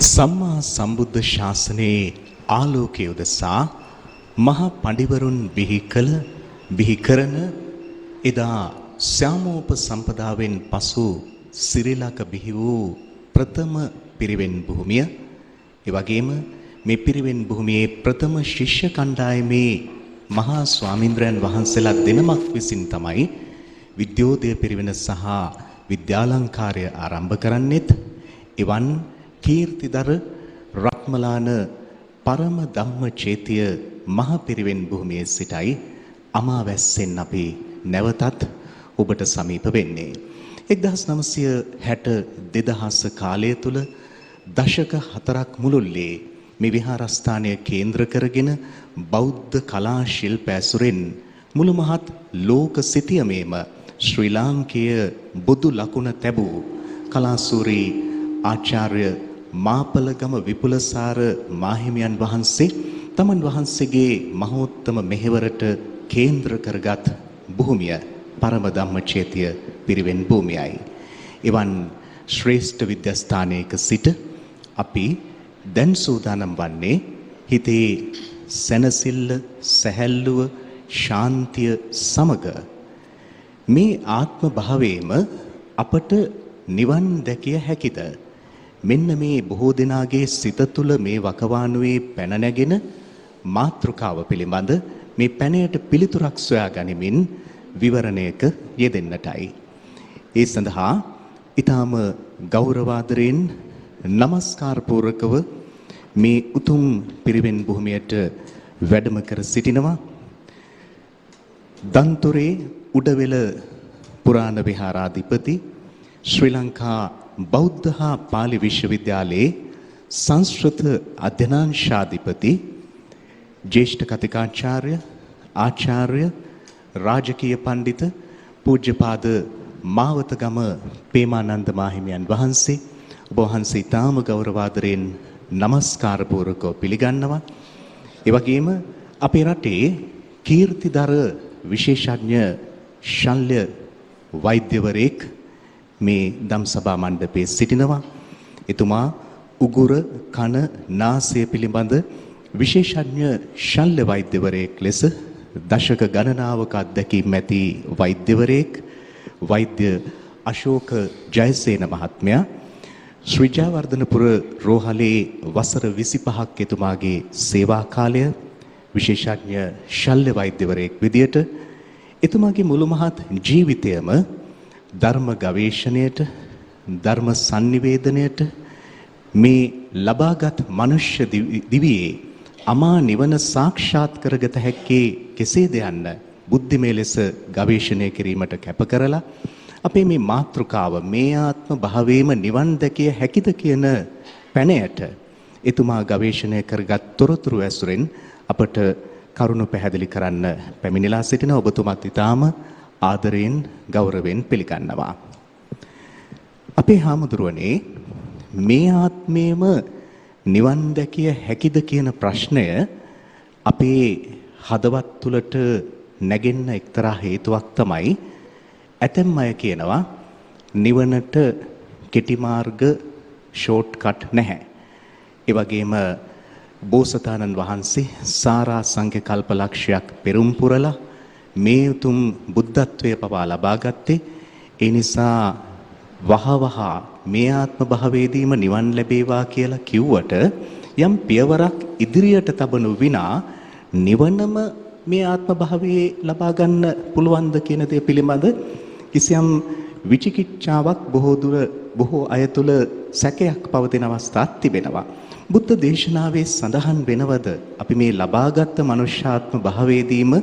සම්මා සම්බුද්ධ ශාසනයේ ආලෝකය උදෙසා මහා පඬිවරුන් බිහි කරන එදා ශ්‍යාමෝප සම්පදාවෙන් පසු සිරිලක බිහි වූ ප්‍රථම පිරිවෙන් භූමිය, ඒ වගේම මේ පිරිවෙන් භූමියේ ප්‍රථම ශිෂ්‍ය කණ්ඩායමේ මහා ස්වාමීන්ද්‍රයන් වහන්සේලා දෙනමක් විසින් තමයි විද්‍යෝදය පිරිවෙන සහ විද්‍යාලංකාරය ආරම්භ කරන්නෙත්. එවන් කීර්තිදර රත්මලාන පරම ධම්ම චේතිය මහ පිරිවෙන් භූමියේ සිටයි අමාවැස්සෙන් අපි නැවතත් ඔබට සමීප වෙන්නේ. 1960-2000 කාලය තුල දශක 4ක් මුළුල්ලේ මේ විහාරස්ථානය කේන්ද්‍ර කරගෙන බෞද්ධ කලා ශිල්ප ඇසුරෙන් මුළු මහත් ලෝක සිතියමේම ශ්‍රී ලාංකේය බුදු ලකුණ තැබූ කලාසූරී ආචාර්ය මාපලගම විපුලසාර මාහිමියන් වහන්සේ තමන් වහන්සේගේ මහෝත්තම මෙහෙවරට කේන්ද්‍ර කරගත් භූමිය පරම ධම්මචේතිය පිරිවෙන් භූමියයි. එවන් ශ්‍රේෂ්ඨ විද්‍යාස්ථානයක සිට අපි දැන් සූදානම් වන්නේ හිතේ සැනසෙල්ල, සැහැල්ලුව, ශාන්තිය සමග මේ ආත්ම භාවයේම අපට නිවන් දැකිය හැකිද? මෙන්න මේ බොහෝ දෙනාගේ සිත තුළ මේ වකවානුවේ පැන නැගෙන මාතෘකාව පිළිබඳ මේ පැනයට පිළිතුරක් සොයා ගනිමින් විවරණයක යෙදෙන්නටයි. ඒ සඳහා ඊටාම ගෞරවාදරයෙන් নমස්කාර පූර්වකව මේ උතුම් පිරිවෙන් භූමියට වැඩම කර සිටිනවා දන්තොරේ උඩවෙල පුරාණ විහාරාධිපති ශ්‍රී ලංකා බෞද්ධ හා පාලි විශ්වවිද්‍යාලයේ සංස්කෘත අධ්‍යනාංශාධිපති ජ්‍යෙෂ්ඨ කතිකාචාර්ය ආචාර්ය රාජකීය පඬිත පූජ්‍යපාද මාවතගම පේමානන්ද මාහිමියන් වහන්සේ ඔබ වහන්සේ ඊටාම ගෞරවාදරයෙන් নমස්කාර පූර්වකව පිළිගන්නවා. ඒ වගේම අපේ රටේ කීර්තිදර විශේෂඥ ශල්‍ය වෛද්‍යවරයෙක් මේ ධම්සභා මණ්ඩපයේ සිටිනවා. එතුමා උගුර, කන, නාසය පිළිබඳ විශේෂඥ ශල්‍ය වෛද්‍යවරයෙක් ලෙස දශක ගණනාවක අත්දැකීම් ඇති වෛද්‍යවරයෙක් වෛද්‍ය අශෝක ජයසේන මහත්මයා ශ්‍රී ජයවර්ධනපුර රෝහලේ වසර 25ක් එතුමාගේ සේවා කාලය විශේෂඥ ශල්‍ය වෛද්‍යවරයෙක් විදියට එතුමාගේ මුළු මහත් ජීවිතයම ධර්ම ගවේෂණයට, ධර්ම sannivedanයට මේ ලබාගත් මනුෂ්‍ය දිවියේ අමා නිවන සාක්ෂාත් කරගත හැක්කේ කෙසේද යන්න බුද්ධිමය ලෙස ගවේෂණය කිරීමට කැප කරලා අපේ මේ මාතෘකාව මේ ආත්ම භාවයේම නිවන් දැකිය හැකිද කියන පැනයට එතුමා ගවේෂණය කරගත් තොරතුරු ඇසුරෙන් අපට කරුණ පැහැදිලි කරන්න පැමිණලා සිටින ඔබතුමාත් ඊටාම ආදරයෙන් ගෞරවයෙන් පිළිගන්නවා. අපේ හාමුදුරුවනේ මේ ආත්මයේම නිවන් දැකිය හැකිද කියන ප්‍රශ්නය අපේ හදවත් තුළට නැගෙන්න එක්තරා හේතුවක් තමයි ඇතැම් අය කියනවා නිවනට කෙටි මාර්ග ෂෝට් කට් නැහැ. ඒ වගේම බෝසතාණන් වහන්සේ සාරා සංඛ්‍ය කල්පලක්ෂයක් පෙරම් පුරලා මේ උතුම් බුද්ධත්වයේ පවා ලබා ගත්තේ ඒ නිසා වහවහ මේ ආත්ම භාවයේදීම නිවන් ලැබේවා කියලා කිව්වට යම් පියවරක් ඉදිරියට තබනු විනා නිවනම මේ ආත්ම භාවයේ ලබා ගන්න පුළුවන්ද කියන දේ පිළිබඳ කිසියම් විචිකිච්ඡාවක් බොහෝ අය තුළ සැකයක් පවතින අවස්ථාවක් තිබෙනවා. බුද්ධ දේශනාවේ සඳහන් වෙනවද අපි මේ ලබාගත් මනුෂ්‍යාත්ම භාවයේදීම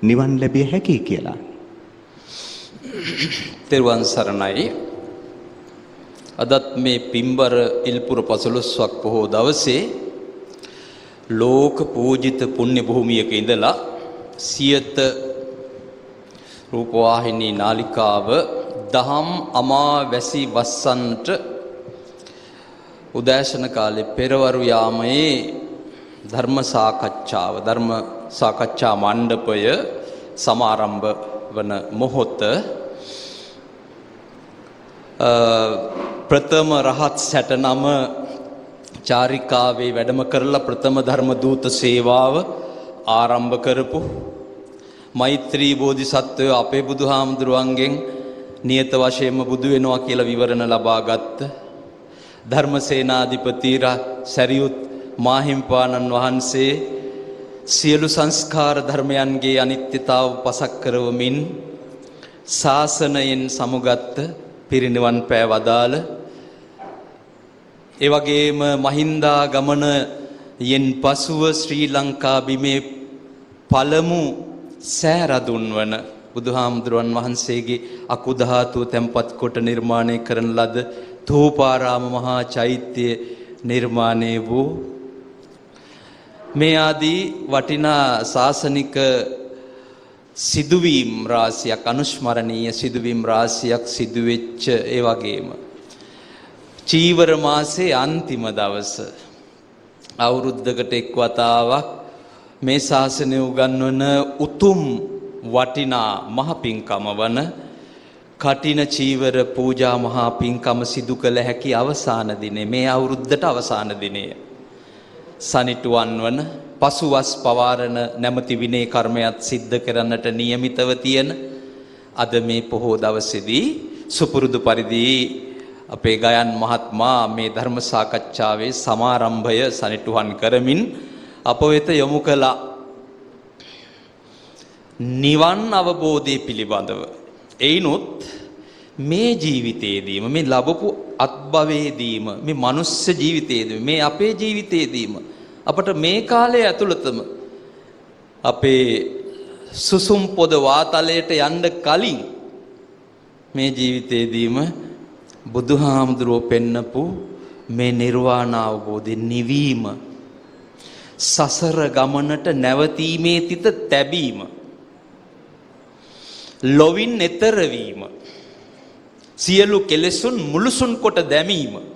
නිවන් ලැබිය හැකියි කියලා? තෙරුවන් සරණයි. අදත් මේ පින්බර ඉල්පුර 15ක් පොහෝ දවසේ ලෝක පූජිත පුණ්‍ය භූමියක ඉඳලා සියත රූපවාහිනී නාලිකාව දහම් අමාවැසි වස්සන්ට උදෑසන කාලේ පෙරවරු යාමයේ ධර්ම සාකච්ඡා මණ්ඩපය සමාරම්භ වන මොහොත ප්‍රථම රහත් 69 චාරිකාවේ වැඩම කරලා ප්‍රථම ධර්ම දූත සේවාව ආරම්භ කරපු මෛත්‍රී බෝධිසත්වයෝ අපේ බුදුහාමුදුරුවන්ගෙන් නියත වශයෙන්ම බුදු වෙනවා කියලා විවරණ ලබා ගත්ත ධර්මසේනාධිපති සරියුත් මාහිම්පාණන් වහන්සේ සියලු සංස්කාර ධර්මයන්ගේ අනිත්‍යතාව පසක් කරවමින් ශාසනයෙන් සමුගත් පිරිනිවන් පෑ වදාළ ඒ වගේම මහින්දාගමනයෙන් පසුව ශ්‍රී ලංකා බිමේ පළමු සෑරදුන් වන බුදුහාමුදුරුවන් වහන්සේගේ අකුධාතුව තැන්පත් කොට නිර්මාණය කරන ලද තෝපාරාම මහා චෛත්‍ය නිර්මාණය වූ මේ ආදී වටිනා ශාසනික සිදුවීම් රාශියක් අනුස්මරණීය සිදුවීම් රාශියක් සිදුවෙච්ච ඒ වගේම චීවර මාසයේ අන්තිම දවස අවුරුද්දකට එක් වතාවක් මේ ශාසනය උගන්වන උතුම් වටිනා මහ පිංකම වන කටින චීවර පූජා මහා පිංකම සිදු කළ හැකි අවසාන දිනේ මේ අවුරුද්දට අවසාන දිනය සනිටුවන් වන පසුවස් පවාරණ නැමැති විනය කර්මයක් සිද්ධ කරන්නට නියමිතව තියෙන අද මේ පොහෝ දවසේදී සුපුරුදු පරිදි අපේ ගයන් මහත්මයා මේ ධර්ම සාකච්ඡාවේ සමාරම්භය සනිටුවන් කරමින් අප වෙත යොමු කළා නිවන් අවබෝධය පිළිබඳව. එයිනොත් මේ ජීවිතයේදීම මේ ලැබපු අත්භවයේදීම මේ මනුස්ස ජීවිතයේදීම මේ අපේ ජීවිතයේදීම අපට මේ කාලය ඇතුළතම අපේ සුසුම් පොද වාතලයට යන්න කලින් මේ ජීවිතයේදීම බුදුහාමුදුරුවෝ පෙන්නපු මේ නිර්වාණ අවබෝධය නිවීම සසර ගමනට නැවතීමේ තිත තැබීම ලොවින් එතර වීම සියලු කෙලෙසුන් මුළුසුන් කොට දැමීම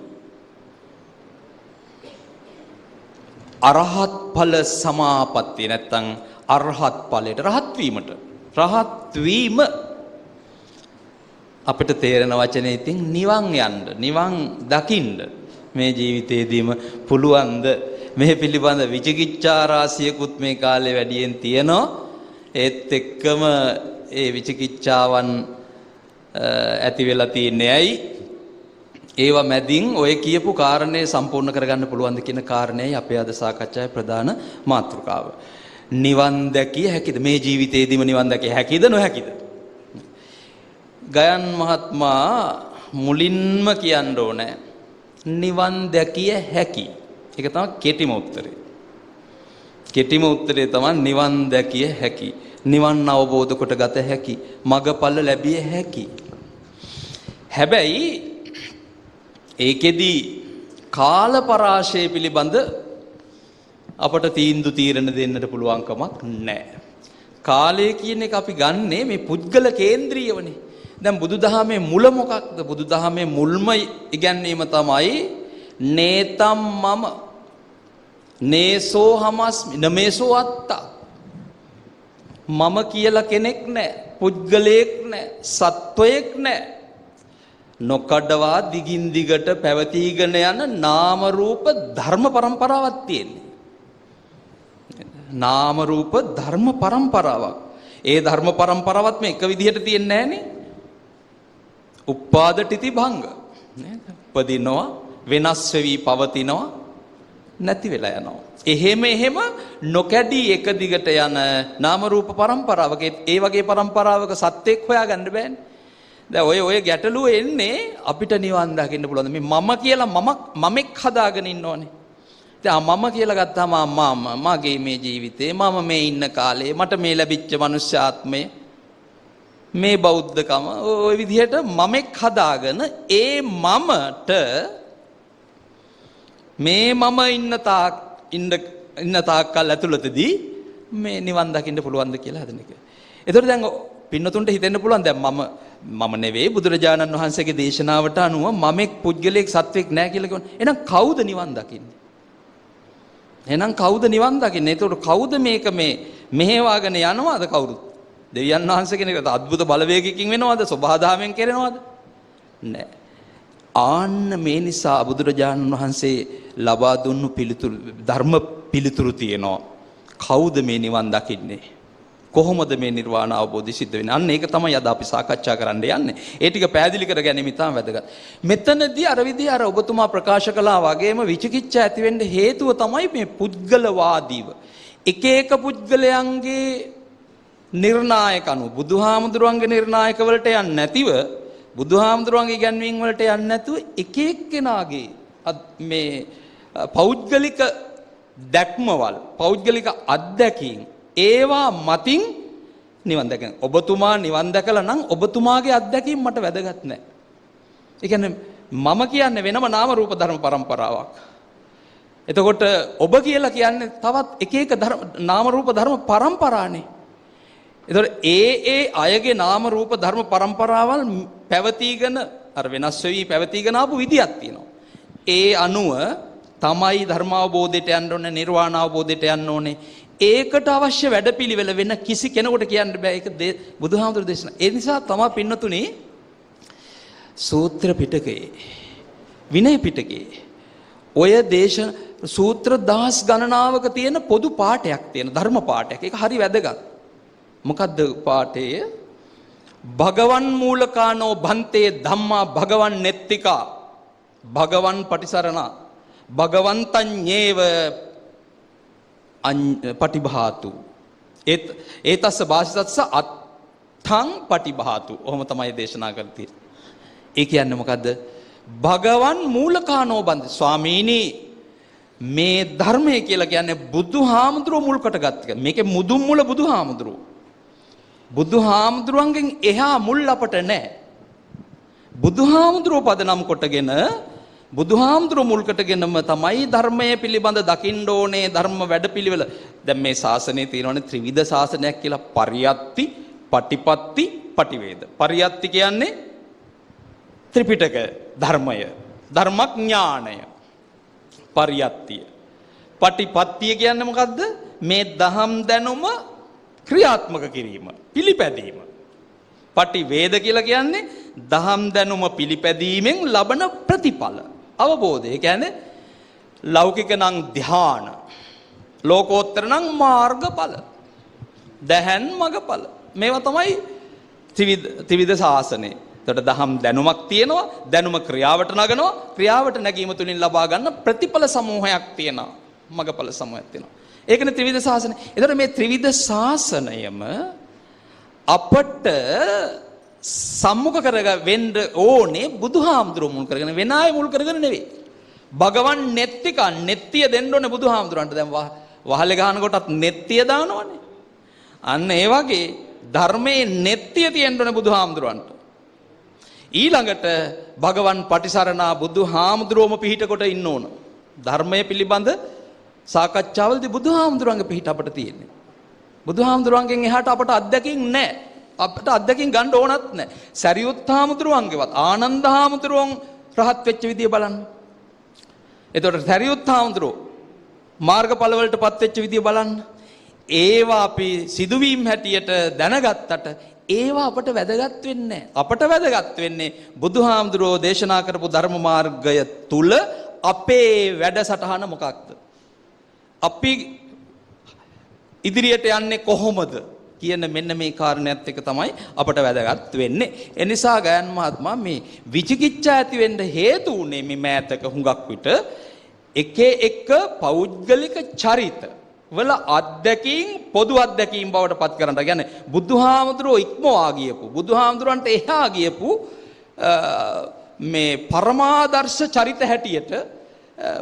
අරහත් ඵල සමාපත්තිය නැත්තම් අරහත් ඵලයට රහත් වීම අපිට තේරෙන වචනේ ඉතින් නිවන් යන්න නිවන් දකින්න මේ ජීවිතේදීම පුළුවන්ද මේ පිළිබඳ විචිකිච්ඡා රාශියකුත් මේ කාලේ වැඩියෙන් තියෙනවා ඒත් එක්කම ඒ විචිකිච්ඡාවන් ඇති වෙලා තියන්නේ ඇයි ඒවා මැදින් ඔය කියපු කාරණේ සම්පූර්ණ කරගන්න පුළුවන්ද කියන කාරණේයි අපේ අද සාකච්ඡාවේ ප්‍රධාන මාතෘකාව. නිවන් දැකිය හැකිද මේ ජීවිතේදීම නිවන් දැකිය හැකිද නොහැකිද? ගයන් මහත්මයා මුලින්ම කියන්න ඕනේ නිවන් දැකිය හැකි. ඒක තමයි කෙටිම උත්තරේ. කෙටිම උත්තරේ තමයි නිවන් දැකිය හැකි. නිවන් අවබෝධ කොට ගත හැකි. මගඵල ලැබිය හැකි. හැබැයි ඒකෙදි කාල පරාශය පිළිබඳ අපට තීන්දුව තීරණ දෙන්නට පුළුවන් කමක් නැහැ. කාලය කියන එක අපි ගන්නෙ මේ පුද්ගල කේන්ද්‍රීයවනේ. දැන් බුදුදහමේ මුල මොකක්ද? බුදුදහමේ මුල්ම ඉගැන්වීම තමයි නේතම් මම නේසෝ හමස්මි නමේසෝ අත්තා. මම කියලා කෙනෙක් නැහැ, පුද්ගලයෙක් නැහැ, සත්වයෙක් නැහැ. නොකඩවා දිගින් දිගට පැවතීගෙන යන නාම රූප ධර්ම પરම්පරාවක් තියෙන්නේ. නාම රූප ධර්ම પરම්පරාවක්. ඒ ධර්ම પરම්පරාවත් මේ එක විදිහට තියෙන්නේ නැහනේ. උපාද ටිති භංග. නේද? උපදිනවා, වෙනස් වෙවි පවතිනවා, නැති වෙලා යනවා. එහෙම නොකැඩී එක දිගට යන නාම රූප પરම්පරාවක ඒ වගේ પરම්පරාවක සත්‍යයක් හොයාගන්න බෑනේ. දැන් ඔය ගැටලුව එන්නේ අපිට නිවන් දකින්න පුළුවන්. මේ මම කියලා මමෙක් හදාගෙන ඉන්න ඕනේ. දැන් මම කියලා ගත්තාම මගේ මේ ජීවිතේ මම මේ ඉන්න කාලේ මට මේ ලැබිච්ච මනුෂ්‍යාත්මය මේ බෞද්ධකම ওই විදිහට මමෙක් හදාගෙන ඒ මමට මේ මම ඉන්න තාක්කල් ඇතුළතදී මේ නිවන් දකින්න පුළුවන්ද කියලා හදන එක. ඒතකොට දැන් පින්නතුන්ට හිතෙන්න පුළුවන් දැන් මම නෙවෙයි බුදුරජාණන් වහන්සේගේ දේශනාවට අනුව මමෙක් පුද්ගලයෙක් සත්වෙක් නැහැ කියලා කියනවා. එහෙනම් කවුද නිවන් දකින්නේ? ඒතකොට කවුද මේක මෙහෙවාගෙන යනවාද කවුරුත්? දෙවියන් වහන්සේ කෙනෙක් අద్భుත බලවේගයකින් වෙනවද? සබහාදාමෙන් කරනවද? නැහැ. ආන්න මේ නිසා බුදුරජාණන් වහන්සේ ලබා දුන්නු පිළිතුරු ධර්ම පිළිතුරු තියෙනවා. කවුද මේ නිවන් දකින්නේ? කොහොමද මේ නිර්වාණ අවබෝධය සිද්ධ වෙන්නේ? අන්න ඒක තමයි අද අපි සාකච්ඡා කරන්න යන්නේ. ඒ ටික පැහැදිලි කර ගැනීම ඉතාම වැදගත්. මෙතනදී අර විදිහ අර ඔබතුමා ප්‍රකාශ කළා වගේම විචිකිච්ඡා ඇති වෙන්න හේතුව තමයි මේ පුද්ගලවාදීව. එක එක පුද්ගලයන්ගේ නිර්ණායක අනුව බුදුහාමුදුරුවන්ගේ නිර්ණායක වලට යන්නේ නැතිව බුදුහාමුදුරුවන්ගේ ඉගැන්වීම් වලට යන්නේ නැතුව එක එක්කෙනාගේ මේ පෞද්ගලික දැක්මවල් පෞද්ගලික අත්දැකීම් ඒවා මතින් නිවන් දැකන. ඔබතුමා නිවන් දැකලා නම් ඔබතුමාගේ අත්දැකීම් මට වැදගත් නැහැ. ඒ කියන්නේ මම කියන්නේ වෙනම නාම රූප ධර්ම පරම්පරාවක්. එතකොට ඔබ කියලා කියන්නේ තවත් එක එක නාම රූප ධර්ම පරම්පරානේ. එතකොට ඒ අයගේ නාම රූප ධර්ම පරම්පරාවල් පැවතීගෙන අර වෙනස් වෙවි පැවතීගෙන ආපු විදියක් තියෙනවා. ඒ අනුව තමයි ධර්මාවබෝධයට යන්න ඕනේ, නිර්වාණ අවබෝධයට යන්න ඕනේ. ඒකට අවශ්‍ය වැඩපිළිවෙල වෙන කිසි කෙනෙකුට කියන්න බෑ. ඒක බුදුහාමුදුරු දේශනා. ඒ නිසා තමයි පින්නතුනි සූත්‍ර පිටකේ විනය පිටකේ ඔය දේශන සූත්‍ර දහස් ගණනාවක තියෙන පොදු පාඩයක් තියෙන ධර්ම පාඩයක්. ඒක හරි වැදගත්. මොකද්ද පාඩය? භගවන් මූලකානෝ භන්තේ ධම්මා භගවන් නෙත්තිකා භගවන් පටිසරණ භගවන්තං ඤේව පටිභාතු ඒතස්ස භාසිතස්ස අත්තං පටිභාතු. ඔහොම තමයි දේශනා කරන්නේ. ඒ කියන්නේ මොකද්ද? භගවන් මූලකානෝ බන්ධ ස්වාමීනි මේ ධර්මය කියලා කියන්නේ බුදුහාමුදුරුවෝ මුල් කොටගත් එක. මේකේ මුදුන් මුල බුදුහාමුදුරුවෝ. බුදුහාමුදුරුවන්ගෙන් එහා මුල් අපට නැහැ. බුදුහාමුදුරුවෝ පදනම් කොටගෙන බුදුහාමුදුරුවෝ මුල් කොටගෙනම තමයි ධර්මයේ පිළිබඳ දකින්න ඕනේ ධර්ම වැඩපිළිවෙල. දැන් මේ ශාසනයේ තියෙනවනේ ත්‍රිවිධ ශාසනයක් කියලා. පරියත්ති, පටිපත්ති, පටිවේද. පරියත්ති කියන්නේ ත්‍රිපිටක ධර්මය, ධර්මඥානය. පරියත්තිය. පටිපත්තිය කියන්නේ මොකද්ද? මේ දහම් දැනුම ක්‍රියාත්මක කිරීම, පිළිපැදීම. පටිවේද කියලා කියන්නේ දහම් දැනුම පිළිපැදීමෙන් ලබන ප්‍රතිඵල, අවබෝධය. ඒ කියන්නේ ලෞකික නම් ධ්‍යාන, ලෝකෝත්තර නම් මාර්ගඵල, දැහැන් මගඵල. මේවා තමයි ත්‍රිවිධ ශාසනය. එතකොට දහම් දැනුමක් තියෙනවා, දැනුම ක්‍රියාවට නගනවා, ක්‍රියාවට නැගීම තුලින් ලබා ගන්න ප්‍රතිඵල සමූහයක් තියෙනවා, මගඵල සමූහයක් තියෙනවා. ඒකනේ ත්‍රිවිධ ශාසනය. එතකොට මේ ත්‍රිවිධ ශාසනයම අපට සම්මුඛ කරගෙන ඕනේ බුදුහාමුදුරුවෝ මුල් කරගෙන, වෙන අය මුල් කරගෙන නෙවෙයි. භගවන් නෙත්තික නෙත්තිය දෙන්න ඕනේ බුදුහාමුදුරන්ට. දැන් වහලේ ගහන කොටත් නෙත්තිය දානවනේ. අන්න ඒ වගේ ධර්මයේ නෙත්තිය තියෙන්න ඕනේ බුදුහාමුදුරන්ට. ඊළඟට භගවන් පටිසරණා බුදුහාමුදුරුවෝම පිහිට කොට ඉන්න ඕන. ධර්මයේ පිළිබඳ සාකච්ඡාවලදී බුදුහාමුදුරන්ගේ පිහිට අපට තියෙන්නේ. බුදුහාමුදුරන්ගෙන් එහාට අපට අත්දැකීම් නැහැ. අපට අත්දැකීම් ගන්න ඕනත් නැහැ. සරියුත් හාමුදුරුවන්ගේවත් ආනන්ද හාමුදුරුවන් රහත් වෙච්ච විදිය බලන්න. එතකොට සරියුත් හාමුදුරුවෝ මාර්ගඵල වලටපත් වෙච්ච විදිය බලන්න. ඒවා අපි සිදුවීම් හැටියට දැනගත්තට ඒවා අපට වැදගත් වෙන්නේ නැහැ. අපට වැදගත් වෙන්නේ බුදුහාමුදුරුවෝ දේශනා කරපු ධර්ම මාර්ගය තුල අපේ වැඩසටහන මොකක්ද? අපි ඉදිරියට යන්නේ කොහොමද කියන මෙන්න මේ කාරණයක් එක තමයි අපට වැදගත් වෙන්නේ. ඒ නිසා ගයන් මහත්මයා මේ විචිකිච්ඡා ඇති වෙන්න හේතු උනේ මේ මෑතක හුඟක් විට එක පෞද්ගලික චරිත වල අත්දැකීම් පොදු අත්දැකීම් බවට පත් කරන්න. කියන්නේ බුදුහාමුදුරුවෝ ඉක්මවා ගියපු, බුදුහාමුදුරන්ට එහා ගියපු මේ පරමාදර්ශ චරිත හැටියට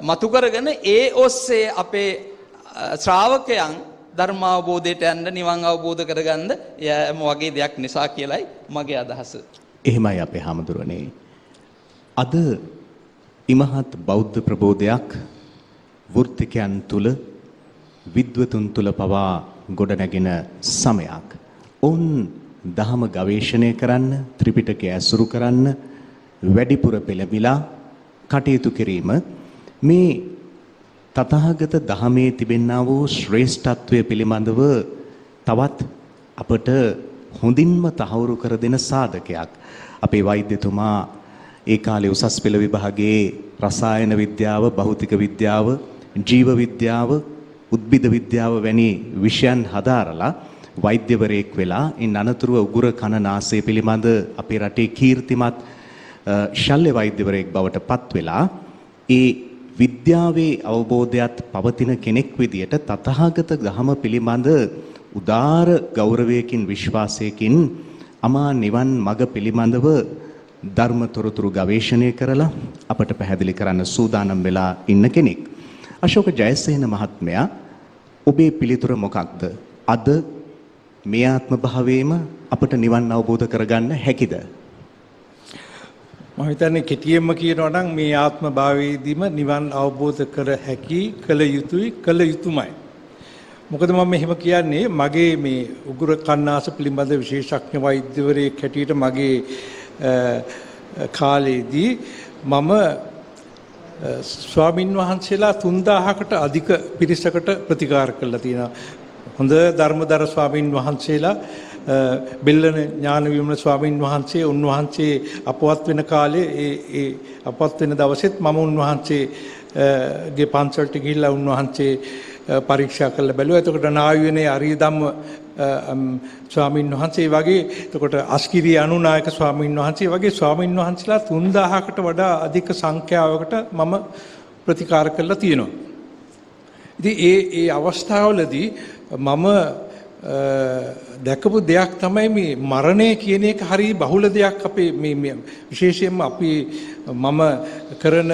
මතු කරගෙන ඒ ඔස්සේ අපේ ශ්‍රාවකයන් ධර්මාවබෝධයට යන්න, නිවන් අවබෝධ කරගන්න යෑම වගේ දෙයක් නිසා කියලයි මගේ අදහස. එහෙමයි අපේ හාමුදුරනේ. අද ඉමහත් බෞද්ධ ප්‍රබෝධයක් වෘත්තිකයන් තුල, විද්වතුන් තුල පවා ගොඩනැගෙන සමයක්. ඔවුන් දහම ගවේෂණය කරන්න, ත්‍රිපිටකය ඇසුරු කරන්න, වැඩිපුර පෙළඹිලා කටයුතු කිරීම මේ තථාගත දහමේ තිබෙන්නා වූ ශ්‍රේෂ්ඨත්වය පිළිබඳව තවත් අපට හොඳින්ම තහවුරු කර දෙන සාධකයක්. අපේ වෛද්‍යතුමා ඒ කාලේ උසස් පෙළ විභාගයේ රසායන විද්‍යාව, භෞතික විද්‍යාව, ජීව විද්‍යාව, උද්භිද විද්‍යාව වැනි විෂයන් හදාරලා වෛද්‍යවරයෙක් වෙලා ඉන් අනතුරුව උගුර කන නාසය පිළිබඳ අපේ රටේ කීර්තිමත් ශල්‍ය වෛද්‍යවරයෙක් බවට පත් වෙලා ඒ විද්‍යාවේ අවබෝධයත් පවතින කෙනෙක් විදියට තථාගත ධම පිළිබඳ උදාර ගෞරවයකින් විශ්වාසයකින් අමා නිවන් මඟ පිළිබඳව ධර්ම තොරතුරු ගවේෂණය කරලා අපට පැහැදිලි කරන්න සූදානම් වෙලා ඉන්න කෙනෙක්. අශෝක ජයසේන මහත්මයා, ඔබේ පිළිතුර මොකක්ද? අද මේ ආත්ම භාවයේම අපට නිවන් අවබෝධ කරගන්න හැකිද? මම හිතන්නේ කෙටියෙන්ම කියනවා නම් මේ ආත්ම භාවයේදීම නිවන් අවබෝධ කර හැකි, කළ යුතුයි, කළ යුතුමයි. මොකද මම මෙහෙම කියන්නේ මගේ මේ උගුර කන්නාස පිළිබඳ විශේෂඥ වෛද්‍යවරයෙක් හැටියට මගේ කාලේදී මම ස්වාමින් වහන්සේලා 3000කට අධික පිරිසකට ප්‍රතිකාර කළා තියෙනවා. හොඳ ධර්මදර ස්වාමින් වහන්සේලා, බෙල්ලන ඥාන විමල ස්වාමින් වහන්සේ, උන්වහන්සේ අපවත් වෙන කාලේ ඒ අපවත් වෙන දවසෙත් මම උන්වහන්සේගේ පන්සලට ගිහිල්ලා උන්වහන්සේ පරීක්ෂා කරලා බැලුවා. එතකොට නායුවනේ අරිය ධම්ම ස්වාමින් වහන්සේ වගේ, එතකොට අස්කිරිය අනුනායක ස්වාමින් වහන්සේ වගේ ස්වාමින් වහන්සේලා 3000කට වඩා අධික සංඛ්‍යාවකට මම ප්‍රතිකාර කරලා තියෙනවා. ඉතින් ඒ අවස්ථාවලදී මම දැකපු දෙයක් තමයි මේ මරණය කියන එක හරි බහුල දෙයක් අපේ මේ විශේෂයෙන්ම අපි මම කරන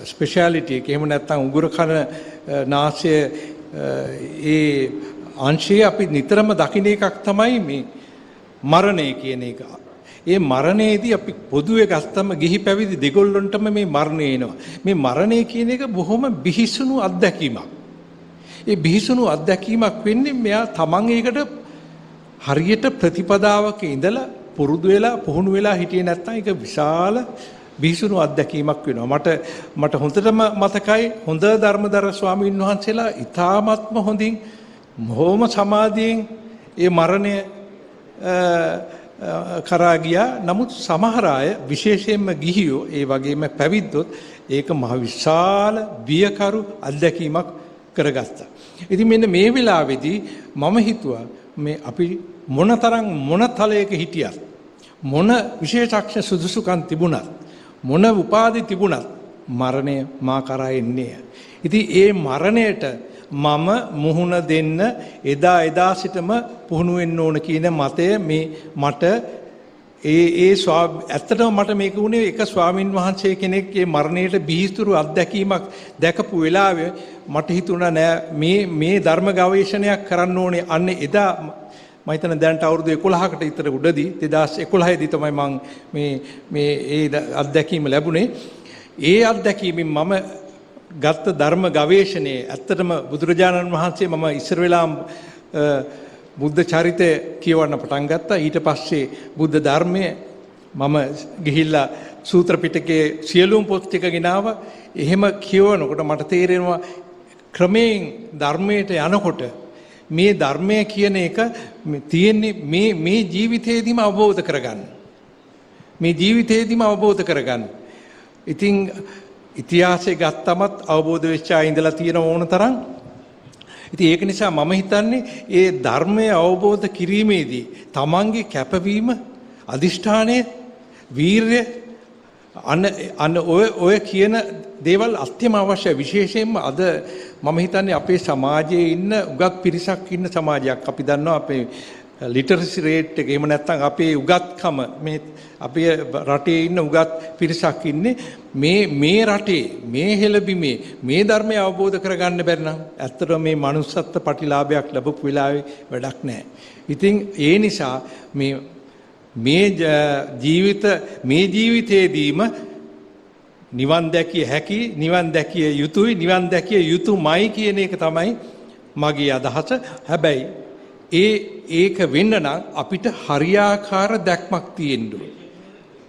ස්පෙෂාලිටි එක. එහෙම නැත්නම් උගුර කන නාසය ඒ අංශයේ අපි නිතරම දකින්න එකක් තමයි මේ මරණය කියන එක. ඒ මරණයේදී අපි පොදුවේ ගත්තම ගිහි පැවිදි දෙගොල්ලන්ටම මේ මරණය එනවා. මේ මරණය කියන එක බොහොම බිහිසුණු අත්දැකීමක්. ඒ බිහිසුණු අත්දැකීමක් වෙන්නේ මෙයා තමන් ඒකට හරියට ප්‍රතිපදාවක ඉඳලා පුරුදු වෙලා පුහුණු වෙලා හිටියේ නැත්නම් ඒක විශාල බිහිසුණු අත්දැකීමක් වෙනවා. මට හොඳටම මතකයි හොඳ ධර්මදර ස්වාමීන් වහන්සේලා ඉතාමත්ම හොඳින් මොහොම සමාධියෙන් ඒ මරණය කරා ගියා. නමුත් සමහර අය විශේෂයෙන්ම ගිහියෝ ඒ වගේම පැවිද්දොත් ඒක මහ විශාල බියකරු අත්දැකීමක් කරගත්තා. ඉතින් මෙන්න මේ වෙලාවේදී මම හිතුවා මේ අපි මොනතරම් මොන තලයක හිටියත්, මොන විශේෂඥ සුදුසුකම් තිබුණත්, මොන උපාධි තිබුණත් මරණය මා කරා එන්නේ. ඉතින් ඒ මරණයට මම මුහුණ දෙන්න එදා සිටම පුහුණු වෙන්න ඕන කියන මතය මේ මට ඇත්තටම මට මේක උනේ එක ස්වාමින් වහන්සේ කෙනෙක්ගේ මරණයට බිහිසුරු අත්දැකීමක් දැකපු වෙලාවේ මට හිතුණා නෑ මේ ධර්ම ගවේෂණයක් කරන්න ඕනේ. අන්න එදා මම හිතන දැන්ට අවුරුදු 11කට විතර උඩදී 2011 දී තමයි මම මේ අත්දැකීම ලැබුණේ. ඒ අත්දැකීමෙන් මම ගත්ත ධර්ම ගවේෂණයේ ඇත්තටම බුදුරජාණන් වහන්සේ මම ඉස්සර වෙලාම බුද්ධ චරිතය කියවන්න පටන් ගත්තා. ඊට පස්සේ බුද්ධ ධර්මය මම ගිහිල්ලා සූත්‍ර පිටකයේ සියලුම පොත් ටික ගෙනාවා. එහෙම කියවනකොට මට තේරෙනවා ක්‍රමයෙන් ධර්මයට යනකොට මේ ධර්මය කියන එක තියෙන්නේ මේ ජීවිතේදීම අවබෝධ කරගන්න. මේ ජීවිතේදීම අවබෝධ කරගන්න. ඉතින් ඉතිහාසය ගත්තමත් අවබෝධ වෙච්ච අය ඉඳලා තියෙන ඕන තරම්. ඉතින් ඒක නිසා මම හිතන්නේ ඒ ධර්මය අවබෝධ කිරීමේදී තමන්ගේ කැපවීම, අදිෂ්ඨානය, වීරය අන්න ඔය කියන දේවල් අත්‍යම අවශ්‍යයි. විශේෂයෙන්ම අද මම හිතන්නේ අපේ සමාජයේ ඉන්න උගත් පිරිසක් ඉන්න සමාජයක්. අපි දන්නවා අපේ ලිටරසි රේට් එක, එහෙම නැත්නම් අපේ උගත්කම, මේ අපේ රටේ ඉන්න උගත් පිරිසක් ඉන්නේ මේ රටේ මේ හෙළබිමේ මේ ධර්මය අවබෝධ කරගන්න බැරි නම් ඇත්තටම මේ manussත්ත්ව ප්‍රතිලාභයක් ලැබපු වෙලාවේ වැඩක් නැහැ. ඉතින් ඒ නිසා මේ ජීවිතයේදීම නිවන් දැකිය හැකි, නිවන් දැකිය යුතුයි, නිවන් දැකිය යුතුමයි කියන එක තමයි මගේ අදහස. හැබැයි ඒක වෙන්න නම් අපිට හරියාකාර දැක්මක් තියෙන්න ඕනේ.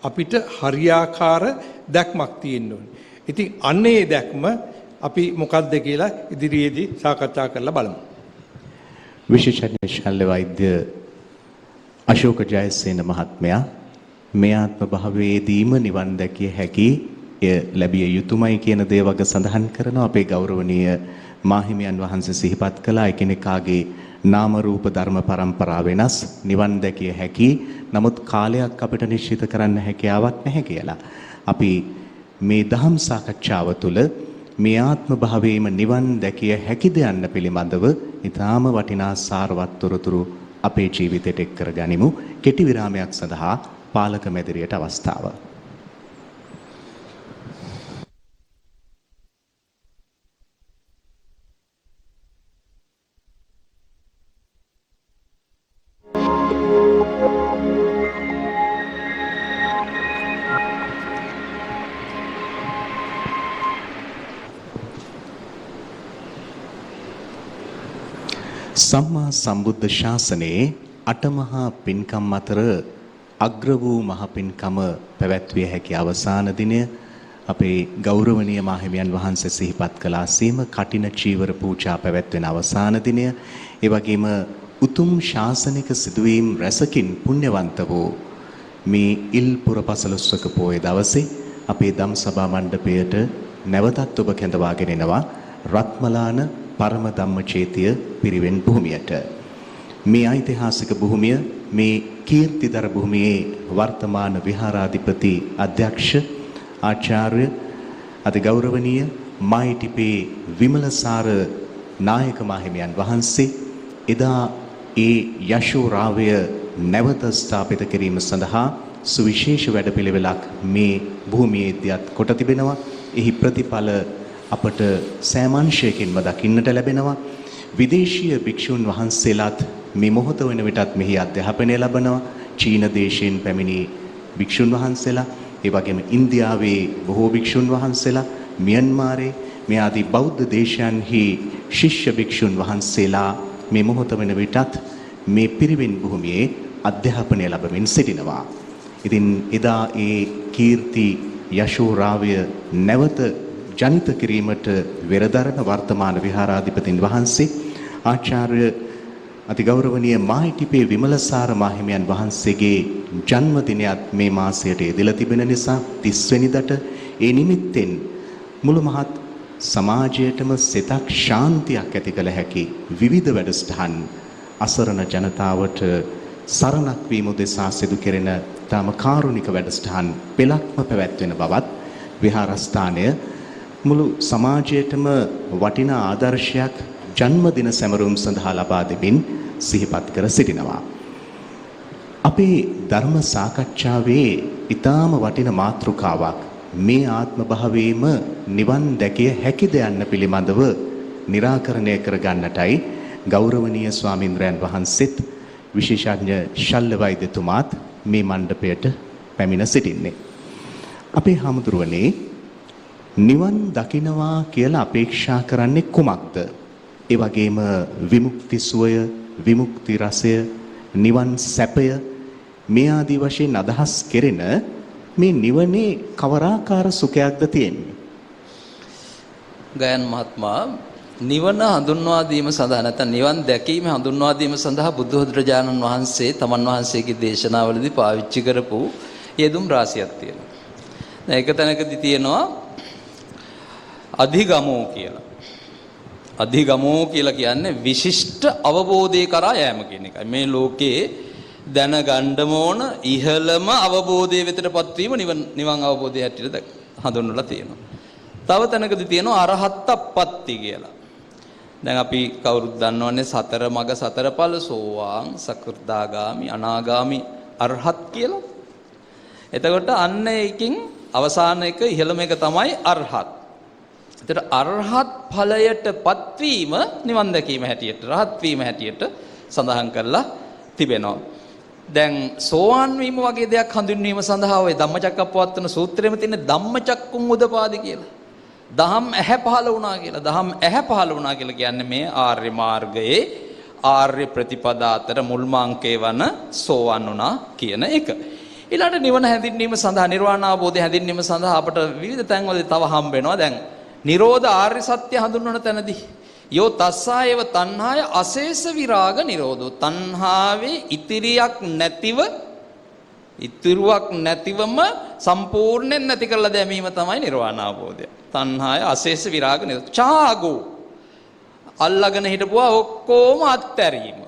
අපිට හරියාකාර දැක්මක් තියෙන්න ඕනේ. ඉතින් අන්න ඒ දැක්ම අපි මොකක්ද කියලා ඉදිරියේදී සාකච්ඡා කරලා බලමු. විශේෂඥ ශල්‍ය වෛද්‍ය අශෝක ජයසේන මහත්මයා මේ ආත්ම භාවයේදීම නිවන් දැකිය හැකි එය ලැබිය යුතුයමයි කියන දේ වග සඳහන් කරනවා. අපේ ගෞරවනීය මාහිමියන් වහන්සේ සිහිපත් කළා එකිනෙකාගේ නාම රූප ධර්ම පරම්පරාව වෙනස්, නිවන් දැකිය හැකි, නමුත් කාලයක් අපිට නිශ්චිත කරන්න හැකියාවක් නැහැ කියලා. අපි මේ දහම් සාකච්ඡාව තුළ මේ ආත්ම භාවයේම නිවන් දැකිය හැකිද යන්න පිළිබඳව ඊටාම වටිනා සාරවත් තොරතුරු අපේ ජීවිතයට එක් කරගනිමු. කෙටි විරාමයක් සඳහා පාලක මැදිරියට අවස්ථාව. සම්මා සම්බුද්ධ ශාසනයේ අටමහා පින්කම් අතර අග්‍ර වූ මහ පින්කම පැවැත්විය හැකි අවසාන දිනය අපේ ගෞරවනීය මාහිමියන් වහන්සේ සිහිපත් කළා සීම කටින චීවර පූජා පැවැත්වෙන අවසාන දිනය. ඒ වගේම උතුම් ශාසනික සිදුවීම් රැසකින් පුණ්‍යවන්ත වූ මේ ඉල් පුර පසළොස්වක පෝය දවසේ අපේ දම් සභා මණ්ඩපයට නැවතත් ඔබ කැඳවාගෙන එනවා රත්මලාන පරම ධම්මචේතිය පිරිවෙන් භූමියට. මේ ඓතිහාසික භූමිය මේ කීර්තිදර භූමියේ වර්තමාන විහාරාධිපති අධ්‍යක්ෂ ආචාර්ය අතිගෞරවනීය මයිටිපේ විමලසාර නායක මාහිමියන් වහන්සේ එදා ඒ යශෝරාවය නැවත ස්ථාපිත කිරීම සඳහා සුවිශේෂ වැඩපිළිවෙලක් මේ භූමියේදීත් කොට තිබෙනවා. එහි ප්‍රතිඵල අපට සෑමංශයකින්ම දකින්නට ලැබෙනවා. විදේශීය භික්ෂුන් වහන්සේලාත් මේ මොහොත වන විටත් මෙහි අධ්‍යාපනය ලබනවා. චීන දේශයෙන් පැමිණි භික්ෂුන් වහන්සේලා, ඒ වගේම ඉන්දියාවේ බොහෝ භික්ෂුන් වහන්සේලා, මියන්මාරේ මේ ආදී බෞද්ධ දේශයන්හි ශිෂ්‍ය භික්ෂුන් වහන්සේලා මේ මොහොත වන විටත් මේ පිරිවෙන් භූමියේ අධ්‍යාපනය ලැබමින් සිටිනවා. ඉතින් එදා ඒ කීර්ති යශෝරාවය නැවත ජනිත කිරීමට වෙරදරන වර්තමාන විහාරාධිපතින් වහන්සේ ආචාර්ය අතිගෞරවනීය මාහිටිපේ විමලසාර මාහිමියන් වහන්සේගේ ජන්මදිනයත් මේ මාසයට යෙදලා තිබෙන නිසා 30 වෙනිදාට ඒ නිමිත්තෙන් මුළු මහත් සමාජයටම සිතක් ශාන්තියක් ඇති කළ හැකි විවිධ වැඩසටහන් අසරණ ජනතාවට සරණක් වීම උදෙසා සිදු කෙරෙන තම කාරුණික වැඩසටහන් පෙළක්ම පැවැත්වෙන බවත් විහාරස්ථානය මුළු සමාජයටම වටිනා ආදර්ශයක් ජන්මදින සැමරුම් සඳහා ලබා දෙමින් සිහිපත් කර සිටිනවා. අපේ ධර්ම සාකච්ඡාවේ ඊටාම වටින මාතෘකාවක් මේ ආත්ම භාවයේම නිවන් දැකිය හැකිද යන්න පිළිබඳව निराකරණය කර ගන්නටයි ගෞරවනීය ස්වාමින්ද්‍රයන් වහන්සේත් විශේෂඥ ශල්‍ය වෛද්‍යතුමාත් මේ මණ්ඩපයට පැමිණ සිටින්නේ. අපේ හමුදුරුවනේ නිවන් දකින්නවා කියලා අපේක්ෂා කරන්නේ කුමක්ද? ඒ වගේම විමුක්ති සුවය, විමුක්ති රසය, නිවන් සැපය මේ ආදී වශයෙන් අදහස් කෙරෙන මේ නිවනේ කවරාකාර සුඛයක්ද තියෙන්නේ? ගයන් මහත්මයා නිවන හඳුන්වා දීම සඳහා නැත්නම් නිවන් දැකීම හඳුන්වා දීම සඳහා බුදුහදරජාණන් වහන්සේ තමන් වහන්සේගේ දේශනාවලදී පාවිච්චි කරපු යෙදුම් රාශියක් තියෙනවා. දැන් එක තැනකදී තියෙනවා අධිගමෝ කියලා. අධිගමෝ කියලා කියන්නේ විශිෂ්ට අවබෝධය කරා යෑම කියන එකයි. මේ ලෝකයේ දැනගන්නම ඕන ඉහළම අවබෝධය වෙතටපත් වීම නිවන් අවබෝධය හැටියට හඳුන්වලා තියෙනවා. තව තැනකදී තියෙනවා අරහත්ත්පත්ති කියලා. දැන් අපි කවුරුත් දන්නවනේ සතර මග සතර ඵල සෝවාන්, සකෘදාගාමි, අනාගාමි, අරහත් කියලා. එතකොට අන්න එකකින් අවසාන එක ඉහළම එක තමයි අරහත්. ඒතර අරහත් ඵලයටපත් වීම නිවන් දැකීම හැටියට, රහත් වීම හැටියට සඳහන් කරලා තිබෙනවා. දැන් සෝවාන් වීම වගේ දෙයක් හඳුන්වීම සඳහා ওই ධම්මචක්කප්පවත්තන සූත්‍රයේම තියෙන ධම්මචක්කුම් උදපාදි කියලා. දහම් ඇහැ පහළ වුණා කියලා. දහම් ඇහැ පහළ වුණා කියලා කියන්නේ මේ ආර්ය මාර්ගයේ ආර්ය ප්‍රතිපදා අතර මුල්ම අංකේ වන සෝවාන් වුණා කියන එක. ඊළඟට නිවන හැඳින්වීම සඳහා, නිර්වාණ අවබෝධය හැඳින්වීම සඳහා අපට විවිධ තැන්වලදී තව හම්බ වෙනවා. දැන් නිරෝධ ආර්ය සත්‍ය හඳුන්වන තැනදී යෝ තස්සායව තණ්හාය අශේෂ විරාග නිරෝධෝ, තණ්හාවේ ඉතිරියක් නැතිව ඉතුරුවක් නැතිවම සම්පූර්ණයෙන් නැති කරලා දැමීම තමයි නිර්වාණ අවබෝධය. තණ්හාය අශේෂ විරාග නිරෝධ. ඡාගෝ අල්ලගෙන හිටපුවා ඔක්කොම අත්හැරීම.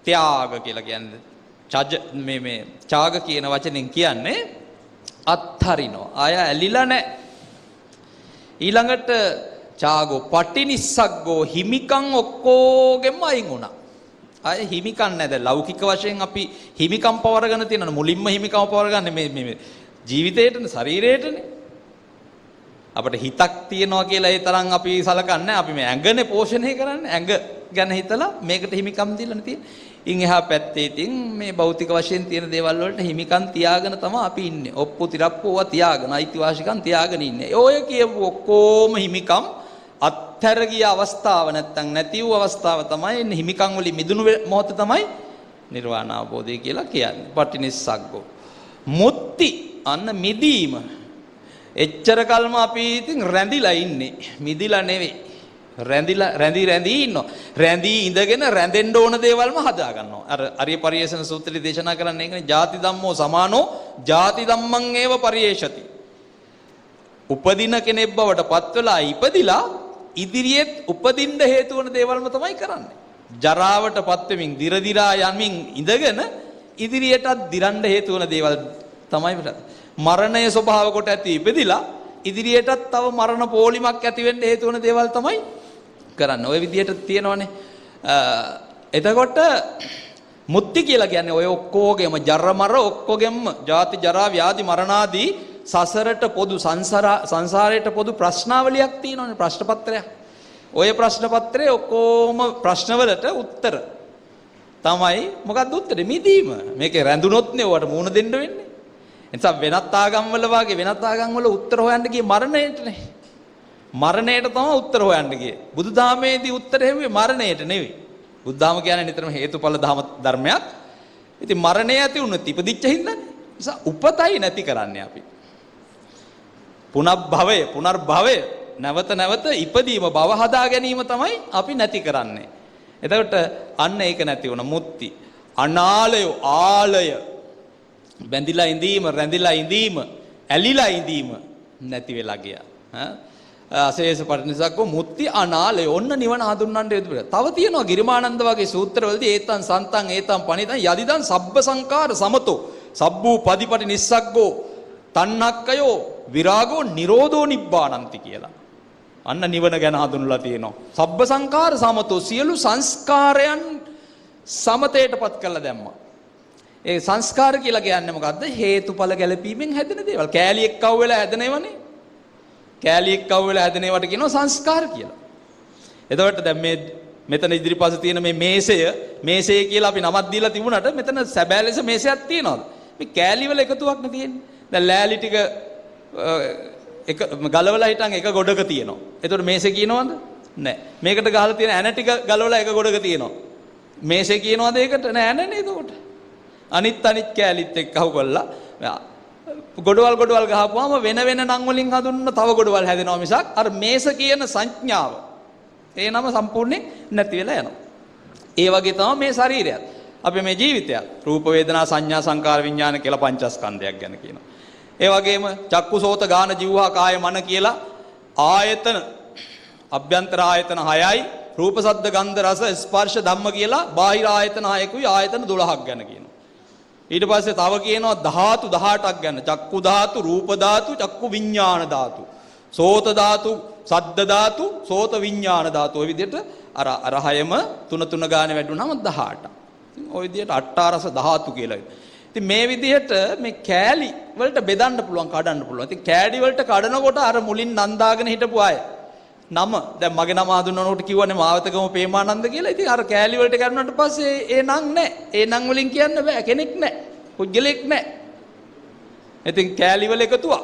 ත්‍යාග කියලා කියන්නේ මේ ඡාග කියන වචනෙන් කියන්නේ අත්හරිනවා. ආය ඇලිලා නැහැ. ඊළඟට ඡාගෝ පටිනිස්සග්ගෝ හිමිකම් ඔක්කොගෙම අයින් වුණා. ආය හිමිකම් නැද ලෞකික වශයෙන් අපි හිමිකම් පවරගෙන තියෙනවා. මුලින්ම හිමිකම් පවරගන්නේ මේ ජීවිතේටනේ ශරීරයටනේ. අපිට හිතක් තියනවා කියලා ඒ තරම් අපි සලකන්නේ. අපි මේ ඇඟනේ පෝෂණය කරන්නේ. ඇඟ ගැන හිතලා මේකට හිමිකම් දීලානේ තියෙන්නේ. ඉන් එහා පැත්තේ ඉතින් මේ භෞතික වශයෙන් තියෙන දේවල් වලට හිමිකම් තියාගෙන තමයි අපි ඉන්නේ. ඔප්පු තිරප්පුවා තියාගෙන අයිතිවාසිකම් තියාගෙන ඉන්නේ. ඔය කියපු ඔක්කොම හිමිකම් අත්හැර ගිය අවස්ථාව නැත්තම් නැති වූ අවස්ථාව තමයි හිමිකම් වලින් මිදුණු මොහොත තමයි නිර්වාණ අවබෝධය කියලා කියන්නේ. පටිනිස්සග්ගෝ. මුත්‍ති අන්න මිදීම. එච්චර කල්ම අපි ඉතින් රැඳිලා ඉන්නේ. මිදිලා නෙවෙයි. රැඳී ඉන්නවා. රැඳී ඉඳගෙන රැඳෙන්න ඕන දේවල්ම හදා ගන්නවා. අර අරිය පරියේෂණ සූත්‍රයේ දේශනා කරන්නේ ඒකනේ ජාති ධම්මෝ සමානෝ ජාති ධම්මං ඒව පරියේෂති. උපදින කෙනෙක් බවට පත් වෙලා ඉපදිලා ඉදිරියේත් උපදින්න හේතු වන දේවල්ම තමයි කරන්නේ. ජරාවට පත් වෙමින් දිර දිරා යමින් ඉඳගෙන ඉදිරියටත් දිරන්න හේතු වන දේවල් තමයි මරණය ස්වභාව කොට ඇති ඉපදිලා ඉදිරියටත් තව මරණ පොලිමක් ඇති වෙන්න හේතු වන දේවල් තමයි කරන්නේ. ওই විදිහට තියෙනවනේ. එතකොට මුත්‍ති කියලා කියන්නේ ඔය ඔක්කොගෙම ජරා මර ඔක්කොගෙම ජාති ජරා ව්‍යාධි මරණ ආදී සසරට පොදු සංසාරයට පොදු ප්‍රශ්නාවලියක් තියෙනවනේ ප්‍රශ්න පත්‍රයක්. ඔය ප්‍රශ්න පත්‍රයේ ඔක්කොම ප්‍රශ්නවලට උත්තර තමයි මොකක්ද උත්තරේ? මිදීම. මේකේ රැඳුනොත් නේ ඔයාලට මූණ දෙන්න වෙන්නේ. එතන වෙනත් ආගම්වල වාගේ වෙනත් ආගම්වල උත්තර හොයන්න ගියේ මරණයටනේ. මරණයට තමයි උත්තර හොයන්න ගියේ. බුදුදහමේදී උත්තර හෙව්වේ මරණයට නෙවෙයි. බුදුදහම කියන්නේ නිතරම හේතුඵල ධර්මයක්. ඉතින් මරණය ඇති වුණොත් ඉපදිච්ච හින්දානේ. නිසා උපතයි නැති කරන්නේ අපි. පුනර්භවය නැවත නැවත ඉපදීම භව හදා ගැනීම තමයි අපි නැති කරන්නේ. එතකොට අන්න ඒක නැති වුණ මුත්‍ති. අනාලය ආලය බැඳිලා ඉඳීම රැඳිලා ඉඳීම ඇලිලා ඉඳීම නැති වෙලා ගියා. අශේෂ පටිනිස්සග්ගෝ මුත්‍ති අනාලය ඔන්න නිවන හඳුන්වන්න යුතුයි. තව තියෙනවා ගිරිමානන්ද වගේ සූත්‍රවලදී ඒතං සන්තං ඒතං පණිතං යදිදං සබ්බ සංකාර සමතෝ සබ්බූ පදිපටි නිස්සග්ගෝ තණ්හක්කයෝ විරාගෝ නිරෝධෝ නිබ්බානන්ති කියලා. අන්න නිවන ගැන හඳුන්වලා තියෙනවා. සබ්බ සංකාර සමතෝ සියලු සංස්කාරයන් සමතේටපත් කළා දැම්මා. ඒ සංස්කාර කියලා කියන්නේ මොකද්ද? හේතුඵල ගැලපීමෙන් හැදෙන දේවල්. කෑලි එක්කව වෙලා හැදෙනවනේ. කෑලි එක්කව වෙලා හැදෙන ඒවට කියනවා සංස්කාර කියලා. එතකොට දැන් මෙතන ඉදිරිපස තියෙන මේ මේසය කියලා අපි නමක් දීලා තිබුණාට මෙතන සැබෑ ලෙස මේසයක් තියනවාද? මේ කෑලි වල එකතුවක් නේ තියෙන්නේ. දැන් ලෑලි ටික එක ගලවලා හිටන් එක ගොඩක තියෙනවා. එතකොට මේසෙ කියනවද? නැහැ. මේකට ගහලා තියෙන ඇන ටික ගලවලා එක ගොඩක තියෙනවා. මේසෙ කියනවද ඒකට? නෑ ඇනනේ එතකොට. අනිත් කෑලිත් එක්ක අහු කරලා ගොඩවල් ගහපුවාම වෙන නම් වලින් හඳුන්වන තව ගොඩවල් හැදෙනවා මිසක් අර මේස කියන සංඥාව ඒ නම සම්පූර්ණයෙන් නැති වෙලා යනවා. ඒ වගේ තමයි මේ ශරීරයත්. අපි මේ ජීවිතයත් රූප වේදනා සංඥා සංකාර විඥාන කියලා පංචස්කන්ධයක් ගැන කියනවා. ඒ වගේම චක්කු සෝත ගාන જીවහා කාය මන කියලා ආයතන අභ්‍යන්තර ආයතන 6යි රූප සද්ද ගන්ධ රස ස්පර්ශ ධම්ම කියලා බාහිර ආයතන 6කුයි ආයතන 12ක් ගැන කියනවා. ඊට පස්සේ තව කියනවා ධාතු 18ක් ගැන. චක්කු ධාතු, රූප ධාතු, චක්කු විඥාන ධාතු, සෝත ධාතු, සද්ද ධාතු, සෝත විඥාන ධාතු. ඔය විදිහට අර හයම තුන ගානේ වැඩුණාම 18ක්. ඔය විදිහට අට්ඨාරස ධාතු කියලා. ඉතින් මේ විදිහට මේ කෑලි වලට බෙදන්න පුළුවන්, කඩන්න පුළුවන්. ඉතින් කෑඩි වලට කඩනකොට අර මුලින් නන්දාගෙන හිටපු අය නම දැන් මගේ නම හඳුන්වනකොට කිව්වනේ මාවතගම පේමානන්ද කියලා. ඉතින් අර කෑලි වලට කරනකොට පස්සේ ඒ නම් නැහැ. ඒ නම් වලින් කියන්න බෑ. කෙනෙක් නැහැ. පුජ්‍යලෙක් නැහැ. ඉතින් කෑලි වල එකතුවක්.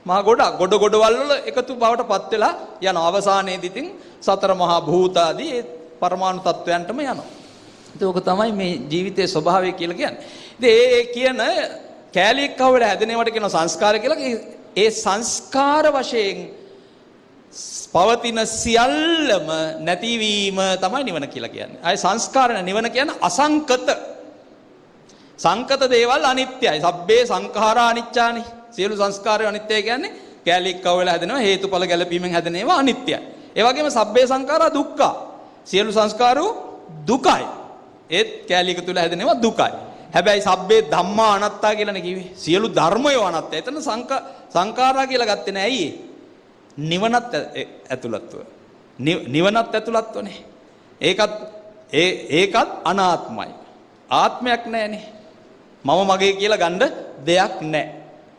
මහා ගොඩවල් වල එකතු බවට පත් වෙලා යන අවසානයේදී ඉතින් සතර මහා භූත ආදී ඒ පරමාණු තත්වයන්ටම යනවා. ඉතින් ඕක තමයි මේ ජීවිතයේ ස්වභාවය කියලා කියන්නේ. ඉතින් ඒ කියන කෑලි එක්ක වල හැදෙනවට කියන සංස්කාර කියලා. ඒ සංස්කාර වශයෙන් පවතින සියල්ලම නැතිවීම තමයි නිවන කියලා කියන්නේ. ආයේ සංස්කාර නිවන කියන්නේ අසංකත. සංකත දේවල් අනිත්‍යයි. සබ්බේ සංඛාරා අනිච්චානි. සියලු සංස්කාරය අනිත්‍යයි කියන්නේ කැලික් කවලා හැදෙනවා හේතුඵල ගැලපීමෙන් හැදෙන ඒවා අනිත්‍යයි. ඒ වගේම සබ්බේ සංඛාරා දුක්ඛා. සියලු සංස්කාරෝ දුකයි. ඒත් කැලික තුල හැදෙන ඒවා දුකයි. හැබැයි සබ්බේ ධම්මා අනාත්තා කියලානේ කිව්වේ. සියලු ධර්මයෝ අනාත්තයි. එතන සංඛාරා කියලා ගත්තේ නෑ ඇයි? නිවනත් ඇතුළත්ව. නිවනත් ඇතුළත්වනේ. ඒකත් අනාත්මයි. ආත්මයක් නැහැනේ. මම මගේ කියලා ගන්න දෙයක් නැහැ.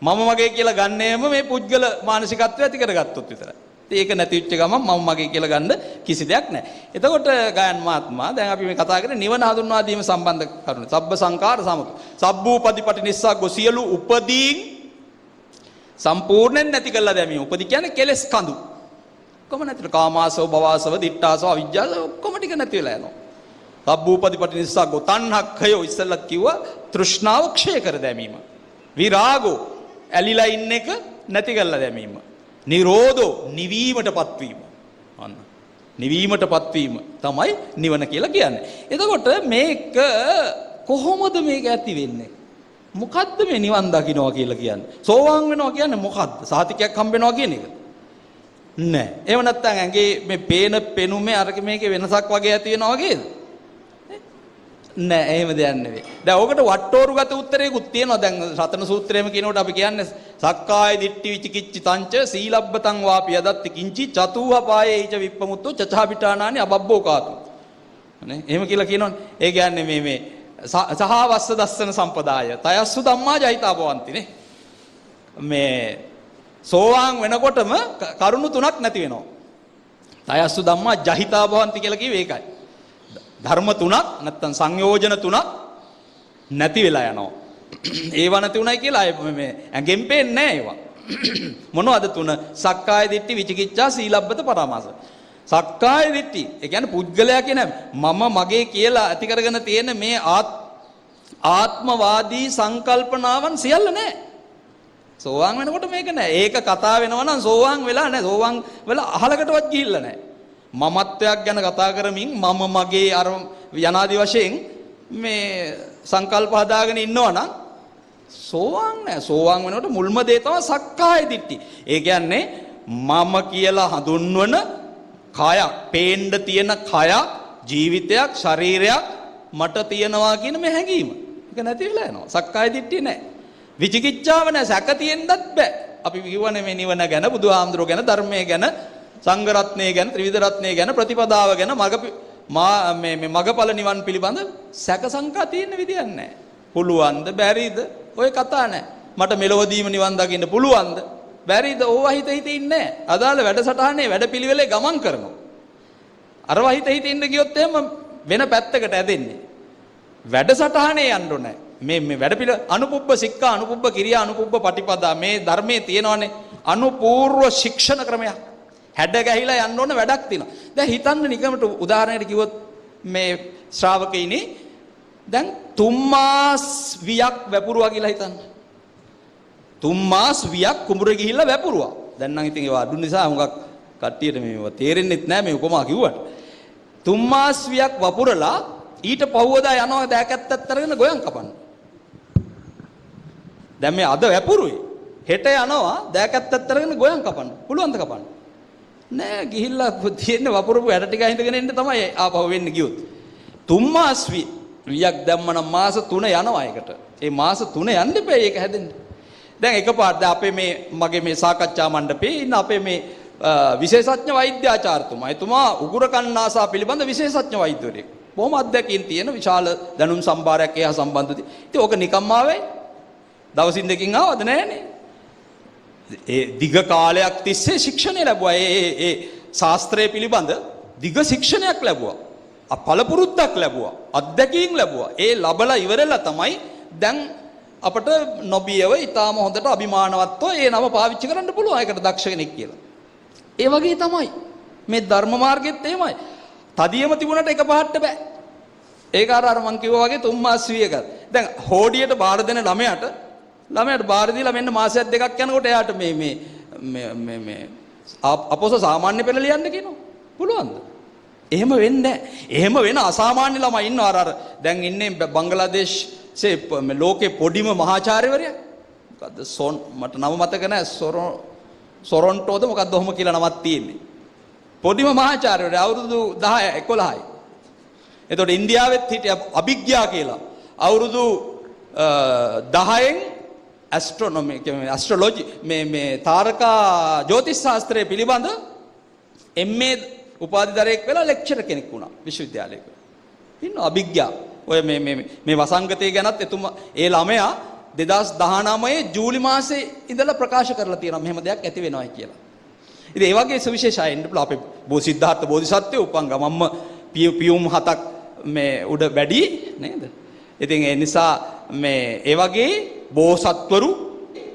මම මගේ කියලා ගන්නේම මේ පුද්ගල මානසිකත්වය ඇති කරගත්තොත් විතරයි. ඒක නැති වෙච්ච ගමන් මම මගේ කියලා ගන්න කිසි දෙයක් නැහැ. එතකොට ගායන් මහත්මයා දැන් අපි මේ කතා කරන්නේ නිවන හඳුන්වා දීම සම්බන්ධ කරුණු. සබ්බ සංඛාර සමතු. සබ්බූපදීපටි නිස්සග්ගෝ සියලු උපදීන් සම්පූර්ණයෙන් නැති කළා දැමීම. උපදී කියන්නේ කෙලස් කඳු. ඔක්කොම නැතිල කාමාසව භවසව දිට්ඨාසව අවිජ්ජාසව ඔක්කොම ටික නැති වෙලා යනවා. සබ්බූපදීපටි නිස්සග්ගෝ තණ්හක්ඛයෝ ඉස්සල්ලත් කිව්වා තෘෂ්ණාව ක්ෂය කර දැමීම. විරාගෝ ඇලිලා ඉන්න එක නැති කළා දැමීම. නිරෝධෝ නිවීමටපත් වීම. අන්න නිවීමටපත් වීම තමයි නිවන කියලා කියන්නේ. එතකොට මේක කොහොමද මේක ඇති වෙන්නේ? මොකද්ද මේ නිවන් දකින්නවා කියලා කියන්නේ? සෝවාන් වෙනවා කියන්නේ මොකද්ද? සාතිකයක් හම්බ වෙනවා කියන එක. නෑ. එහෙම නැත්නම් ඇඟේ මේ පේන පෙනුමේ අරක මේකේ වෙනසක් වගේ ඇති වෙනවා වගේද? නෑ එහෙම දෙයක් නෙවෙයි. දැන් ඕකට වට්ටෝරුගත උත්තරයකුත් තියෙනවා. දැන් රතන සූත්‍රයේම කියනකොට අපි කියන්නේ සක්කාය දිට්ඨි විචිකිච්ඡි තංච සීලබ්බතං වාපි යදත්ති කිංචි චතුහ පායේච විප්පමුත්තෝ චචාපිටානානි අබබ්බෝ කාතු. නේ එහෙම කියලා කියනවනේ. ඒ කියන්නේ මේ සහවස්ස දස්සන සම්පදාය තයස්සු ධම්මා ජහිතා භවಂತಿ නේ. මේ සෝවාන් වෙනකොටම කරුණු තුනක් නැති වෙනවා. තයස්සු ධම්මා ජහිතා භවಂತಿ කියලා කිව්වේ ඒකයි. ධර්ම තුනක් නැත්තම් සංයෝජන තුනක් නැති වෙලා යනවා. ඒව නැති උනායි කියලා මේ ඇඟෙන් පේන්නේ නැහැ ඒවා. මොනවද තුන? සක්කාය දිට්ඨි විචිකිච්ඡා සීලබ්බත පරාමාස. සක්කාය දිට්ඨි ඒ කියන්නේ පුද්ගලයා කියන මම මගේ කියලා ඇති කරගෙන තියෙන මේ ආත්මවාදී සංකල්පනාවන් සියල්ල නැහැ. සෝවාන් වෙනකොට මේක නැහැ. ඒක කතා වෙනවා නම් සෝවාන් වෙලා නැහැ. සෝවාන් වෙලා අහලකටවත් ගිහිල්ලා නැහැ. මමත්වයක් ගැන කතා කරමින් මම මගේ අර යනාදි වශයෙන් මේ සංකල්ප හදාගෙන ඉන්නවා නම් සෝවාන් නෑ. සෝවාන් වෙනකොට මුල්ම දේ තමයි සක්කාය දිට්ඨි. ඒ කියන්නේ මම කියලා හඳුන්වන කය, පේන්න තියෙන කය, ජීවිතයක්, ශරීරයක් මට තියනවා කියන මේ හැඟීම. ඒක නැති වෙලා යනවා. සක්කාය දිට්ඨිය නෑ. විචිකිච්ඡාව නෑ. සැක තියෙන්නත් බෑ. අපි කියවනේ මේ නිවන ගැන, බුදුහාමුදුරුවෝ ගැන, ධර්මයේ ගැන, සංඝ රත්නය ගැන, ත්‍රිවිධ රත්නය ගැන, ප්‍රතිපදාව ගැන, මගපල නිවන් පිළිබඳ සැක සංකා තියෙන විදියක් නැහැ. පුළුවන්ද බැරිද? ඔය කතා නැහැ. මට මෙලොවදීම නිවන් දකින්න පුළුවන්ද බැරිද? ඕවා හිත ඉන්නේ නැහැ. අදාළ වැඩසටහනේ වැඩපිළිවෙලේ ගමන් කරනවා. අරවා හිත ඉන්න ගියොත් එහෙම වෙන පැත්තකට ඇදෙන්නේ. වැඩසටහනේ යන්න ඕනේ. මේ වැඩපිළිවෙල අනුපුබ්බ සික්ඛා, අනුපුබ්බ කිරියා, අනුපුබ්බ පටිපදා මේ ධර්මයේ තියෙනවනේ අනුපූර්ව ශික්ෂණ ක්‍රමයක්. හැඩ ගැහිලා යන්න ඕන වැඩක් තියෙනවා. දැන් හිතන්න නිකමට උදාහරණයකට කිව්වොත් මේ ශ්‍රාවකයිනේ දැන් 3 මාස 20ක් වැපුරුවා කියලා හිතන්න. 3 මාස 20ක් කුඹුරේ ගිහිල්ලා වැපුරුවා. දැන් නම් ඉතින් ඒවා අඩු නිසා හුඟක් කට්ටියට මේවා තේරෙන්නෙත් නැහැ මේ උපමා කිව්වට. 3 මාස 20ක් වපුරලා ඊට පහුවදා යනවා දෑකැත්තත් අරගෙන ගොයන් කපන්න. දැන් මේ අද වැපුරුයි. හෙට යනවා දෑකැත්තත් අරගෙන ගොයන් කපන්න. පුළුවන්ද කපන්න? නෑ ගිහිල්ලා තියෙන වපුරපු වැඩ ටික හින්දගෙන ඉන්න තමයි ආපහු වෙන්නේ කිව්වොත්. 3 මාස 20ක් දැම්මනම් මාස 3 යනවා ඒකට. ඒ මාස 3 යන්න එපා ඒක හැදෙන්න. දැන් එකපාරට අපේ මගේ මේ සාකච්ඡා මණ්ඩපේ ඉන්න අපේ මේ විශේෂඥ වෛද්‍යාචාර්යතුමා. එතුමා උගුර කන්නාසා පිළිබඳ විශේෂඥ වෛද්‍යවරයෙක්. බොහොම අධ්‍යක්ෂින් තියෙන විශාල දැනුම් සම්භාරයක් එහා සම්බන්ධයි. ඉතින් ඕක නිකම්ම ආවේ. දවසින් දෙකකින් ආවද නැහනේ. ඒ දිග කාලයක් තිස්සේ ශික්ෂණය ලැබුවා. ඒ ශාස්ත්‍රය පිළිබඳ දිග ශික්ෂණයක් ලැබුවා. පළපුරුද්දක් ලැබුවා. අත්දැකීම් ලැබුවා. ඒ ලබලා ඉවරලා තමයි දැන් අපට නොබියව ඊටාම හොඳට අභිමානවත්ව ඒ නම පාවිච්චි කරන්න පුළුවන්. ඒකට දක්ෂ කෙනෙක් කියලා. ඒ වගේ තමයි මේ ධර්ම මාර්ගෙත් එහෙමයි. තදියම තිබුණට එක පහට බෑ. ඒක අර මං කිව්වා වගේ 3 මාස 20ක්. දැන් හෝඩියට බාර දෙන ළමයාට බාර දීලා මෙන්න මාසයක් දෙකක් යනකොට එයාට මේ අපොස සාමාන්‍ය පෙළ ලියන්න කියනවා. පුළුවන්ද? එහෙම වෙන්නේ නැහැ. එහෙම වෙන අසාමාන්‍ය ළමයි ඉන්නවා. අර දැන් ඉන්නේ බංග්ලාදේශ් ලෝකේ පොඩිම මහාචාර්යවරයා මොකද්ද මට නම මතක නැහැ සොරොන්ටෝද මොකද්ද ඔහොම කියලා නමක් තියෙන්නේ. පොඩිම මහාචාර්යවරයා අවුරුදු 10 11යි. එතකොට ඉන්දියාවෙත් හිටිය අභිග්‍යා කියලා අවුරුදු 10න් ඇස්ට්‍රොලොජි මේ තාරකා ජ්‍යොතිෂ ශාස්ත්‍රය පිළිබඳ MA උපාධිධරයෙක් වෙලා ලෙක්චරර් කෙනෙක් වුණා විශ්වවිද්‍යාලයක. ඉන්න අභිග්‍යා ඔය මේ වසංගතය ගැනත් එතුමා ඒ ළමයා 2019 ජූලි මාසේ ඉඳලා ප්‍රකාශ කරලා තියෙනවා මෙහෙම දෙයක් ඇති වෙනවායි කියලා. ඉතින් ඒ වගේ සුවිශේෂයි එන්න පුළුවන් අපේ බෝසිද්ධාර්ථ බෝධිසත්වෝ උපංගමම්ම පියුම් 7ක් මේ උඩ වැඩි නේද? ඉතින් ඒ නිසා මේ ඒ වගේ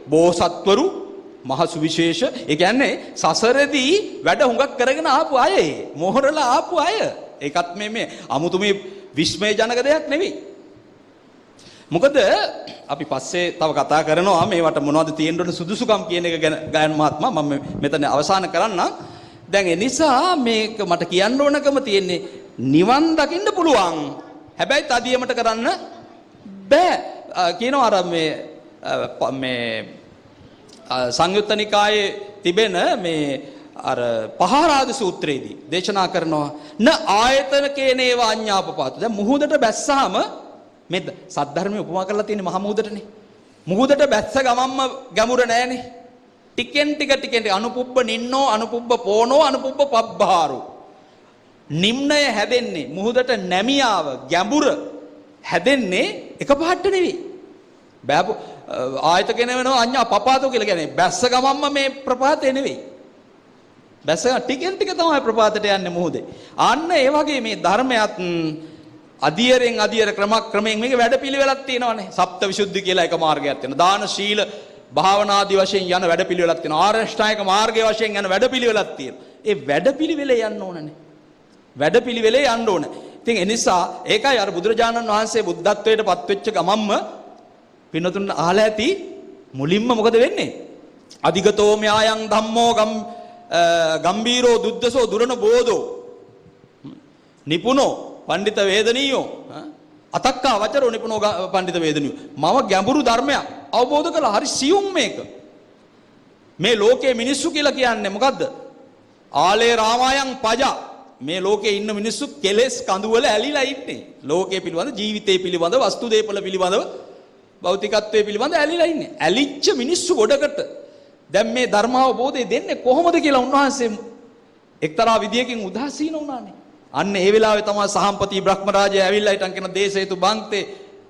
බෝසත්වරු මහ සුවිශේෂ ඒ කියන්නේ සසරදී වැඩ හුඟක් කරගෙන ආපු අය මොහොරලා ආපු අය ඒකත් මේ 아무තු මේ විස්මය ජනක දෙයක් නෙවෙයි. මොකද අපි පස්සේ තව කතා කරනවා මේවට මොනවද තියෙන්න ඕන සුදුසුකම් කියන එක ගැන ගායන මහත්මයා මම මෙතන අවසන් කරන්න. දැන් ඒ නිසා මේක මට කියන්න ඕනකම තියෙන්නේ නිවන් දකින්න පුළුවන්. හැබැයි තදියමට කරන්න බෑ. කියනවා අර මේ සංයුත්ත නිකායේ තිබෙන මේ අර පහාරාද සූත්‍රයේදී දේශනා කරනවා න ආයතන කේනේව අඤ්ඤාපපාත. දැන් මුහුදට බැස්සාම මේ සද්ධර්මයේ උපමා කරලා තියෙන්නේ මහ මුහුදටනේ. මුහුදට බැස්ස ගමන්ම ගැඹුර නෑනේ. ටිකෙන් ටික අනුපුබ්බ නින්නෝ අනුපුබ්බ පෝනෝ අනුපුබ්බ පබ්බාරෝ. නිම්නය හැදෙන්නේ මුහුදට නැමියාව ගැඹුර හැදෙන්නේ එකපාරට නෙවෙයි. බෑපු ආයතකේන වෙනවා අඤ්ඤා පපාතෝ කියලා කියන්නේ බැස්ස ගමන්ම මේ ප්‍රපාතේ නෙවෙයි. බැස්ස ටිකෙන් ටික තමයි ප්‍රපාතයට යන්නේ මුහුදේ. අන්න ඒ වගේ මේ ධර්මයත් අධියරෙන් අධියර ක්‍රමයෙන් මේක වැඩපිළිවෙලක් තියෙනවානේ. සප්තවිසුද්ධි කියලා එක මාර්ගයක් තියෙනවා. දාන ශීල භාවනාදී වශයෙන් යන වැඩපිළිවෙලක් තියෙනවා. ආරෂ්ඨායක මාර්ගයේ වශයෙන් යන වැඩපිළිවෙලක් තියෙනවා. ඒ වැඩපිළිවෙලේ යන්න ඕනනේ. වැඩපිළිවෙලේ යන්න ඕන. ඉතින් ඒ නිසා ඒකයි අර බුදුරජාණන් වහන්සේ බුද්ධත්වයට පත්වෙච්ච ගමම්ම පින්නතුන් අහලා ඇති මුලින්ම මොකද වෙන්නේ? අධිගතෝ ම්‍යායන් ධම්මෝ ගම්බීරෝ දුද්දසෝ දුරන බෝධෝ නිපුනෝ පණ්ඩිත වේදනීයෝ අතක්කා වචරෝ නිපුනෝ පණ්ඩිත වේදනීයෝ. මම ගැඹුරු ධර්මයක් අවබෝධ කළා. හරි සියුම් මේක. මේ ලෝකයේ මිනිස්සු කියලා කියන්නේ මොකද්ද? ආලේ රාමායන් පජා. මේ ලෝකේ ඉන්න මිනිස්සු කෙලෙස් කඳු වල ඇලිලා ඉන්නේ. ලෝකයේ පිළිබඳ ජීවිතේ පිළිබඳ වස්තු දේපල පිළිබඳව භෞතිකත්වයේ පිළිබඳ ඇලිලා ඉන්නේ. ඇලිච්ච මිනිස්සු ගොඩකට දැන් මේ ධර්මාවබෝධය දෙන්නේ කොහොමද කියලා උන්වහන්සේ එක්තරා විදියකින් උදාසීන වුණානේ. අන්න ඒ වෙලාවේ තමයි සහම්පති බ්‍රහ්මරාජය ඇවිල්ලා හිටන් කියන දේශේතු බන්තේ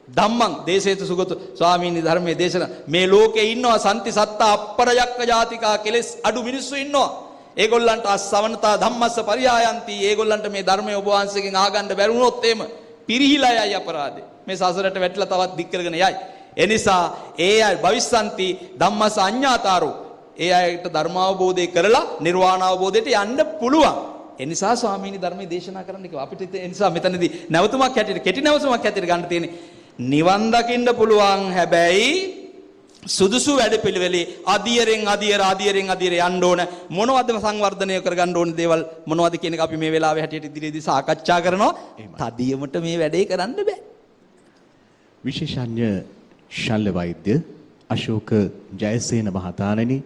ධම්මං දේශේතු සුගත ස්වාමීනි ධර්මයේ දේශනා මේ ලෝකේ ඉන්නවා සම්ති සත්තා අප්පරයක්ක ජාතිකා කෙලෙස් අඩු මිනිස්සු ඉන්නවා. ඒගොල්ලන්ට අස්සවනතා ධම්මස්ස පරියායන්ති. ඒගොල්ලන්ට මේ ධර්මයේ ඔබ වහන්සේගෙන් අහගන්න බැරි වුණොත් එහෙම පිරිහිලා යයි අපරාධේ. මේ සසරට වැටිලා තවත් දික් කරගෙන යයි. ඒ නිසා ඒ අය භවිස්සන්ති ධම්මස්ස අඤ්ඤාතාරෝ. ඒ අයට ධර්මාවබෝධය කරලා නිර්වාණ අවබෝධයට යන්න පුළුවන්. ඒ නිසා ස්වාමීනි ධර්මයේ දේශනා කරන්න කිව්වා. අපිට ඒ නිසා මෙතනදී නැවතුමක් හැටියට කෙටි නැවතුමක් හැටියට ගන්න තියෙන්නේ නිවන් දකින්න පුළුවන්. හැබැයි සුදුසු වැඩපිළිවෙලේ අධියරෙන් අධියර යන්න ඕන. මොනවද සංවර්ධනය කරගන්න ඕන දේවල් මොනවද කියන එක අපි මේ වෙලාවේ හැටියට ඉදිරියේදී සාකච්ඡා කරනවා. තදියමට මේ වැඩේ කරන්න බෑ. විශේෂඥ ශල්‍ය වෛද්‍ය අශෝක ජයසේන මහතාණෙනි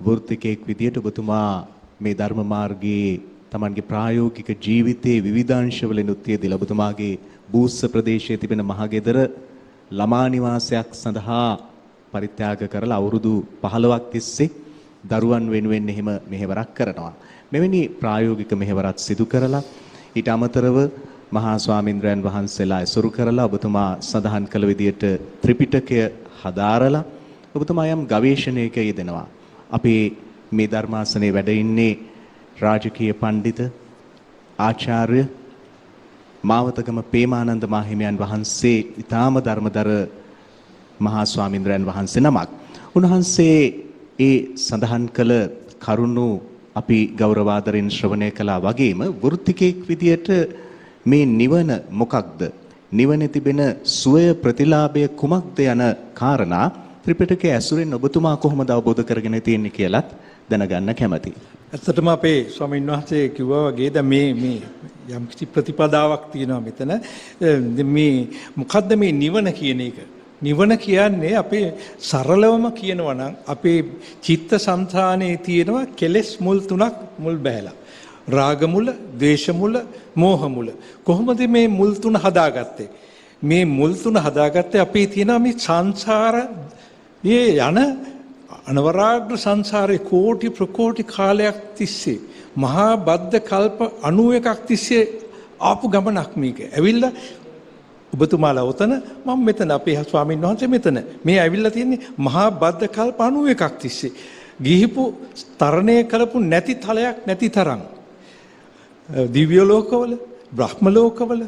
වෘත්තිකයෙක් විදියට ඔබතුමා මේ ධර්ම මාර්ගයේ තමන්ගේ ප්‍රායෝගික ජීවිතයේ විවිධාංශවල නුත්තියදී ඔබතුමාගේ බූස්ස ප්‍රදේශයේ තිබෙන මහගෙදර ළමා නිවාසයක් සඳහා පරිත්‍යාග කරලා අවුරුදු 15ක් තිස්සේ දරුවන් වෙනුවෙන් එහෙම මෙහෙවරක් කරනවා. මෙවැනි ප්‍රායෝගික මෙහෙවරක් සිදු කරලා ඊට අමතරව මහා ස්වාමීන්ද්‍රයන් වහන්සේලා ඇසුරු කරලා ඔබතුමා සඳහන් කළ විදියට ත්‍රිපිටකය හදාරලා ඔබතුමා යම් ගවේෂණයක යෙදෙනවා. අපි මේ ධර්මාසනයේ වැඩ ඉන්නේ රාජකීය පඬිත ආචාර්ය මාවතගම පේමානන්ද මාහිමියන් වහන්සේ ඊටාම ධර්මදර මහා ස්වාමීන්ද්‍රයන් වහන්සේ නමක්. උන්වහන්සේ ඒ සඳහන් කළ කරුණු අපි ගෞරවාදරෙන් ශ්‍රවණය කළා වගේම වෘත්තිකයෙක් විදියට මේ නිවන මොකක්ද? නිවනේ තිබෙන සුවය ප්‍රතිලාභය කුමක්ද යන කාරණා ත්‍රිපිටකයේ ඇසුරෙන් ඔබතුමා කොහොමද අවබෝධ කරගෙන තියෙන්නේ කියලාත් දැනගන්න කැමතියි. ඇත්තටම අපේ ස්වාමීන් වහන්සේ කිව්වා වගේ දැන් මේ යම් කිසි ප්‍රතිපදාවක් තියෙනවා මෙතන. මේ මොකද්ද මේ නිවන කියන එක? නිවන කියන්නේ අපේ සරලවම කියනවා නම් අපේ චිත්ත සංතානයේ තියෙනවා කෙලෙස් මුල් තුනක් මුල් බැහැලා. රාග මුල, ද්වේෂ මුල, මෝහ මුල. කොහොමද මේ මුල් තුන හදාගත්තේ? මේ මුල් තුන හදාගත්තේ අපේ තියෙනවා මේ සංසාර යන අනවරාග්‍ර සංසාරේ කෝටි ප්‍රකෝටි කාලයක් තිස්සේ මහා බද්ධ කල්ප 91ක් තිස්සේ ආපු ගමනක් මේක. ඇවිල්ලා ඔබතුමාලා උතන මම මෙතන අපේ ස්වාමීන් වහන්සේ මෙතන. මේ ඇවිල්ලා තියෙන්නේ මහා බද්ධ කල්ප 91ක් තිස්සේ. ගිහිපු තරණය කරපු නැති තලයක් නැති තරම්. දිව්‍ය ලෝකවල, බ්‍රහ්ම ලෝකවල,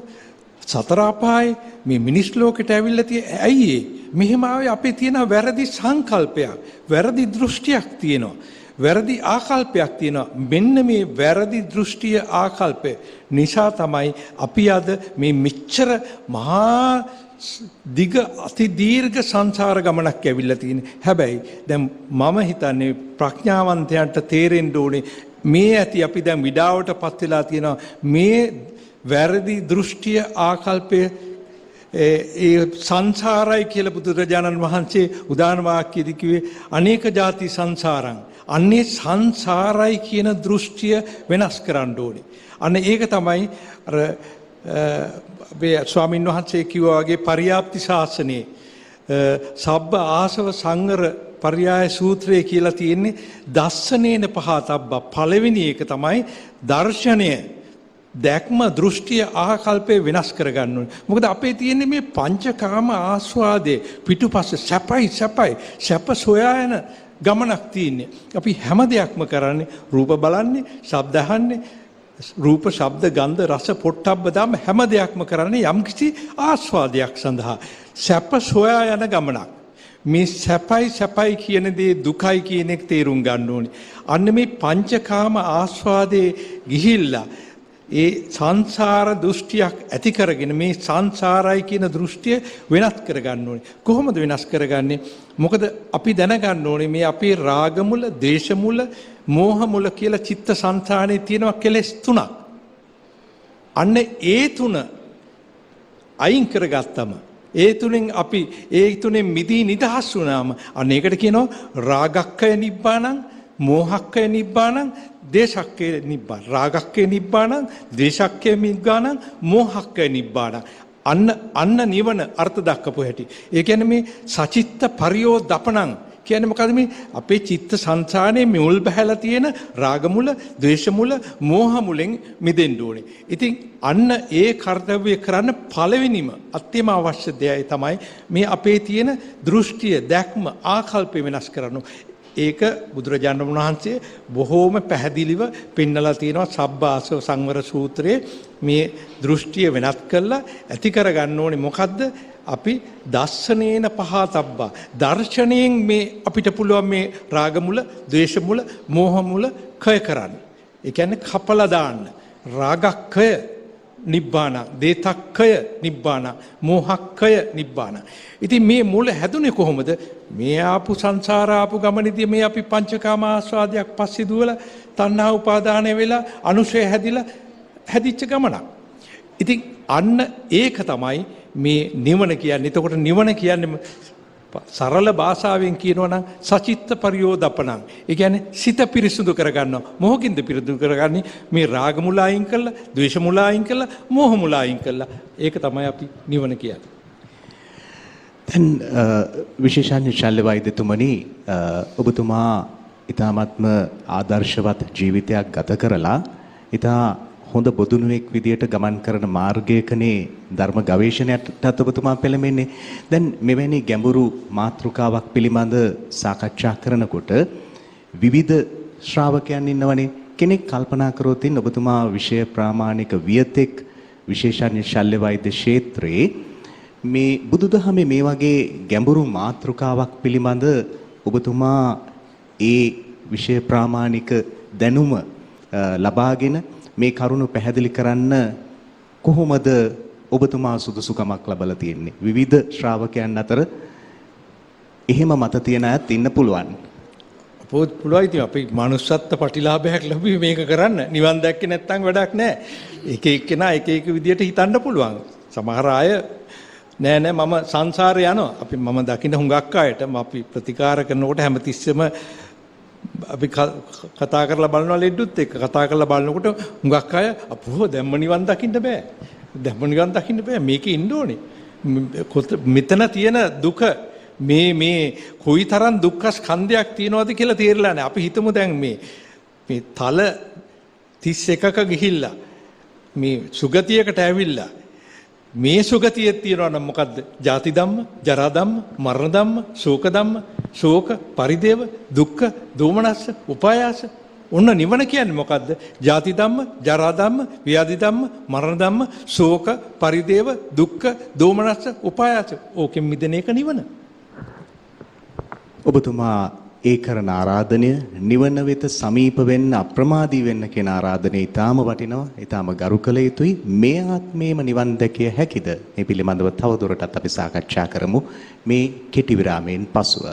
සතර අපායේ මේ මිනිස් ලෝකෙට ඇවිල්ලා තියෙන්නේ ඇයි මෙහෙම ආවේ? අපේ තියෙන වැරදි සංකල්පයක්, වැරදි දෘෂ්ටියක් තියෙනවා. වැරදි ආකල්පයක් තියෙනවා. මෙන්න මේ වැරදි දෘෂ්ටිය ආකල්පය නිසා තමයි අපි අද මේ මෙච්චර මහා දිග අති දීර්ඝ සංසාර ගමනක් ඇවිල්ලා තියෙන්නේ. හැබැයි දැන් මම හිතන්නේ ප්‍රඥාවන්තයන්ට තේරෙන්න ඕනේ මේ ඇති අපි දැන් විඩාවටපත් වෙලා තියෙනවා. මේ වැරදි දෘෂ්ටිය ආකල්පය ඒ සංසාරයි කියලා බුදුරජාණන් වහන්සේ උදාන වාක්‍යයේදී කිව්වේ අනේක ಜಾති සංසාරං. අන්නේ සංසාරයි කියන දෘෂ්ටිය වෙනස් කරන්න ඕනේ. අන්න ඒක තමයි අර අපේ ස්වාමීන් වහන්සේ කිව්වා වගේ පරියාප්ති ශාසනයේ සබ්බ ආසව සංවර පර්යාය සූත්‍රය කියලා තියෙන්නේ දස්සනේන පහතබ්බ. පළවෙනි එක තමයි දර්ශනය, දැක්ම, දෘෂ්ටිය, ආකල්පය වෙනස් කරගන්න ඕනේ. මොකද අපේ තියෙන්නේ මේ පංචකාම ආස්වාදයේ පිටුපස්ස සැපයි සැප සොයා යන ගමනක් තියෙන්නේ. අපි හැම දෙයක්ම කරන්නේ රූප බලන්නේ, ශබ්ද අහන්නේ, රූප, ශබ්ද, ගන්ධ, රස, පොට්ටබ්බ දාම හැම දෙයක්ම කරන්නේ යම්කිසි ආස්වාදයක් සඳහා. සැප සොයා යන ගමනක්. මේ සැපයි කියන දේ දුකයි කියන එක තේරුම් ගන්න ඕනේ. අන්න මේ පංචකාම ආස්වාදයේ ගිහිල්ලා ඒ සංසාර දෘෂ්ටියක් ඇති කරගෙන මේ සංසාරයි කියන දෘෂ්ටිය වෙනස් කරගන්න ඕනේ. කොහොමද වෙනස් කරගන්නේ? මොකද අපි දැනගන්න ඕනේ මේ අපේ රාග මුල, ද්වේෂ මුල, මෝහ මුල කියලා චිත්ත සංතානයේ තියෙනවා කෙලෙස් තුනක්. අන්න ඒ තුන අයින් කරගත්තම, ඒ තුනෙන් අපි ඒ තුනෙන් මිදී නිදහස් වුණාම අන්න ඒකට කියනවා රාගක්ඛය නිබ්බානං, මෝහක්ඛය නිබ්බානං, දේශක්ඛය නිබ්බාන. රාගක්ඛය නිබ්බානං, දේශක්ඛය නිබ්බානං, මෝහක්ඛය නිබ්බානං. අන්න නිවන අර්ථ දක්වපු හැටි. ඒ කියන්නේ මේ සචිත්ත පරියෝදපණං කියන්නේ මොකද්ද? මේ අපේ චිත්ත සංසාරයේ මුල් බහැලා තියෙන රාග මුල, ද්වේෂ මුල, මෝහ මුලෙන් මිදෙන්න ඕනේ. ඉතින් අන්න ඒ කර්තව්‍ය කරන්න පළවෙනිම අත්‍යවශ්‍ය අවශ්‍ය දෙයයි තමයි මේ අපේ තියෙන දෘෂ්ටිය, දැක්ම, ආකල්පය වෙනස් කරන්න. ඒක බුදුරජාණන් වහන්සේ බොහෝම පැහැදිලිව පෙන්නලා තියෙනවා සබ්බාසව සංවර සූත්‍රයේ. මේ දෘෂ්ටිය වෙනස් කරලා ඇති කරගන්න ඕනේ මොකද්ද? අපි දස්සනේන පහතබ්බා. දර්ශනයෙන් මේ අපිට පුළුවන් මේ රාග මුල, ද්වේෂ මුල, මෝහ මුල ක්ෂය කරන්න. ඒ කියන්නේ කපලා දාන්න. රාගක්ඛය නිබ්බාන, දේතක්ඛය නිබ්බාන, මෝහක්ඛය නිබ්බාන. ඉතින් මේ මුල හැදුනේ කොහොමද? මේ ආපු සංසාර ආපු ගමනේදී මේ අපි පංචකාම ආස්වාදයක් පස්සේ දුවලා තණ්හා උපාදානය වෙලා අනුශය හැදිච්ච ගමනක්. ඉතින් අන්න ඒක තමයි මේ නිවන කියන්නේ. එතකොට නිවන කියන්නේ සරල භාෂාවෙන් කියනවා නම් සචිත්ත පරියෝදපණං. ඒ කියන්නේ සිත පිරිසුදු කරගන්නවා. මොහොකින්ද පිරිසුදු කරගන්නේ? මේ රාග මුල අයින් කළා, ද්වේෂ මුල අයින් කළා, මෝහ මුල අයින් කළා. ඒක තමයි අපි නිවන කියන්නේ. දැන් විශේෂඥ ශල්‍ය වෛද්‍යතුමනි, ඔබතුමා ඊ타ත්ම ආදර්ශවත් ජීවිතයක් ගත කරලා ඊටා හොඳ බොදුනුවෙක් විදියට ගමන් කරන මාර්ගයකනේ ධර්ම ගවේෂණයටත් ඔබතුමා පෙළඹෙන්නේ. දැන් මෙවැනි ගැඹුරු මාතෘකාවක් පිළිබඳ සාකච්ඡා කරනකොට විවිධ ශ්‍රාවකයන් ඉන්නවනේ. කෙනෙක් කල්පනා කරොත් ඔබතුමා විෂය ප්‍රාමාණික වියතෙක් විශේෂඥ ශල්‍ය වෛද්‍ය ක්ෂේත්‍රයේ මේ බුදුදහමේ මේ වගේ ගැඹුරු මාතෘකාවක් පිළිබඳ ඔබතුමා ඒ විෂය ප්‍රාමාණික දැනුම ලබාගෙන මේ කරුණ පැහැදිලි කරන්න කොහොමද ඔබතුමා සුදුසුකමක් ලබලා තියෙන්නේ? විවිධ ශ්‍රාවකයන් අතර එහෙම මත තියන අයත් ඉන්න පුළුවන්. පොත් පුළුවන් ඉතින් අපි manussත්ත්ව ප්‍රතිලාභයක් ලැබුවේ මේක කරන්න. නිවන් දැක්කේ නැත්නම් වැඩක් නැහැ. එක එක්කෙනා එක එක විදියට හිතන්න පුළුවන්. සමහර අය නෑ මම සංසාරේ යනවා. මම දකින්න හුඟක් අයට අපි ප්‍රතිකාර කරනකොට හැමතිස්සෙම අපි කතා කරලා බලනවා ලෙඩුත් එක්ක කතා කරලා බලනකොට හුඟක් අය අපෝ දැම්ම නිවන් දකින්න බෑ. දැම්ම නිවන් දකින්න බෑ. මේකේ ඉන්න ඕනේ. මෙතන තියෙන දුක මේ කොයිතරම් දුක්ඛ ස්කන්ධයක් තියෙනවද කියලා තේරෙලා නැහැ. අපි හිතමු දැන් මේ තල 31ක ගිහිල්ලා මේ සුගතියකට ඇවිල්ලා මේ සුගතියේ තියනවා නම් මොකද්ද? ජාති ධම්ම, ජරා ධම්ම, මරණ ධම්ම, ශෝක ධම්ම, ශෝක, පරිදේව, දුක්ඛ, දෝමනස්ස, උපායාස. ඔන්න නිවන කියන්නේ මොකද්ද? ජාති ධම්ම, ජරා ධම්ම, ව්‍යාධි ධම්ම, මරණ ධම්ම, ශෝක, පරිදේව, දුක්ඛ, දෝමනස්ස, උපායාස. ඕකෙන් මිදෙන එක නිවන. ඔබතුමා ඒ කරන ආරාධනය නිවන වෙත සමීප වෙන්න අප්‍රමාදී වෙන්න කියන ආරාධනය ඊටාම වටිනවා, ඊටාම ගරු කළ යුතුයි. මේ ආත්මේම නිවන් දැකිය හැකිද? මේ පිළිබඳව තවදුරටත් අපි සාකච්ඡා කරමු මේ කෙටි විරාමයෙන් පසුව.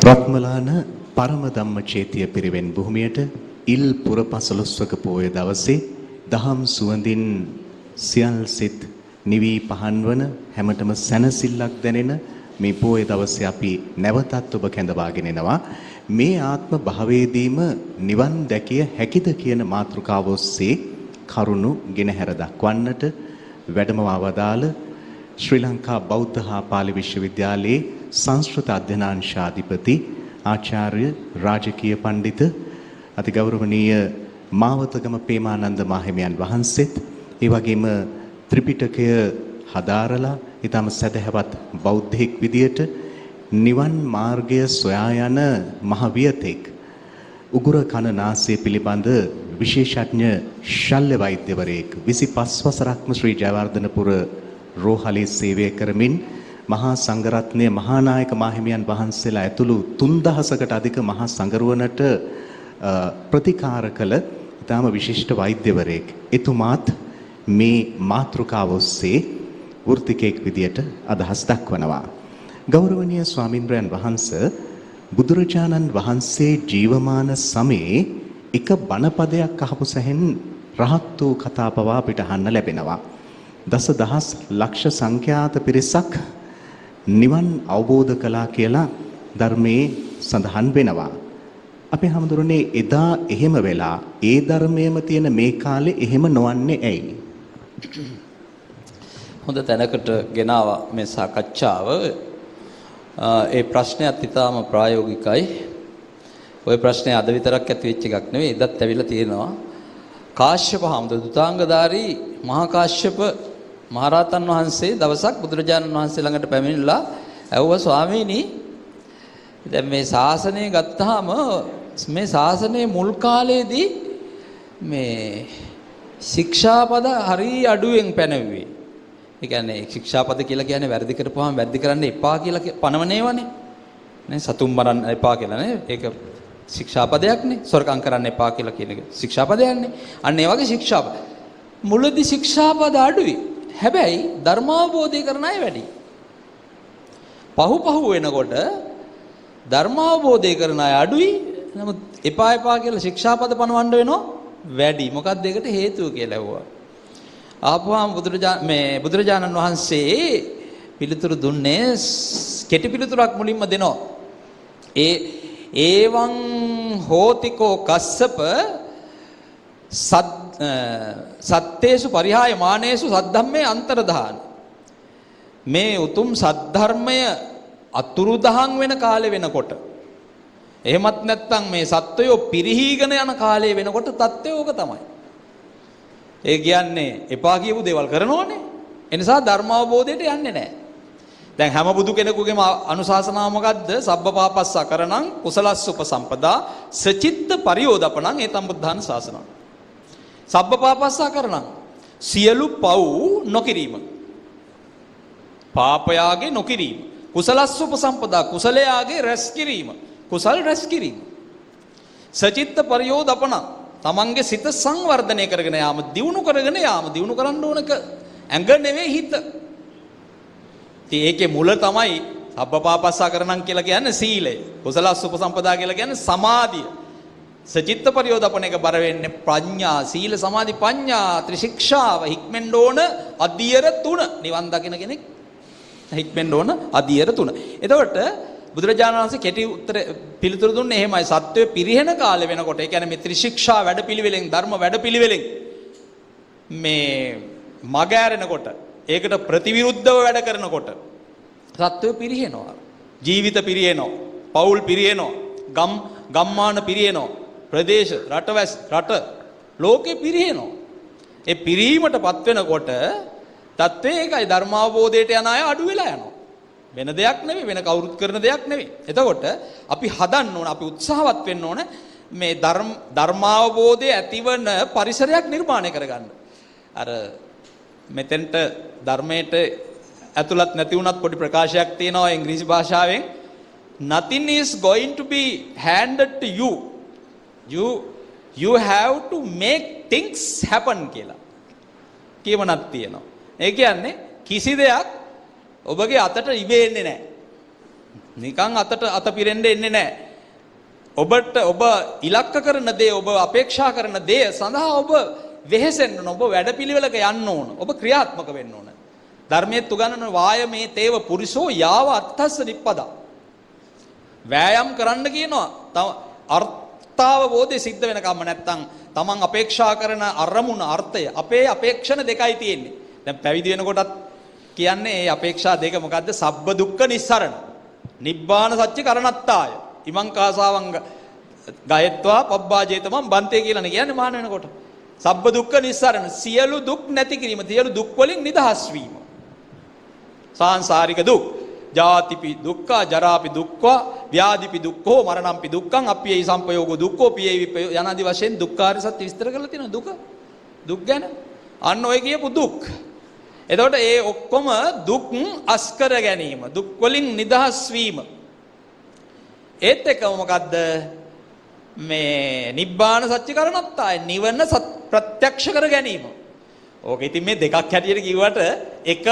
රත්මලාන පරම ධම්මචේතිය පිරිවෙන් භූමියට ඉල් පුර 15වක පෝය දවසේ දහම් සුවඳින් සියල් සිත් නිවි පහන්වන හැමතෙම සැනසෙල්ලක් දැනෙන මේ පෝය දවසේ අපි නැවතත් ඔබ කැඳවාගෙන එනවා. මේ ආත්ම භාවයේදීම නිවන් දැකිය හැකිද කියන මාතෘකාව ඔස්සේ කරුණු ගෙනහැර දක්වන්නට වැඩමව වදාළ ශ්‍රී ලංකා බෞද්ධ හා පාලි විශ්වවිද්‍යාලයේ සංස්කෘත අධ්‍යනාංශාධිපති ආචාර්ය රාජකීය පඬිත අතිගෞරවනීය මාවතගම පේමානන්ද මාහිමියන් වහන්සේත් ඒ වගේම ත්‍රිපිටකය හදාරලා ඊටම සදහවත් බෞද්ධෙක් විදියට නිවන් මාර්ගය සොයා යන මහ වියතෙක් උගුර කන නාසය පිළිබඳ විශේෂඥ ශල්‍ය වෛද්‍යවරයෙක් 25 වසරක්ම ශ්‍රී ජයවර්ධනපුර රෝහලේ සේවය කරමින් මහා සංඝරත්නය මහානායක මාහිමියන් වහන්සේලා ඇතුළු 3000කට අධික මහා සංඝරුවනට ප්‍රතිකාර කළ ඉතාම විශිෂ්ට වෛද්‍යවරයෙක්. එතුමාත් මේ මාතෘකාව ඔස්සේ වෘත්තිකයෙක් විදියට අදහස් දක්වනවා. ගෞරවනීය ස්වාමින්ද්‍රයන් වහන්සේ බුදුරජාණන් වහන්සේ ජීවමාන සමයේ එක බණපදයක් අහපු සැහෙන් රහත් වූ කතා පවා අපිට අහන්න ලැබෙනවා. දසදහස් ලක්ෂ සංඛ්‍යාත පිරිසක් නිවන් අවබෝධ කළා කියලා ධර්මයේ සඳහන් වෙනවා. අපි හැමදෙරෝනේ එදා එහෙම වෙලා ඒ ධර්මයේම තියෙන මේ කාලේ එහෙම නොවන්නේ ඇයි? හොඳ තැනකට ගෙනාවා මේ සාකච්ඡාව. ඒ ප්‍රශ්නයත් ඉතාම ප්‍රායෝගිකයි. ওই ප්‍රශ්නේ අද විතරක් ඇති වෙච්ච එකක් නෙවෙයි, එදත් ඇවිල්ලා තියෙනවා. කාශ්‍යප හාමුදුරුවෝ දුතාංගධාරී මහා කාශ්‍යප මහරහතන් වහන්සේ දවසක් බුදුරජාණන් වහන්සේ ළඟට පැමිණිලා ඇහුවා, ස්වාමීනි දැන් මේ ශාසනය ගත්තාම මේ ශාසනයේ මුල් කාලේදී මේ ශික්ෂාපද හරි අඩුවෙන් පැනවුවේ. ඒ කියන්නේ ශික්ෂාපද කියලා කියන්නේ වැරදි කරපුවාම වැරදි කරන්න එපා කියලා පනවනේවනේ. නේ සතුම් මරන්න එපා කියලා නේ. ඒක ශික්ෂාපදයක්නේ. සොරකම් කරන්න එපා කියලා කියන එක ශික්ෂාපදයක්නේ. අන්න ඒ වගේ ශික්ෂාපද. මුලදී ශික්ෂාපද අඩුයි. හැබැයි ධර්මාවබෝධය කරන අය වැඩි. පහු වෙනකොට ධර්මාවබෝධය කරන අය අඩුයි. නමුත් එපා කියලා ශික්ෂාපද පනවන්න වෙනවා වැඩි. මොකක්ද ඒකට හේතුව කියලා ඇහුවා. ආපුවාම බුදුරජාණන් වහන්සේ පිළිතුරු දුන්නේ කෙටි පිළිතුරක් මුලින්ම දෙනවා. ඒවං හෝතිකෝ කස්සප සත්තේසු පරිහාය මානේසු සද්ධම්මේ අන්තරදාන. මේ උතුම් සද්ධර්මය අතුරුදහන් වෙන කාලේ වෙනකොට, එහෙමත් නැත්නම් මේ සත්වයෝ පිරිහීගෙන යන කාලේ වෙනකොට தත්ත්වය ඕක තමයි. ඒ කියන්නේ එපා කියපු දේවල් කරනෝනේ. ඒ නිසා ධර්මාවබෝධයට යන්නේ නැහැ. දැන් හැම බුදු කෙනෙකුගේම අනුශාසනාව මොකද්ද? සබ්බපාපස්ස කරණං කුසලස්ස උපසම්පදා සචිත්ත පරියෝදපණං ඒතම් බුද්ධාන ශාසනං. සබ්බ පාපස්සා කරණං. සියලු පව් නොකිරීම. පාපයාගේ නොකිරීම. කුසලස්ස උපසම්පදා කුසලයාගේ රැස් කිරීම. කුසල් රැස් කිරීම. සචිත්ත පරියෝදපන තමන්ගේ සිත සංවර්ධනය කරගෙන යාම, දියුණු කරගෙන යාම. දියුණු කරන්න ඕනක ඇඟ නෙවෙයි හිත. ඉතින් ඒකේ මුල තමයි සබ්බපාපස්සා කරණං කියලා කියන්නේ සීලය. කුසලස්ස උපසම්පදා කියලා කියන්නේ සමාධිය. සචිත්ත පරියෝදපන එක බර වෙන්නේ ප්‍රඥා. සීල සමාධි ප්‍රඥා ත්‍රිශික්ෂාව හික්මෙන්න ඕන අධියර 3. නිවන් දකින කෙනෙක් හික්මෙන්න ඕන අධියර 3. එතකොට බුදුරජාණන් වහන්සේ කෙටි උත්තර පිළිතුරු දුන්නේ එහෙමයි. සත්වයේ පිරිහෙන කාලේ වෙනකොට, ඒ කියන්නේ මේ ත්‍රිශික්ෂා වැඩපිළිවෙලෙන්, ධර්ම වැඩපිළිවෙලෙන් මේ මග ඇරෙනකොට, ඒකට ප්‍රතිවිරුද්ධව වැඩ කරනකොට සත්වයේ පිරිහෙනවා. ජීවිත පිරිහෙනවා, පෞල් පිරිහෙනවා, ගම්මාන පිරිහෙනවා, ප්‍රදේශ, රට ලෝකේ පිරිහෙනවා. ඒ පිරීමටපත් වෙනකොට තත්ත්වය ඒකයි, ධර්මාවබෝධයට යන අය අඩු වෙලා යනවා. වෙන දෙයක් නෙවෙයි, වෙන කවුරුත් කරන දෙයක් නෙවෙයි. එතකොට අපි හදන්න ඕන, අපි උත්සාහවත් වෙන්න ඕන මේ ධර්මාවබෝධය ඇතිවන පරිසරයක් නිර්මාණය කරගන්න. අර මෙතෙන්ට ධර්මයට ඇතුළත් නැති වුණත් පොඩි ප්‍රකාශයක් තියෙනවා ඉංග්‍රීසි භාෂාවෙන්. Nothing is going to be handed to you. You have to make things happen කියලා කියවනක් තියෙනවා. ඒ කියන්නේ කිසි දෙයක් ඔබගේ අතට ඉබේ එන්නේ නැහැ. නිකන් අත පිරෙන්න එන්නේ නැහැ. ඔබ ඉලක්ක කරන දේ, ඔබ අපේක්ෂා කරන දේ සඳහා ඔබ වෙහෙසෙන්න ඕන. ඔබ වැඩපිළිවෙලක යන්න ඕන. ඔබ ක්‍රියාත්මක වෙන්න ඕන. ධර්මයේ උගන්වන වායමේ තේව පුරිසෝ යාව අත්තස්ස නිප්පදා. වෑයම් කරන්න කියනවා. අර්ථාවබෝධය සිද්ධ වෙනකම්ම නැත්තම් තමන් අපේක්ෂා කරන අරමුණ, අර්ථය, අපේ අපේක්ෂණ දෙකයි තියෙන්නේ. දැන් පැවිදි වෙනකොටත් කියන්නේ මේ අපේක්ෂා දෙක මොකද්ද? සබ්බ දුක්ඛ නිස්සරණ, නිබ්බාන සත්‍ය කරණත්තාය, ඉමං කාසාවං ගයත්වා පබ්බාජේතමං බන්තේ කියලානේ කියන්නේ මාන වෙනකොට. සබ්බ දුක්ඛ නිස්සරණ, සියලු දුක් නැති කිරීම, සියලු දුක් වලින් නිදහස් වීම. සාංශාරික දුක්, ජාතිපි දුක්ඛ, ජරාපි දුක්ඛ, ව්‍යාධිපි දුක්ඛෝ, මරණම්පි දුක්ඛං, අප්පියයි සම්පයෝගෝ දුක්ඛෝ, පියයි විපයෝ යනාදි වශයෙන් දුක්ඛාර සත්‍ය විස්තර කරලා තියෙනවා. දුක් ගැන අන්න ඔය කියපු දුක්. එතකොට ඒ ඔක්කොම දුක් අස්කර ගැනීම, දුක් වලින් නිදහස් වීම. ඒත් එක්කම මොකද්ද? මේ නිබ්බාන සත්‍ය කරණත්තාය, නිවන ප්‍රත්‍යක්ෂ කර ගැනීම. ඕක ඉතින් මේ දෙකක් හැටියට කිව්වට එක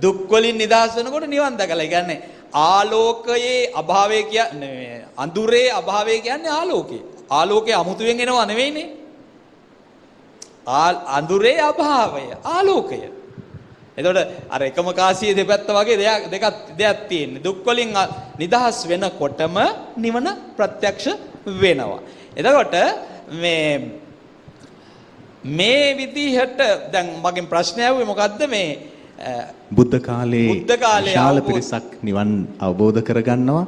දුක් වලින් නිදහස් වෙනකොට නිවන් දැකලා. ඒ කියන්නේ ආලෝකයේ අභාවය කියන්නේ, අඳුරේ අභාවය කියන්නේ ආලෝකය. ආලෝකයේ අමුතුවෙන් එනවා නෙවෙයිනේ. අඳුරේ අභාවය ආලෝකය. එතකොට අර එකම කාසියේ දෙපැත්ත වගේ දෙයක් තියෙන්නේ. දුක් වලින් නිදහස් වෙනකොටම නිවන ප්‍රත්‍යක්ෂ වෙනවා. එතකොට මේ විදිහට දැන් මගෙන් ප්‍රශ්නය ආවේ මොකද්ද? මේ බුද්ධ කාලේ විශාල පිරිසක් නිවන් අවබෝධ කරගන්නවා.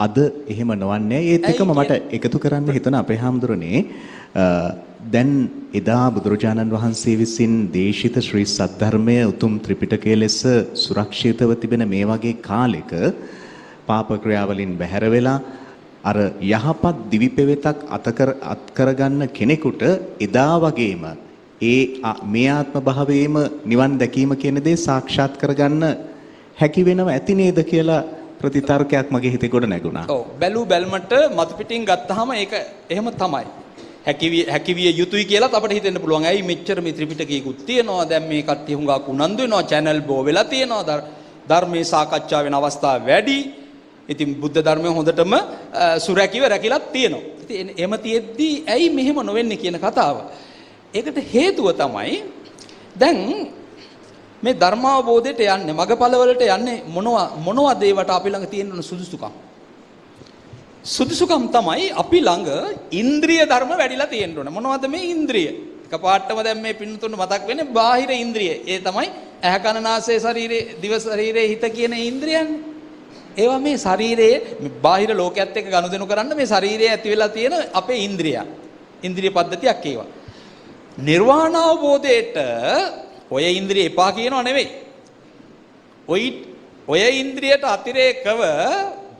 අද එහෙම නොවන්නේ. ඒත් එකම මට එකතු කරන්න හිතන අපේ හාමුදුරනේ, දැන් එදා බුදුරජාණන් වහන්සේ විසින් දේශිත ශ්‍රී සද්ධර්මය උතුම් ත්‍රිපිටකය ලෙස සුරක්ෂිතව තිබෙන මේ වගේ කාලෙක පාප ක්‍රියාවලින් බැහැර වෙලා අර යහපත් දිවි පෙවෙතක් අත්කරගන්න කෙනෙකුට එදා වගේම මේ ආත්ම භාවයේම නිවන් දැකීම කියන දේ සාක්ෂාත් කරගන්න හැකි වෙනව ඇති නේද කියලා ප්‍රතිතර්කයක් මගේ හිතේ ගොඩ නැගුණා. ඔව්, බැලු බැල්මට මතු පිටින් ගත්තාම ඒක එහෙම තමයි. හැකිවිය යුතුයි කියලාත් අපිට හිතෙන්න පුළුවන්. ඇයි මෙච්චර මේ ත්‍රිපිටකයකුත් තියෙනවා. දැන් මේ කට්ටිය හුඟක් උනන්දු වෙනවා. channel බෝ වෙලා තියෙනවා. ධර්මයේ සාකච්ඡා වෙන අවස්ථා වැඩි. ඉතින් බුද්ධ ධර්මය හොඳටම සුරැකිව රැකිලත් තියෙනවා. ඉතින් එහෙම තියෙද්දි ඇයි මෙහෙම නොවෙන්නේ කියන කතාව. ඒකට හේතුව තමයි දැන් මේ ධර්මාවබෝධයට යන්නේ, මගපළවලට යන්නේ මොනවද ඒවට අපි ළඟ තියෙන සුදුසුකම්. සුදුසුකම් තමයි අපි ළඟ ඉන්ද්‍රිය ධර්ම වැඩිලා තියෙන්න ඕනේ. මොනවද මේ ඉන්ද්‍රිය? එකපාරටම දැන් මේ පින්නතුන් මතක් වෙන්නේ බාහිර ඉන්ද්‍රිය. ඒ තමයි ඇහැ කන නාසය ශරීරේ දිව ශරීරේ හිත කියන ඉන්ද්‍රියන්. ඒවා මේ ශරීරයේ බාහිර ලෝකයේත් එක්ක ගනුදෙනු කරන්න මේ ශරීරයේ ඇති වෙලා තියෙන අපේ ඉන්ද්‍රියන්. ඉන්ද්‍රිය පද්ධතියක් ඒවා. නිර්වාණ අවබෝධයට ඔය ඉන්ද්‍රිය එපා කියනව නෙවෙයි. ඔය ඉන්ද්‍රියට අතිරේකව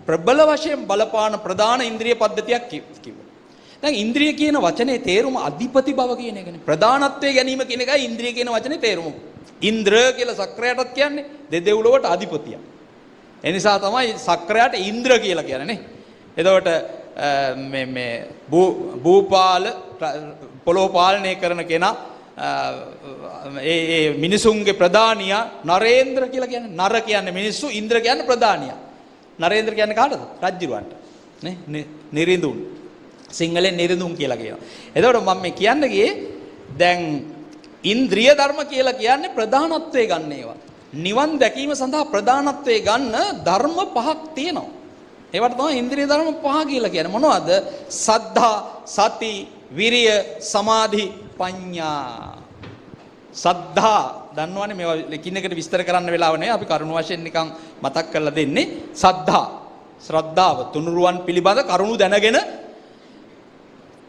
ප්‍රබල වශයෙන් බලපාන ප්‍රධාන ඉන්ද්‍රිය පද්ධතියක් කිව්වා. දැන් ඉන්ද්‍රිය කියන වචනේ තේරුම අධිපති බව කියන එකනේ. ප්‍රධානත්වයේ ගැනීම කියන එකයි ඉන්ද්‍රිය කියන වචනේ තේරුම. ඉන්ද්‍ර කියලා සක්‍රයටත් කියන්නේ දෙදෙව්ලොවට අධිපතියක්. ඒ නිසා තමයි සක්‍රයට ඉන්ද්‍ර කියලා කියන්නේ නේ. එතකොට මේ භූපාල පොළොව පාලනය කරන කෙනා ඒ මිනිසුන්ගේ ප්‍රධානියා නරේන්ද්‍ර කියලා කියන්නේ. නර කියන්නේ මිනිස්සු, ඉන්ද්‍ර කියන්නේ ප්‍රධානියා. නරේන්ද්‍ර කියන්නේ කාටද? රජුරවන්ට. නේ නිරිඳුන්. සිංහලෙන් නිරිඳුන් කියලා කියනවා. එතකොට මම මේ කියන්න ගියේ දැන් ඉන්ද්‍රිය ධර්ම කියලා කියන්නේ ප්‍රධානත්වයේ ගන්න ඒවා. නිවන් දැකීම සඳහා ප්‍රධානත්වයේ ගන්න ධර්ම පහක් තියෙනවා. ඒවට තමයි ඉන්ද්‍රිය ධර්ම පහ කියලා කියන්නේ. මොනවද? සද්ධා, සති, විරිය, සමාධි, ප්‍රඥා. සද්ධා දන්නවනේ මේවා එකිනෙකට විස්තර කරන්න වෙලාව නැහැ. අපි කරුණු වශයෙන් නිකන් මතක් කරලා දෙන්නේ. සද්ධා, ශ්‍රද්ධාව, තුනුරුවන් පිළිබඳ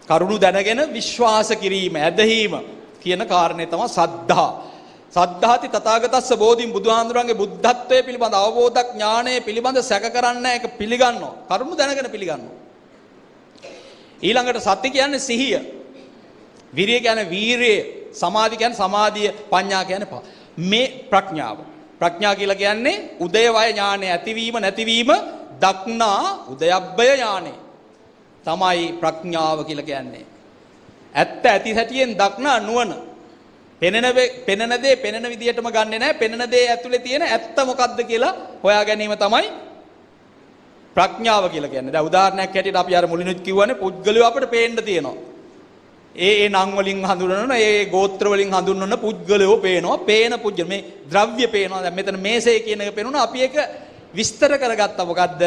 කරුණු දැනගෙන විශ්වාස කිරීම, ඇදහිීම කියන කාරණේ තමයි සද්ධා. සද්ධාති තථාගතස්ස බෝධින් බුදුහාඳුරන්ගේ බුද්ධත්වයේ පිළිබඳ අවබෝධ ඥානයේ පිළිබඳ සැක කරන්නේ ඒක පිළිගන්නවා. කරුණු දැනගෙන පිළිගන්නවා. ඊළඟට සති කියන්නේ සිහිය. විරිය කියන්නේ වීරිය. සමාධි කියන්නේ සමාධිය. ප්‍රඥා කියන්නේ මේ ප්‍රඥාව. ප්‍රඥා කියලා කියන්නේ උදයවය ඥානය ඇතිවීම නැතිවීම දක්නා උදයබ්බය ඥානය. තමයි ප්‍රඥාව කියලා කියන්නේ. ඇත්ත ඇති හැටියෙන් දක්නා නුවණ. පෙනෙන දේ පෙනෙන විදියටම ගන්නෙ නැහැ. පෙනෙන දේ ඇතුලේ තියෙන ඇත්ත මොකද්ද කියලා හොයා ගැනීම තමයි ප්‍රඥාව කියලා කියන්නේ. දැන් උදාහරණයක් හැටියට අපි අර මුලිනුත් කිව්වනේ පුද්ගලයෝ අපිට පේන්න තියෙනවා. ඒ නම් වලින් හඳුන්වන, ඒ ගෝත්‍ර වලින් හඳුන්වන පුද්ගලයෝ පේනවා. පේන පුද්ගල මේ ද්‍රව්‍ය පේනවා. දැන් මෙතන මේසය කියන එක පේනවා. අපි ඒක විස්තර කරගත්තා. මොකද්ද?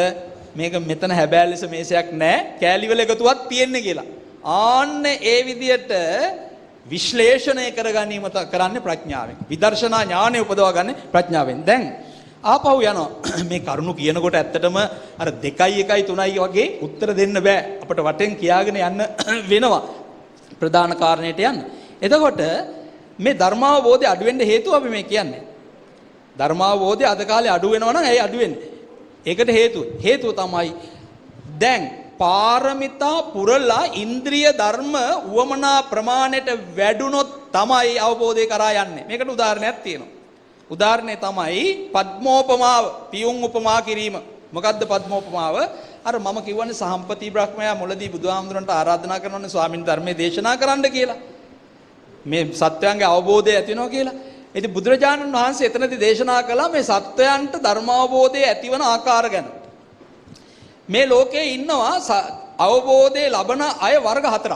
මේක මෙතන හැබෑ ලෙස මේසයක් නැහැ. කෑලි වල එකතුවක් තියෙන්නේ කියලා. ආන්න ඒ විදියට විශ්ලේෂණය කර ගැනීම කරන්නේ ප්‍රඥාවෙන්. විදර්ශනා ඥානය උපදවා ගන්න ප්‍රඥාවෙන්. දැන් ආපහු යනවා. මේ කරුණු කියනකොට ඇත්තටම අර 2 1 3යි වගේ උත්තර දෙන්න බෑ. අපිට වටෙන් කියාගෙන යන්න වෙනවා. ප්‍රධාන කාරණේට යන්න. එතකොට මේ ධර්මාවබෝධය අඩු වෙන්න හේතුව අපි මේ කියන්නේ. ධර්මාවබෝධය අද කාලේ අඩු වෙනවා නම් ඇයි අඩු වෙන්නේ? ඒකට හේතුව තමයි දැන් පාරමිතා පුරලා ඉන්ද්‍රිය ධර්ම උවමනා ප්‍රමාණයට වැඩුණොත් තමයි අවබෝධය කරා යන්නේ. මේකට උදාහරණයක් තියෙනවා. උදාහරණය තමයි පද්මෝපමාව, පියුම් උපමා කිරීම. මොකද්ද පද්මෝපමාව? අර මම කියවනේ සහම්පති බ්‍රහ්මයා මුලදී බුදුහාමුදුරන්ට ආරාධනා කරනවානේ ස්වාමීන් ධර්මයේ දේශනා කරන්න කියලා. මේ සත්‍යයන්ගේ අවබෝධය ඇති වෙනවා කියලා. ඉතින් බුදුරජාණන් වහන්සේ එතනදී දේශනා කළා මේ සත්‍යයන්ට ධර්මාවබෝධය ඇතිවන ආකාර ගැන. මේ ලෝකේ ඉන්නවා අවබෝධය ලබන අය වර්ග 4ක්.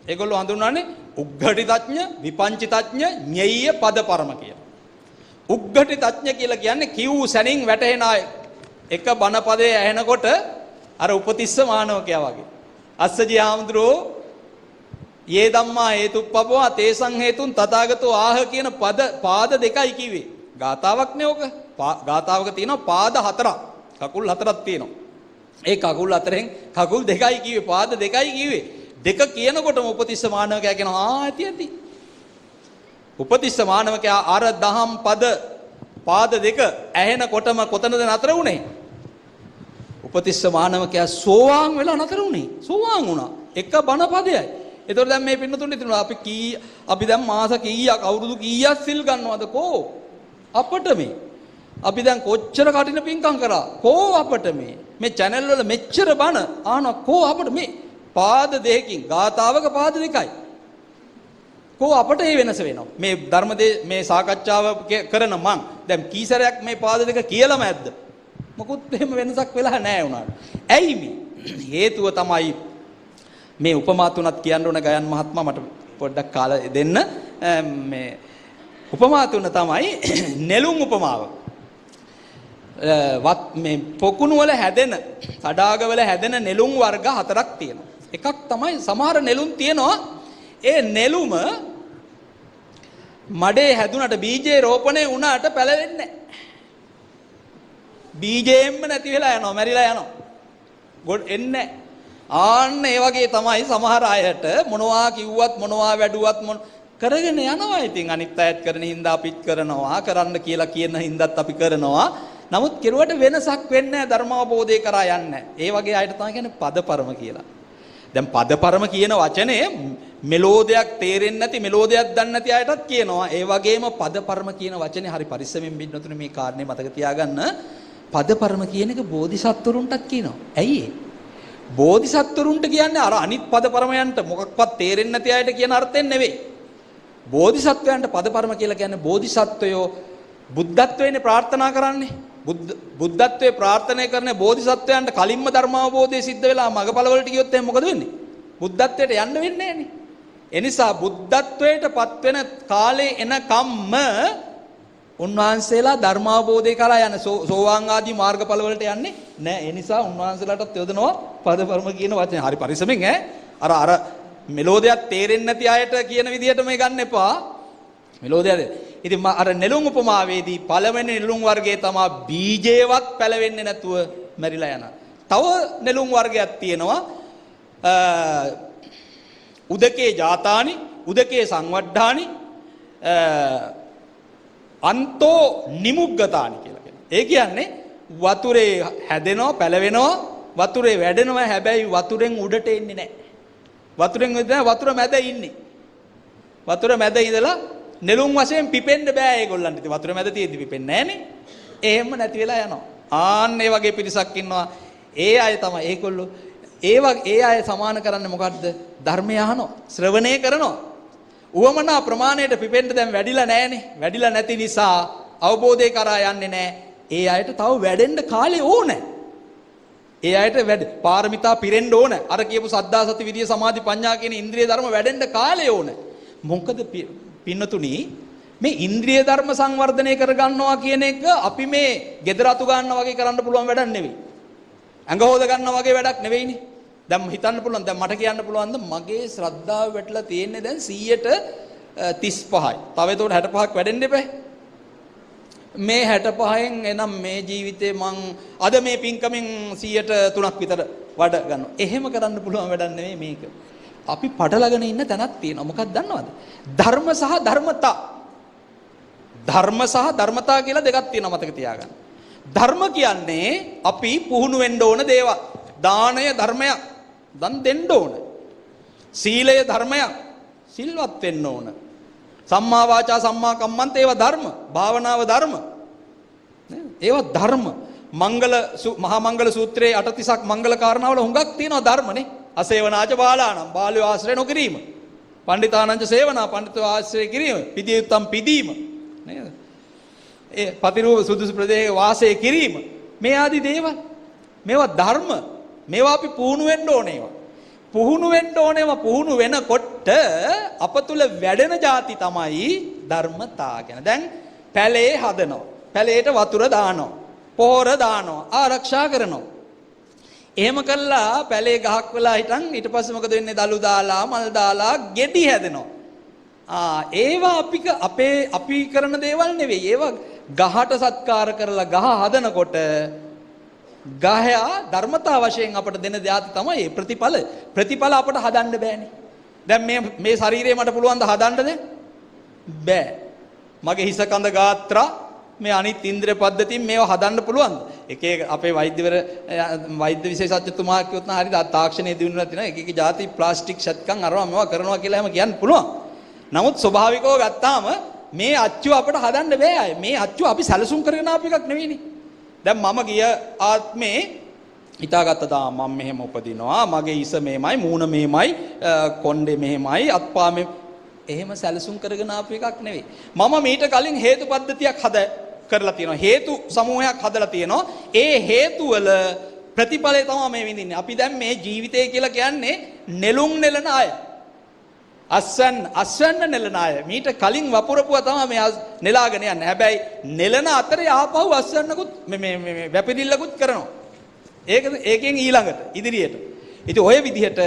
ඒගොල්ලෝ හඳුන්වන්නේ උග්ඝටිතඥ, විපංචිතඥ, ඤෙය්‍ය පදපරම කියලා. උග්ඝටිතඥ කියලා කියන්නේ කිව් සැනින් වැටෙන අය. එක බණ පදේ ඇහෙනකොට අර උපතිස්ස මානවකයා වගේ. අස්සජී ආම්ද්‍රෝ යේ ධම්මා හේතුප්පවෝ තේසං හේතුන් තථාගතෝ ආහ කියන පාද දෙකයි කිව්වේ. ගාතාවක් නේ ඔක. ගාතාවක තියෙනවා පාද 4ක්. කකුල් 4ක් තියෙනවා. ඒ කකුල් 4න් කකුල් 2යි කිව්වේ, පාද 2යි කිව්වේ. දෙක කියනකොටම උපතිස්ස මානවකයා කියනවා ඇති. උපතිස්ස මානවකයා අර දහම් පද පාද දෙක ඇහෙනකොටම කොතනද නතර වුනේ? උපතිස්ස මානවකයා සෝවාන් වෙලා නතර වුනේ. සෝවාන් වුණා. එක බණ පදයයි. ඒතකොට දැන් මේ පින්නතුන් ඉතින් අපි දැන් මාස කීයක් අවුරුදු කීයක් සිල් ගන්නවද කෝ? අපට මේ අපි දැන් කොච්චර කටින පින්කම් කරා කෝ අපට මේ channel වල මෙච්චර බණ ආන කෝ අපට මේ පාද දෙකකින් ගාතාවක පාද දෙකයි කෝ අපට ඒ වෙනස වෙනවා. මේ මේ සාකච්ඡාව කරන මං දැන් කීසරයක් මේ පාද දෙක කියලාම ඇද්ද? මොකුත් එහෙම වෙනසක් වෙලා නැහැ උනාට. ඇයි මේ? හේතුව තමයි මේ උපමා තුනක් කියන්න ඕන ගයන් මහත්මයා මට පොඩ්ඩක් කාල දෙන්න. මේ උපමා තුන තමයි නෙළුම් උපමාව. මේ පොකුණු වල හැදෙන, තඩාග වල හැදෙන නෙළුම් වර්ග 4ක් තියෙනවා. එකක් තමයි සමහර නෙළුම් තියෙනවා. ඒ නෙළුම මඩේ හැදුනට බීජේ රෝපණය වුණාට පැලවෙන්නේ නැහැ. බීජයෙන්ම නැති වෙලා යනවා, මැරිලා යනවා. ගොඩ එන්නේ නැහැ. ආන්න ඒ වගේ තමයි සමහර අයට මොනවා කිව්වත් මොනවා වැඩුවත් කරගෙන යනවා. ඉතින් අනිත් අයත් කරන හින්දා අපිත් කරනවා, කරන්න කියලා කියන හින්දාත් අපි කරනවා. නමුත් කෙරුවට වෙනසක් වෙන්නේ නැහැ, ධර්මාවබෝධය කරා යන්නේ. ඒ වගේ අයට තමයි කියන්නේ පදපරම කියලා. දැන් පදපරම කියන වචනේ මෙලෝදයක් තේරෙන්නේ නැති මෙලෝදයක් දන්නේ නැති අයටත් කියනවා. ඒ වගේම පදපරම කියන වචනේ හරි පරිස්සමෙන් බින්නතුනේ මේ කාරණේ මතක තියාගන්න. පදපරම කියන එක බෝධිසත්වරුන්ටත් කියනවා. ඇයි ඒ? බෝධිසත්වරුන්ට කියන්නේ අර අනිත් පදපරමයන්ට මොකක්වත් තේරෙන්නේ නැති අයට කියන අර්ථයෙන් නෙවෙයි. බෝධිසත්වයන්ට පදපරම කියලා කියන්නේ බෝධිසත්වයෝ බුද්ධත්වයනේ ප්‍රාර්ථනා කරන්නේ. බුද්ධත්වයේ ප්‍රාර්ථනා කරන බෝධිසත්වයන්ට කලින්ම ධර්මාවබෝධය සිද්ධ වෙලා මගපල වලට ගියොත් එහෙනම් මොකද වෙන්නේ? බුද්ධත්වයට යන්න වෙන්නේ නැහනේ. ඒ නිසා බුද්ධත්වයට පත් වෙන කාලේ එනකම්ම උන්වහන්සේලා ධර්මාවබෝධය කරා යන සෝවාන් ආදී මාර්ගඵල වලට යන්නේ නැහැ. ඒ නිසා උන්වහන්සේලාටත් යොදනවා පදපරම කියන වචනේ. හරි පරිස්සමෙන් අර මෙලෝදයක් තේරෙන්නේ නැති අයට කියන විදිහට මේ ගන්න එපා. මෙලෝදයද? ඉතින් අර නෙළුම් උපමාවේදී පළවෙනි නෙළුම් වර්ගයේ තමයි බීජේවත් පැලවෙන්නේ නැතුව මැරිලා යන. තව නෙළුම් වර්ගයක් තියෙනවා. උදකේ ජාතානි උදකේ සංවඩ්ඩානි අන්තෝ නිමුග්ගතානි කියලා කියනවා. ඒ කියන්නේ වතුරේ හැදෙනවා පැලවෙනවා වතුරේ වැඩෙනවා හැබැයි වතුරෙන් උඩට එන්නේ නැහැ. වතුරෙන් වතුර මැද ඉන්නේ. වතුර මැද ඉඳලා නෙළුම් වශයෙන් පිපෙන්න බෑ ඒගොල්ලන්ට. ඉතින් වතුර මැද තියෙද්දි පිපෙන්නේ නැහනේ. එහෙම නැති වෙලා යනවා. ආන්න ඒ වගේ පිරිසක් ඉන්නවා. ඒ අය තමයි ඒගොල්ලෝ ඒ අය සමාන කරන්නේ මොකද්ද? ධර්මය අහනවා, ශ්‍රවණය කරනවා. උවමනා ප්‍රමාණයට පිපෙන්න දැන් වැඩිලා නැහනේ. වැඩිලා නැති නිසා අවබෝධය කරා යන්නේ නැහැ. ඒ අයට තව වැඩෙන්න කාලේ ඕනේ. ඒ අයට පාරමිතා පිරෙන්න ඕන. අර කියපු සද්ධා සති විරිය සමාධි ප්‍රඥා කියන ඉන්ද්‍රිය ධර්ම වැඩෙන්න කාලේ ඕන. මොකද පින්නතුනි මේ ඉන්ද්‍රිය ධර්ම සංවර්ධනය කර ගන්නවා කියන එක අපි මේ gedara atu ගන්නවා වගේ කරන්න පුළුවන් වැඩක් නෙවෙයි. ඇඟ හොද ගන්නවා වගේ වැඩක් නෙවෙයිනේ. දැන් හිතන්න පුළුවන් දැන් මට කියන්න පුළුවන්ද මගේ ශ්‍රද්ධාව වැටලා තියෙන්නේ දැන් 135යි. තව ඒතකොට 65ක් වැඩෙන්න එපා. මේ 65න් එනම් මේ ජීවිතේ මං අද මේ පින්කමෙන් 103ක් විතර වඩ ගන්නවා. එහෙම කරන්න පුළුවන් වැඩක් නෙවෙයි මේක. අපි පටලගෙන ඉන්න තැනක් තියෙනවා. මොකක්ද දන්නවද? ධර්ම සහ ධර්මතා. ධර්ම සහ ධර්මතා කියලා දෙකක් තියෙනවා මතක තියාගන්න. ධර්ම කියන්නේ අපි පුහුණු වෙන්න ඕන දේවල්. දානය ධර්මයක්. දන් දෙන්න ඕන. සීලය ධර්මයක්. සිල්වත් වෙන්න ඕන. සම්මා වාචා සම්මා කම්මන්ත ඒවා ධර්ම. භාවනාව ධර්ම. ඒවා ධර්ම. මහා මංගල සූත්‍රයේ 38ක් මංගල කාරණාවල හුඟක් තියෙනවා ධර්මනේ. අසේවනාච බාලානම් බාලයෝ ආශ්‍රය නොකිරීම. පණ්ඩිතානංච සේවනා පණ්ඩිතව ආශ්‍රය කිරීම. පිදියුත්තම් පිදීම. නේද? ඒ පතිරූප සුදුසු ප්‍රදේශයේ වාසය කිරීම. මේ ආදී දේවල්. මේවා ධර්ම. මේවා අපි පුහුණු වෙන්න ඕනේ ඒවා. පුහුණු වෙන්න ඕනේම පුහුණු වෙනකොට අප තුල වැඩෙන જાති තමයි ධර්මතා කියන. දැන් පැලේ හදනවා. පැලේට වතුර දානවා. පොහොර දානවා. ආරක්ෂා කරනවා. එහෙම කළා පැලේ ගහක් වෙලා හිටන් ඊට පස්සේ මොකද වෙන්නේ? දලු දාලා මල් දාලා ගෙඩි හැදෙනවා. ඒවා අපි කරන දේවල් නෙවෙයි. ඒවා ගහට සත්කාර කරලා ගහ හදනකොට ගහයා ධර්මතා වශයෙන් අපට දෙන දාති තමයි ප්‍රතිඵල. ප්‍රතිඵල අපට හදන්න බෑනේ. දැන් මේ ශරීරය මට පුළුවන් ද හදන්නද? බෑ. මගේ හිස කඳ ගාත්‍රා මේ අනිත් ඉන්ද්‍රිය පද්ධතියෙන් මේවා හදන්න පුළුවන්ද? එක අපේ වෛද්‍ය විශේෂඥතුමා කියොත් නම් හරිද තාක්ෂණයේ දිනුනලා තියෙනවා. එක જાති ප්ලාස්ටික් ෂට්කම් අරවා මේවා කරනවා කියලා එහෙම කියන්න පුළුවන්. නමුත් ස්වභාවිකව ගත්තාම මේ අච්චු අපට හදන්න බෑ. මේ අච්චු අපි සැලසුම් කරගෙන ආපු එකක් නෙවෙයිනේ. දැන් මම ගිය ආත්මේ හිතාගත්තා මම මෙහෙම උපදිනවා. මගේ ඉස මෙහෙමයි, මූණ මෙහෙමයි, කොණ්ඩේ මෙහෙමයි, අත්පා එහෙම සැලසුම් කරගෙන ආපු එකක් නෙවෙයි. මම මීට කලින් හේතු පද්ධතියක් කරලා තියෙනවා. හේතු සමූහයක් හදලා තියෙනවා. ඒ හේතු වල ප්‍රතිඵලය තමයි මේ විඳින්නේ. අපි දැන් මේ ජීවිතය කියලා කියන්නේ නෙළුම් නෙලන අය. අස්වැන්න නෙලන අය. මීට කලින් වපුරපුවා තමයි මේ නෙලාගෙන යන්නේ. හැබැයි නෙලන අතරේ ආපහු අස්වැන්නකුත් මේ වැපිරිල්ලකුත් කරනවා. ඒකෙන් ඊළඟට ඉදිරියට. ඉතින් ඔය විදිහට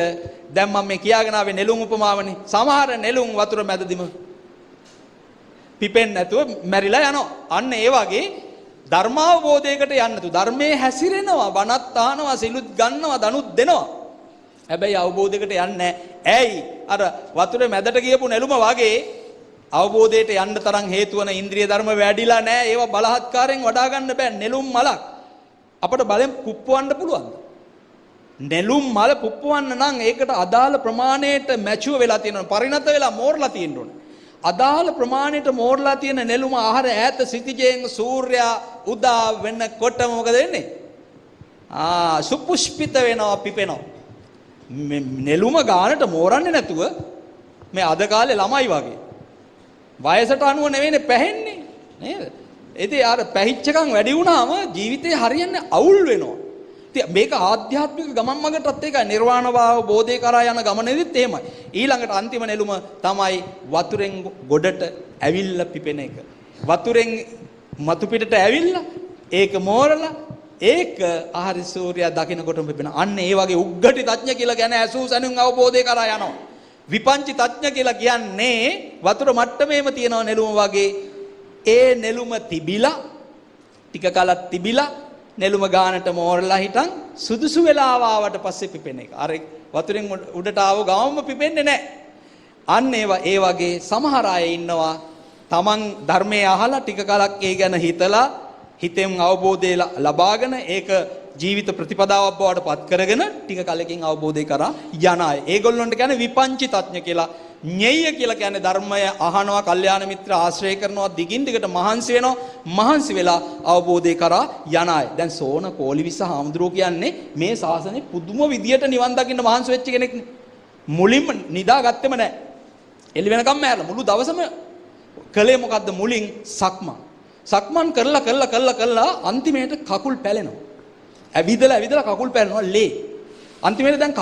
දැන් මම මේ කියාගෙන ආවේ නෙළුම් උපමාවනේ. සමහර නෙළුම් වතුර මැදදිම පිපෙන්නේ නැතුව මැරිලා යනවා. අන්න ඒ වගේ ධර්මාවබෝධයකට යන්න තු ධර්මයේ හැසිරෙනවා, බණත් අහනවා, සිලුත් ගන්නවා, දනුත් දෙනවා. හැබැයි අවබෝධයකට යන්නේ ඇයි? අර වතුරේ මැදට ගියපු නෙළුම වගේ අවබෝධයට යන්න තරම් හේතු වන ඉන්ද්‍රිය ධර්ම වැඩිලා නැහැ. ඒවා බලහත්කාරයෙන් වඩා ගන්න බෑ. නෙළුම් මලක් අපිට බලෙන් කුප්පවන්න පුළුවන්ද? නෙළුම් මල පුප්පවන්න නම් ඒකට අදාළ ප්‍රමාණයට මැචුව වෙලා තියෙනවා. පරිණත වෙලා මෝරලා තියෙන්න ඕනේ. අදාළ ප්‍රමාණයට මෝරලා තියෙන නෙළුම ආහාර ඈත සිටිජෙන් සූර්යයා උදා වෙනකොට මොකද වෙන්නේ? සුපුෂ්පිත වෙනවා, පිපෙනවා. නෙළුම ගානට මෝරන්නේ නැතුව මේ අද කාලේ ළමයි වගේ වයසට අනුව නෙවෙයිනේ පැහෙන්නේ නේද? ඉතින් අර පැහිච්චකම් වැඩි වුණාම ජීවිතේ හරියන්නේ අවුල් වෙනවා. ඉතින් මේක ආධ්‍යාත්මික ගමන් මගටත් ඒකයි නිර්වාණ භාව බෝධේ කරා යන ගමනේදීත් එහෙමයි. ඊළඟට අන්තිම නෙළුම තමයි වතුරෙන් ගොඩට ඇවිල්ලා පිපෙන එක. වතුරෙන් මතු පිටට ඇවිල්ලා ඒක මෝරලා ඒක ආහාර සූර්යයා දකින්නකොටම පිපෙන. අන්න ඒ වගේ උග්ගටි තඥ කියලා කියන්නේ අසූ සැනුන් අවබෝධය කරා යනවා. විපංචි තඥ කියලා කියන්නේ වතුර මට්ටමේම තියෙන නෙළුම වගේ ඒ නෙළුම තිබිලා ටික කලක් තිබිලා නෙළුම ගානට මෝරලා හිටන් සුදුසු වෙලාව ආවට පස්සේ පිපෙන එක. අර වතුරෙන් උඩට ආව ගාමම පිපෙන්නේ නැහැ. අන්න ඒ වගේ සමහර අය ඉන්නවා තමන් ධර්මයේ අහලා ටික කලක් ඒ ගැන හිතලා හිතෙන් අවබෝධය ලබාගෙන ඒක ජීවිත ප්‍රතිපදාවක් බවට පත් කරගෙන ටික කලකින් අවබෝධය කරා යන අය. ඒගොල්ලන්ට කියන්නේ විපංචි තඥ කියලා. ඤෙය්‍ය කියලා කියන්නේ ධර්මය අහනවා, කල්යාණ මිත්‍ර ආශ්‍රය කරනවා, දිගින් දිගට මහන්සි වෙනවා, මහන්සි වෙලා අවබෝධය කරා යන අය. දැන් සෝන කෝලිවිස හාමුදුරුවෝ කියන්නේ මේ ශාසනේ පුදුම විදියට නිවන් දකින්න මහන්සි වෙච්ච කෙනෙක්නේ. මුලින්ම නිදාගත්තෙම නැහැ. එළි වෙනකම් මෑරලා මුළු දවසම කළේ මොකද්ද? මුලින් සක්මන් කරලා අන්තිමේට කකුල් පැලෙනවා. ඇවිදලා කකුල් පැලෙනවා ලේ. අන්තිමේට දැන්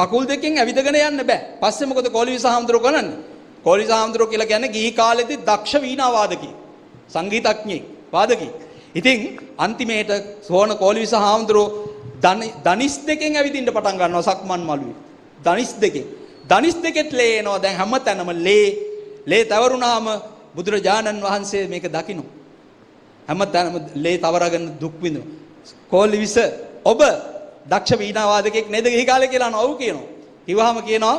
කකුල් දෙකෙන් ඇවිදගෙන යන්න බෑ. පස්සේ මොකද කෝලිවිස හාමුදුරුවෝ කරන්නේ? කෝලිවිස හාමුදුරුවෝ කියලා කියන්නේ ගිහි කාලෙදී දක්ෂ වීණා වාදකී, සංගීතඥයෙක්, වාදකී. ඉතින් අන්තිමේට සෝන කෝලිවිස හාමුදුරුවෝ දනිස් දෙකෙන් ඇවිදින්න පටන් ගන්නවා සක්මන් මළුවේ. දනිස් දෙකෙත් ලේ එනවා. දැන් හැමතැනම ලේ තවරුණාම බුදුරජාණන් වහන්සේ මේක දකිනවා. හැමතැනම ලේ තවරගෙන දුක් විඳිනවා. කෝලිවිස ඔබ දක්ෂ වීණා වාදකෙක් නේද ගිහි කාලේ කියලා නෝ කියනවා. කිව්වහම කියනවා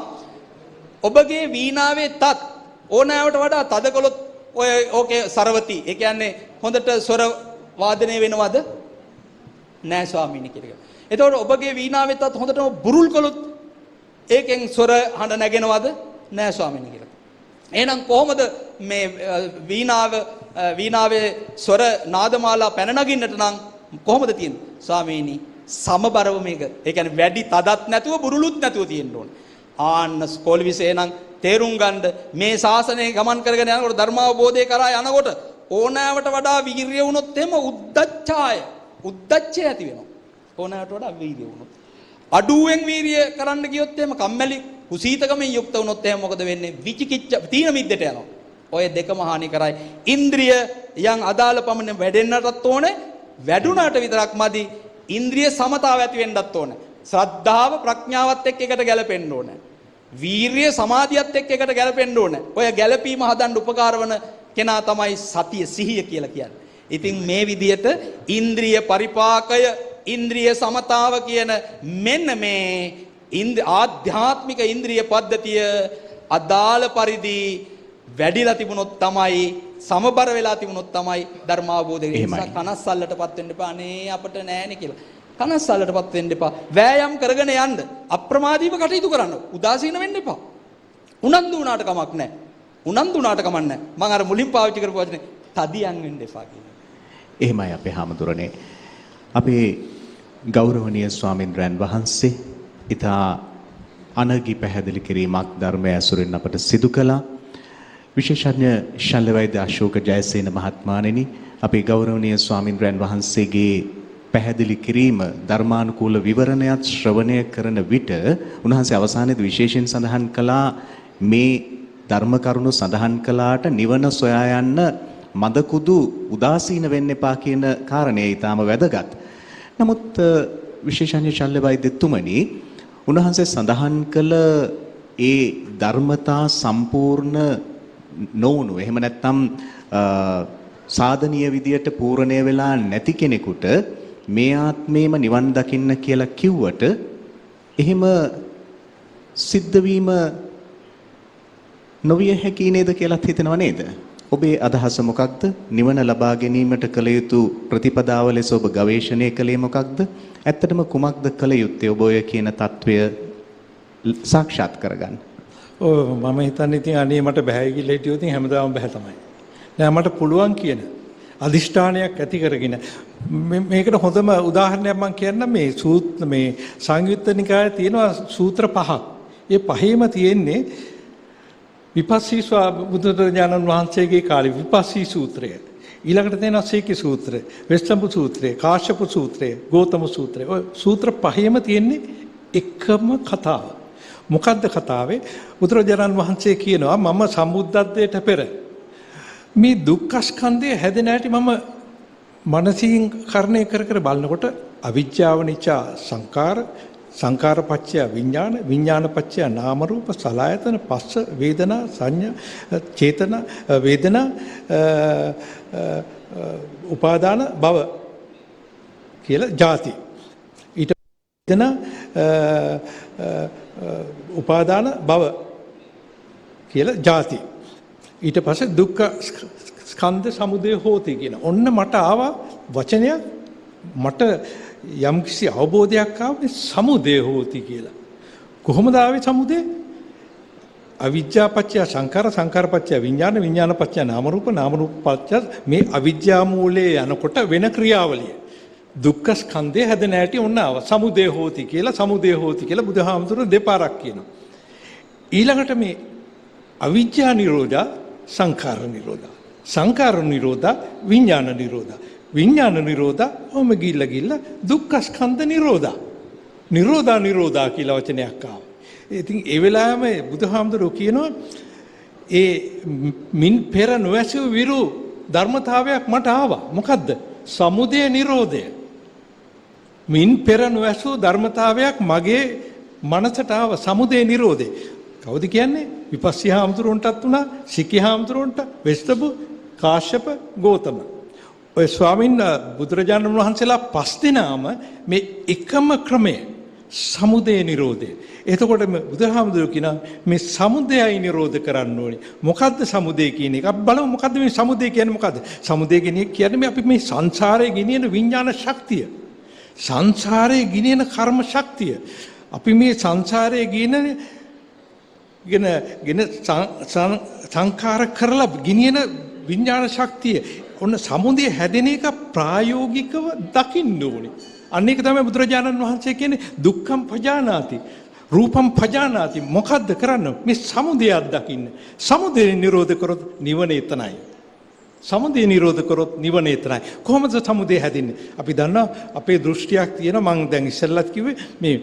ඔබගේ වීණාවේ තත් ඕනෑවට වඩා තද කළොත් ඔය ඕකේ සරවති. ඒ කියන්නේ හොඳට ස්වර වාදනය වෙනවද? නෑ ස්වාමීනි කියලා. එතකොට ඔබගේ වීණාවේ තත් හොඳටම බුරුල් කළොත් ඒකෙන් ස්වර හඬ නැගෙනවද? නෑ ස්වාමීනි කියලා. එහෙනම් කොහොමද මේ වීණාවේ ස්වර නාදමාලා පැන නගින්නට නම් කොහොමද තියෙන්නේ? ස්වාමීනි සමබරව මේක. ඒ කියන්නේ වැඩි තදත් නැතුව බුරුලුත් නැතුව තියෙන්න ඕනේ. ආන්න කෝලිවිසේ නම් තේරුම් ගන්න මේ ශාසනය ගමන් කරගෙන යනකොට ධර්මාවබෝධය කරා යනකොට ඕනෑවට වඩා වීර්ය වුණොත් එහෙම උද්දච්චය ඇති වෙනවා. ඕනෑවට වඩා වීර්ය වුණොත්. අඩුවෙන් වීර්ය කරන්න ගියොත් එහෙම කම්මැලි කුසීතකමෙන් යුක්ත වුණොත් එහෙම මොකද වෙන්නේ? විචිකිච්ඡ තීන මිද්දට යනවා. ඔය දෙකම හානි කරයි. ඉන්ද්‍රිය යම් අදාළ පමණ වැඩෙන්නටත් ඕනේ. වැඩුණාට විතරක් මදි. ඉන්ද්‍රිය සමතාව ඇති වෙන්නත් ඕනේ. ශ්‍රද්ධාව ප්‍රඥාවත් එක්ක එකට ගැලපෙන්න ඕනේ. වීරිය සමාධියත් එක්ක එකට ගැලපෙන්න ඕනේ. ඔය ගැලපීම හදන්න උපකාර වන කෙනා තමයි සතිය, සිහිය කියලා කියන්නේ. ඉතින් මේ විදිහට ඉන්ද්‍රිය පරිපාකය, ඉන්ද්‍රිය සමතාව කියන මෙන්න මේ ආධ්‍යාත්මික ඉන්ද්‍රිය පද්ධතිය අදාළ පරිදි වැඩිලා තිබුණොත් තමයි, සමබර වෙලා තිබුණොත් තමයි ධර්මාවබෝධය. ඒ නිසා කනස්සල්ලටපත් වෙන්න එපා. අනේ අපිට නෑනේ කියලා. කනස්සල්ලටපත් වෙන්න එපා. වෑයම් කරගෙන යන්න. අප්‍රමාදීව කටයුතු කරන්න. උදාසීන වෙන්න එපා. උනන්දු වුණාට කමක් නෑ. උනන්දු වුණාට කමක් නෑ. මම අර මුලින් පාවිච්චි කරපු වචනේ තදියම් වෙන්න එපා කියලා. එහෙමයි අපේ හාමුදුරනේ. අපේ ගෞරවනීය ස්වාමින්ද්‍රයන් වහන්සේ ඉතා අනගි පැහැදිලි කිරීමක් ධර්මය ඇසුරින් අපට සිදු කළා. විශේෂඥ ශල්‍යවෛද්‍ය අශෝක ජයසේන මහත්මයාණෙනි, අපේ ගෞරවනීය ස්වාමින්ද්‍රයන් වහන්සේගේ පැහැදිලි කිරීම ධර්මානුකූල විවරණයත් ශ්‍රවණය කරන විට උන්වහන්සේ අවසානයේදී විශේෂයෙන් සඳහන් කළා මේ ධර්ම කරුණු සඳහන් කළාට නිවන සොයා යන්න මදකුදු උදාසීන වෙන්න එපා කියන කාරණය ඊටාම වැදගත්. නමුත් විශේෂඥ ශල්‍යවෛද්‍යතුමනි, උන්වහන්සේ සඳහන් කළ ඒ ධර්මතා සම්පූර්ණ නොවුණු, එහෙම නැත්නම් සාධනීය විදියට පූර්ණය වෙලා නැති කෙනෙකුට මේ ආත්මේම නිවන් දකින්න කියලා කිව්වට එහෙම සිද්ධ වීම නොවිය හැකි නේද කියලාත් හිතෙනව නේද? ඔබේ අදහස මොකක්ද? නිවන ලබා ගැනීමට කළ යුතු ප්‍රතිපදාව ලෙස ඔබ ගවේෂණය කළේ මොකක්ද? ඇත්තටම කුමක්ද කළ යුත්තේ ඔබ ඔය කියන తත්වය සාක්ෂාත් කරගන්න? මම හිතන්නේ ඉතින් අනේ මට බෑ කියලා හිටියොත් ඉතින් හැමදාම බෑ තමයි. නෑ මට පුළුවන් කියන අදිෂ්ඨානයක් ඇති කරගෙන මේකට හොඳම උදාහරණයක් මම කියන්නම්. මේ සංයුත්ත නිකායේ තියෙනවා සූත්‍ර පහක්. ඒ පහේම තියෙන්නේ විපස්සී බුදුරජාණන් වහන්සේගේ කාලේ විපස්සී සූත්‍රය. ඊළඟට තියෙනවා සීකි සූත්‍රය, වෙස්සඹු සූත්‍රය, කාශ්‍යප සූත්‍රය, ගෝතම සූත්‍රය. ඔය සූත්‍ර පහේම තියෙන්නේ එකම කතාව. මොකද්ද කතාවේ? බුදුරජාණන් වහන්සේ කියනවා මම සම්බුද්ධත්වයට පෙර මේ දුක්ඛ ස්කන්ධය හැදෙන හැටි මම මනසින් කරණය කර කර බලනකොට අවිජ්ජාව නිසා සංකාර, සංකාර පත්‍ය විඥාන, විඥාන පත්‍ය නාම රූප, සලආයතන, පස්ස, වේදනා, සංඥා, චේතනා, වේදනා, උපාදාන භව කියලා ಜಾති. ඊට වේදනා උපාදාන භව කියලා ಜಾති. ඊට පස්සේ දුක්ඛ ස්කන්ධ සමුදය හෝති කියන. ඔන්න මට ආවා වචනයක්, මට යම්කිසි අවබෝධයක් ආවේ සමුදය හෝති කියලා. කොහොමද ආවේ සමුදය? අවිජ්ජා පත්‍ය සංඛාර, සංඛාර පත්‍ය විඥාන, විඥාන පත්‍ය නාම රූප, නාම රූප පත්‍ය මේ අවිජ්ජා මූලයේ යනකොට වෙන ක්‍රියාවලිය. දුක්ඛ ස්කන්ධය හැදෙන හැටි ඔන්න ආවා. සමුදය හෝති කියලා, සමුදය හෝති කියලා බුදුහාමුදුරුවෝ දෙපාරක් කියනවා. ඊළඟට මේ අවිජ්ජා නිරෝධා, සංඛාර නිරෝධා, සංඛාර නිරෝධා, විඥාන නිරෝධා, විඥාන නිරෝධා, ඔහොම ගිල්ලා දුක්ඛ ස්කන්ධ නිරෝධා, නිරෝධා නිරෝධා කියලා වචනයක් ආවා. ඉතින් ඒ වෙලාවෙම බුදුහාමුදුරුවෝ කියනවා ඒ මින් පෙර නොඇසූ විරු ධර්මතාවයක් මට ආවා. මොකද්ද? සමුදය නිරෝධය. මින් පෙර නොඇසූ ධර්මතාවයක් මගේ මනසට ආව. සමුදය නිරෝධය. කවුද කියන්නේ? විපස්සී හාමුදුරුවන්ටත් උනා, සිකි හාමුදුරුවන්ට, වෙස්සඹු, කාශ්‍යප, ගෝතම. ඔය ස්වාමීන් බුදුරජාණන් වහන්සේලා පස් දෙනාම මේ එකම ක්‍රමය සමුදය නිරෝධය. එතකොට බුදුහාමුදුරුවෝ කියනවා මේ සමුදයයි නිරෝධ කරන්න ඕනේ. මොකද්ද සමුදය කියන එක? අපි බලමු මොකද්ද මේ සමුදය කියන්නේ මොකද්ද? සමුදය කියන්නේ මේ අපි මේ සංසාරයේ ගෙනියන විඥාන ශක්තිය. සංසාරයේ ගෙනියන කර්ම ශක්තිය. අපි මේ සංසාරයේ ගෙන සංඛාර කරලා ගෙනියන විඥාන ශක්තිය. ඔන්න සමුදය හැදෙන එක ප්‍රායෝගිකව දකින්න ඕනේ. අන්න ඒක තමයි බුදුරජාණන් වහන්සේ කියන්නේ දුක්ඛම් පජානාති, රූපම් පජානාති. මොකද්ද කරන්න? මේ සමුදයක් දකින්න. සමුදය නිරෝධ කරොත් නිවන එතනයි. සමුදය නිරෝධ කරොත් නිවන එතනයි. කොහොමද සමුදය හැදෙන්නේ? අපි දන්නවා අපේ දෘෂ්ටියක් තියෙනවා. මම දැන් ඉස්සෙල්ලත් කිව්වේ මේ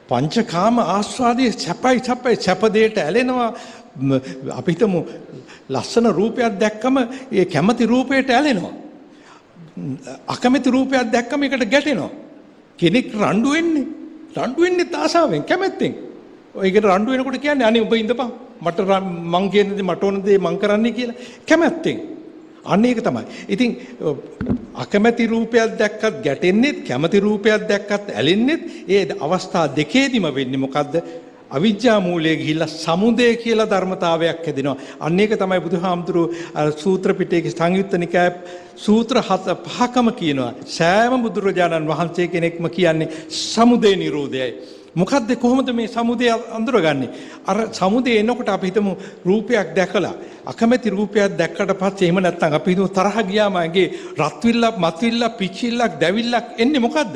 පංචකාම ආස්වාදයේ සැප දෙයට ඇලෙනවා. අපි හිතමු ලස්සන රූපයක් දැක්කම ඒ කැමති රූපයට ඇලෙනවා. අකමැති රූපයක් දැක්කම ඒකට ගැටෙනවා. කෙනෙක් රණ්ඩු වෙන්නේ ආසාවෙන්, කැමැත්තෙන්. ඒකට රණ්ඩු වෙනකොට කියන්නේ අනේ ඔබ ඉඳපන්, මට මං කියන දේ මට ඕන දේ මං කරන්නේ කියලා කැමැත්තෙන්. අන්න ඒක තමයි. ඉතින් අකමැති රූපයක් දැක්කත් ගැටෙන්නෙත්, කැමති රූපයක් දැක්කත් ඇලෙන්නෙත් ඒ අවස්ථා දෙකේදීම වෙන්නේ මොකද්ද? අවිජ්ජා මූලයේ ගිහිල්ලා සමුදය කියලා ධර්මතාවයක් හැදෙනවා. අන්න ඒක තමයි බුදුහාමුදුරුවෝ සූත්‍ර පිටකේ සංයුත්ත නිකායේ සූත්‍ර 5කම කියනවා. සෑම බුදුරජාණන් වහන්සේ කෙනෙක්ම කියන්නේ සමුදය නිරෝධයයි. මොකද්ද කොහොමද මේ සමුදය අඳුරගන්නේ? අර සමුදය එනකොට අපි හිතමු රූපයක් දැකලා අකමැති රූපයක් දැක්කට පස්සේ එහෙම නැත්නම් අපි හිතමු තරහ ගියාම ඇගේ රත්විල්ලක්, මත්විල්ලක්, පිච්චිල්ලක්, දැවිල්ලක් එන්නේ මොකද්ද?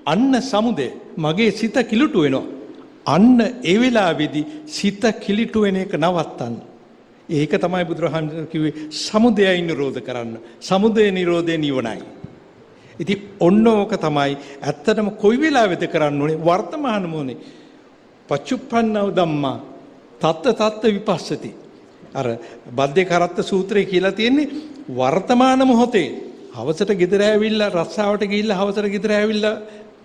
අන්න සමුදය. මගේ සිත කිලුටු වෙනවා. අන්න ඒ වෙලාවේදී සිත කිලිටු වෙන එක නවත්තන්න. ඒක තමයි බුදුරහමන් කිව්වේ සමුදයයි නිරෝධ කරන්න. සමුදය නිරෝධේ නිවනයි. ඉතින් ඔන්න ඕක තමයි ඇත්තටම කොයි වෙලාවෙද කරන්න ඕනේ? වර්තමාන මොහොතේ. පච්චුප්පන්නව ධම්මා තත්ත විපස්සති. අර බද්දේ කරත්ත සූත්‍රය කියලා තියෙන්නේ වර්තමාන මොහොතේ. හවසට ගෙදර ඇවිල්ලා රස්සාවට ගිහිල්ලා හවසට ගෙදර ඇවිල්ලා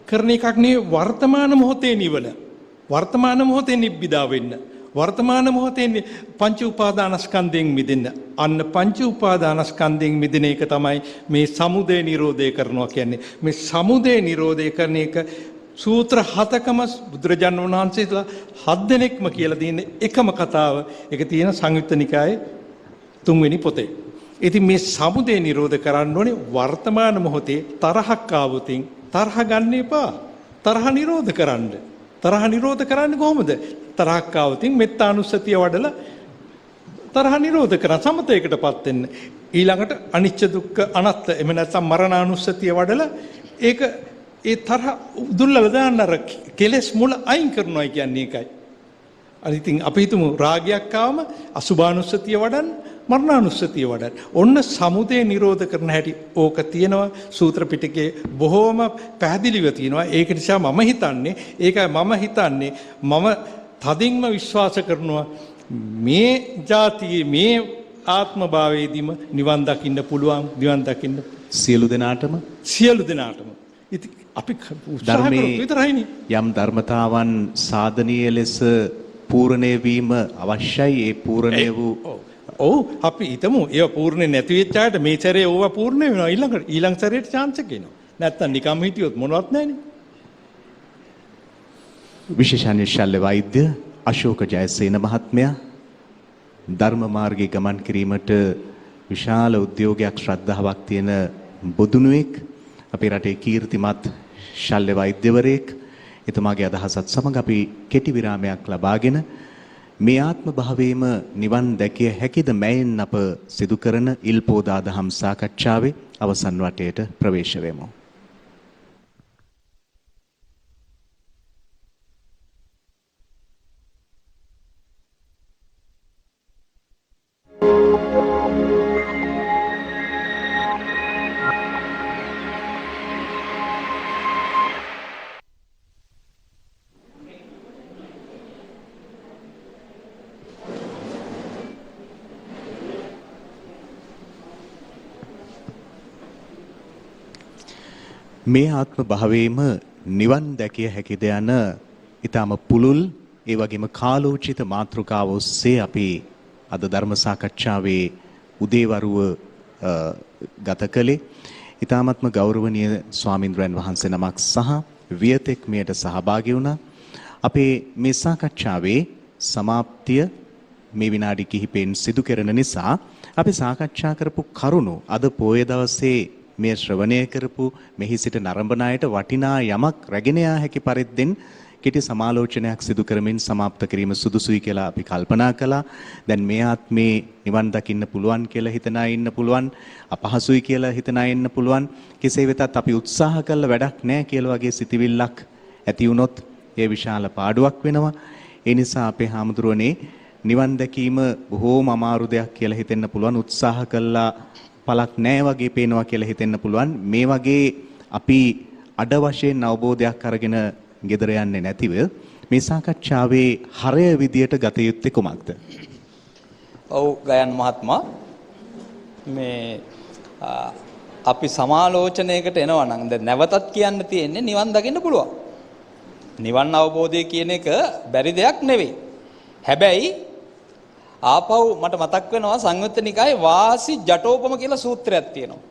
කරන එකක් නෙවෙයි වර්තමාන මොහොතේ නිවන. වර්තමාන මොහොතේ නිබ්බිදා වෙන්න. වර්තමාන මොහොතේ පංච උපාදානස්කන්ධයෙන් මිදෙන්න. අන්න පංච උපාදානස්කන්ධයෙන් මිදෙන එක තමයි මේ සමුදය නිරෝධය කරනවා කියන්නේ. මේ සමුදය නිරෝධය කරන එක සූත්‍ර 7කම බුදුරජාණන් වහන්සේලා 7 දෙනෙක්ම කියලා තියෙන එකම කතාව. ඒක තියෙන සංයුත්ත නිකායේ 3 වෙනි පොතේ. ඉතින් මේ සමුදය නිරෝධ කරන්න ඕනේ වර්තමාන මොහොතේ තරහක් ආවොතින් තරහ ගන්න එපා. තරහ නිරෝධ කරන්න. තරහ නිරෝධ කරන්නේ කොහොමද? තරහක් ආවොතින් මෙත්තානුස්සතිය වඩලා තරහ නිරෝධ කරන සමතයකටපත් වෙන්න. ඊළඟට අනිච්ච දුක්ඛ අනාත්ම එහෙම නැත්නම් මරණානුස්සතිය වඩලා ඒක ඒ තරහ දුර්ලභ දාන්න අර කෙලෙස් මුල අයින් කරනවා කියන්නේ ඒකයි. ඉතින් අපි හිතමු රාගයක් ආවම අසුභානුස්සතිය වඩන්න මරණානුස්සතිය වඩන්න. ඔන්න සමුදය නිරෝධ කරන හැටි ඕක තියෙනවා සූත්‍ර පිටකේ බොහෝම පැහැදිලිව තියෙනවා. ඒක නිසා මම හිතන්නේ මම තදින්ම විශ්වාස කරනවා මේ ජාතියේ මේ ආත්ම භාවයේදීම නිවන් දකින්න පුළුවන්. නිවන් දකින්න සියලු දෙනාටම ඉතින් අපි උත්සාහ කරමු විතරයිනේ. යම් ධර්මතාවන් සාධනීය ලෙස පූර්ණේ වීම අවශ්‍යයි. ඒ පූර්ණේ වූ අපි හිතමු ඒවා පූර්ණේ නැති වෙච්ච අයට මේ සැරේ ඕවා පූර්ණ වෙනවා. ඊළඟ සැරේට chance එක එනවා. නැත්තම් නිකම් හිටියොත් මොනවත් නැහැනේ. විශේෂඥ ශල්‍ය වෛද්‍ය අශෝක ජයසේන මහත්මයා ධර්ම මාර්ගයේ ගමන් කිරීමට විශාල උද්‍යෝගයක් ශ්‍රද්ධාවක් තියෙන බොදුනුවෙක්, අපේ රටේ කීර්තිමත් ශල්‍ය වෛද්‍යවරයෙක්. එතුමාගේ අදහසත් සමග අපි කෙටි විරාමයක් ලබාගෙන මේ ආත්ම භාවයේම නිවන් දැකිය හැකිද මෑයෙන් අප සිදු කරන ඉල්පෝදා දහම් සාකච්ඡාවේ අවසන් වටයට ප්‍රවේශ වෙමු. මේ ආත්ම භාවයේම නිවන් දැකිය හැකිද යන ඊටම පුළුල් ඒ වගේම කාලෝචිත මාතෘකාව ඔස්සේ අපි අද ධර්ම සාකච්ඡාවේ උදේවරුව ගත කළේ. ඊටාත්ම ගෞරවනීය ස්වාමින්ද්‍රයන් වහන්සේ නමක් සහ වියතෙක් මෙයට සහභාගී වුණා. අපේ මේ සාකච්ඡාවේ සමාප්තිය මේ විනාඩි කිහිපෙන් සිදු කරන නිසා අපි සාකච්ඡා කරපු කරුණු අද පොය දවසේ මේ ශ්‍රවණය කරපු මෙහි සිට නරඹන අයට වටිනා යමක් රැගෙන යා හැකි පරිද්දෙන් කෙටි සමාලෝචනයක් සිදු කරමින් සමාප්ත කිරීම සුදුසුයි කියලා අපි කල්පනා කළා. දැන් මේ ආත්මේ නිවන් දකින්න පුළුවන් කියලා හිතන අය ඉන්න පුළුවන්, අපහසුයි කියලා හිතන අය ඉන්න පුළුවන්. කෙසේ වෙතත් අපි උත්සාහ කළ වැඩක් නැහැ කියලා වගේ සිතිවිල්ලක් ඇති වුණොත් ඒ විශාල පාඩුවක් වෙනවා. ඒ නිසා අපේ හාමුදුරුවනේ නිවන් දැකීම බොහෝම අමාරු දෙයක් කියලා හිතෙන්න පුළුවන්. උත්සාහ කළා පළක් නැහැ වගේ පේනවා කියලා හිතෙන්න පුළුවන්. මේ වගේ අපි අඩ වශයෙන් අවබෝධයක් අරගෙන ගෙදර යන්නේ නැතිව මේ සාකච්ඡාවේ හරය විදියට ගත යුත්තේ කුමක්ද? ඔව් ගයන් මහත්මයා, මේ අපි සමාලෝචනයකට එනවා නම් දැන් නැවතත් කියන්න තියෙන්නේ නිවන් දකින්න පුළුවන්. නිවන් අවබෝධය කියන එක බැරි දෙයක් නෙවෙයි. හැබැයි ආපහු මට මතක් වෙනවා සංයුත්ත නිකායේ වාසි ජටෝපම කියලා සූත්‍රයක් තියෙනවා.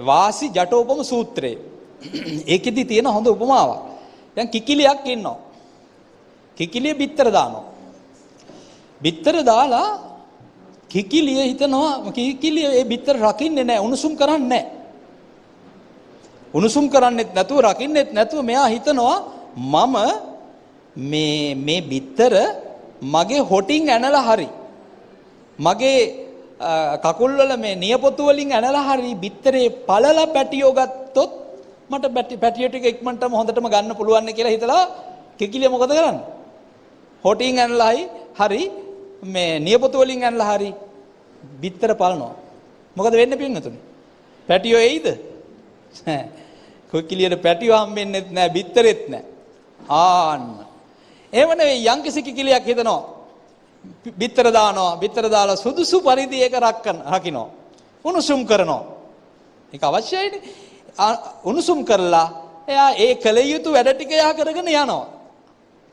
වාසි ජටෝපම සූත්‍රය. ඒකෙදි තියෙන හොඳ උපමාවක්. දැන් කිකිලියක් ඉන්නවා. කිකිලිය බිත්තර දානවා. බිත්තර දාලා කිකිලිය හිතනවා කිකිලිය ඒ බිත්තර රකින්නේ නැහැ, උණුසුම් කරන්නේ නැහැ. උණුසුම් කරන්නේත් නැතුව රකින්නෙත් නැතුව මෙයා හිතනවා මම මේ බිත්තර මගේ හොටින් ඇනලා හරි මගේ කකුල් වල මේ නියපොතු වලින් ඇනලා හරි බිත්තරේ පළලා පැටියෝ ගත්තොත් මට පැටියෝ ටික ඉක්මනටම හොඳටම ගන්න පුළුවන් කියලා හිතලා කිකිලිය මොකද කරන්නේ? හොටින් ඇනලායි හරි මේ නියපොතු වලින් ඇනලා හරි බිත්තර පළනවා. මොකද වෙන්නේ පින්වතුනි? පැටියෝ එයිද? කිකිලියට පැටියෝ හම්බෙන්නෙත් නැහැ, බිත්තරෙත් නැහැ. ආන්න එහෙම නෙවෙයි, යම්කිසි කිකිලියක් හිතනවා බිත්තර දානවා, බිත්තර දාලා සුදුසු පරිදි ඒක රකින්නවා, උණුසුම් කරනවා. ඒක අවශ්‍යයිනේ. උණුසුම් කරලා එයා ඒ කල යුතු වැඩ ටික එයා කරගෙන යනවා.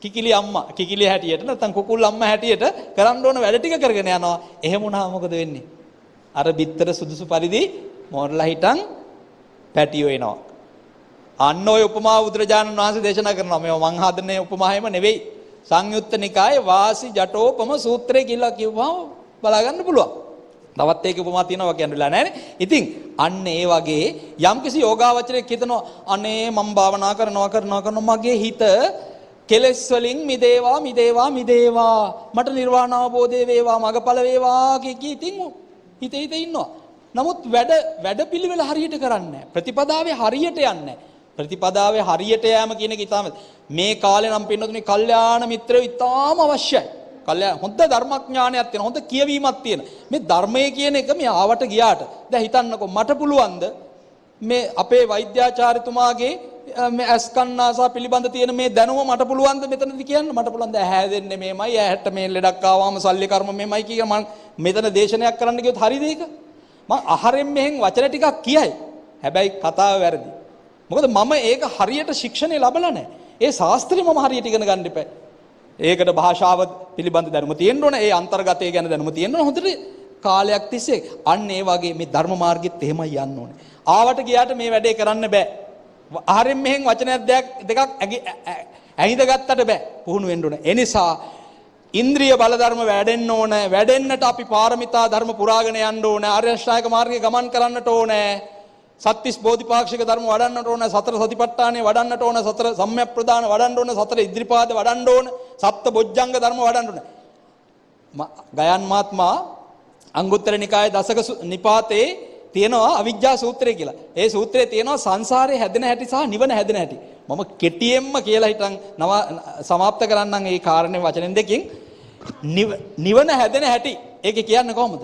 කිකිලි අම්මා කිකිලි හැටියට නැත්නම් කුකුල් අම්මා හැටියට කරන්න ඕන වැඩ ටික කරගෙන යනවා. එහෙම වුණාම මොකද වෙන්නේ? අර බිත්තර සුදුසු පරිදි මෝරලා හිටන් පැටියෝ එනවා. අන්න ඔය උපමාව බුදුරජාණන් වහන්සේ දේශනා කරනවා. මේව මං හදන්නේ උපමාවෙම නෙවෙයි. සංයුත්ත නිකායේ වාසි ජටෝපම සූත්‍රය කියලා කිව්වම බලා ගන්න පුළුවන්. තවත් ඒක උපමා තියෙනවා කියන්න වෙලා නැහැ නේ. ඉතින් අන්න ඒ වගේ යම්කිසි යෝගාවචරයක් හිතනවා අනේ මම භාවනා කරනවා මගේ හිත කෙලෙස් වලින් මිදේවා මට නිර්වාණ අවබෝධය වේවා මගඵල වේවා කිය ඉතින් හිත ඉන්නවා. නමුත් වැඩ පිළිවෙල හරියට කරන්නේ නැහැ. ප්‍රතිපදාවේ හරියට යන්නේ නැහැ. ප්‍රතිපදාවේ හරියට යෑම කියන එක ඉතාම මේ කාලේ නම් පින්නතුනි කල්යාණ මිත්‍රයෝ ඉතාම අවශ්‍යයි. හොඳ ධර්මඥානයක් තියෙන හොඳ කියවීමක් තියෙන මේ ධර්මයේ කියන එක මේ ආවට ගියාට දැන් හිතන්නකෝ මට පුළුවන්ද මේ අපේ වෛද්‍යාචාර්යතුමාගේ මේ ඇස්කන්නාසා පිළිබඳ තියෙන මේ දැනුම මට පුළුවන්ද මෙතනදී කියන්න මට පුළුවන් ද ඇහැ දෙන්නේ මේමයි ඇහැට මේ ලෙඩක් ආවම සල්ලි කර්ම මේමයි කිය මම මෙතන දේශනයක් කරන්න ගියොත් හරිද ඒක මම අහරෙන් මෙහෙන් වචන ටිකක් කියයි හැබැයි කතාව වැරදි මොකද මම ඒක හරියට ශික්ෂණය ලැබලා නැහැ ඒ ශාස්ත්‍රය මම හරියට ඉගෙන ගන්න ඉපැයි ඒකට භාෂාව පිළිබඳ දැනුම තියෙන්න ඕන ඒ අන්තර්ගතය ගැන දැනුම තියෙන්න ඕන හොඳට කාලයක් තිස්සේ අන්න ඒ වගේ මේ ධර්ම මාර්ගෙත් එහෙමයි යන්න ඕනේ ආවට ගියාට මේ වැඩේ කරන්න බෑ ආරෙන් මෙහෙන් වචනයක් දෙකක් ඇහිඳ ගත්තට බෑ පුහුණු වෙන්න ඕන ඒ නිසා ඉන්ද්‍රිය බල ධර්ම වැඩෙන්න ඕන වැඩෙන්නට අපි පාරමිතා ධර්ම පුරාගෙන යන්න ඕන ආර්ය අෂ්ටාංගික මාර්ගයේ ගමන් කරන්නට ඕනේ සත්‍තිස් බෝධිපාක්ෂික ධර්ම වඩන්නට ඕන සතර සතිපට්ඨානෙ වඩන්නට ඕන සතර සම්‍යක් ප්‍රදාන වඩන්න ඕන සතර ඉද්ධිපාද වඩන්න ඕන සප්ත බොජ්ජංග ධර්ම වඩන්න ඕන ගයන් මහත්මයා අංගුත්තර නිකායේ දසක නිපාතේ තියෙනවා අවිජ්ජා සූත්‍රය කියලා. ඒ සූත්‍රයේ තියෙනවා සංසාරේ හැදෙන හැටි සහ නිවන හැදෙන හැටි. මම කෙටියෙන්ම කියලා හිටන් සමාප්ත කරන්නම් ඒ කාරණේ වචනෙන් දෙකකින් නිවන හැදෙන හැටි. ඒක කියන්නේ කොහොමද?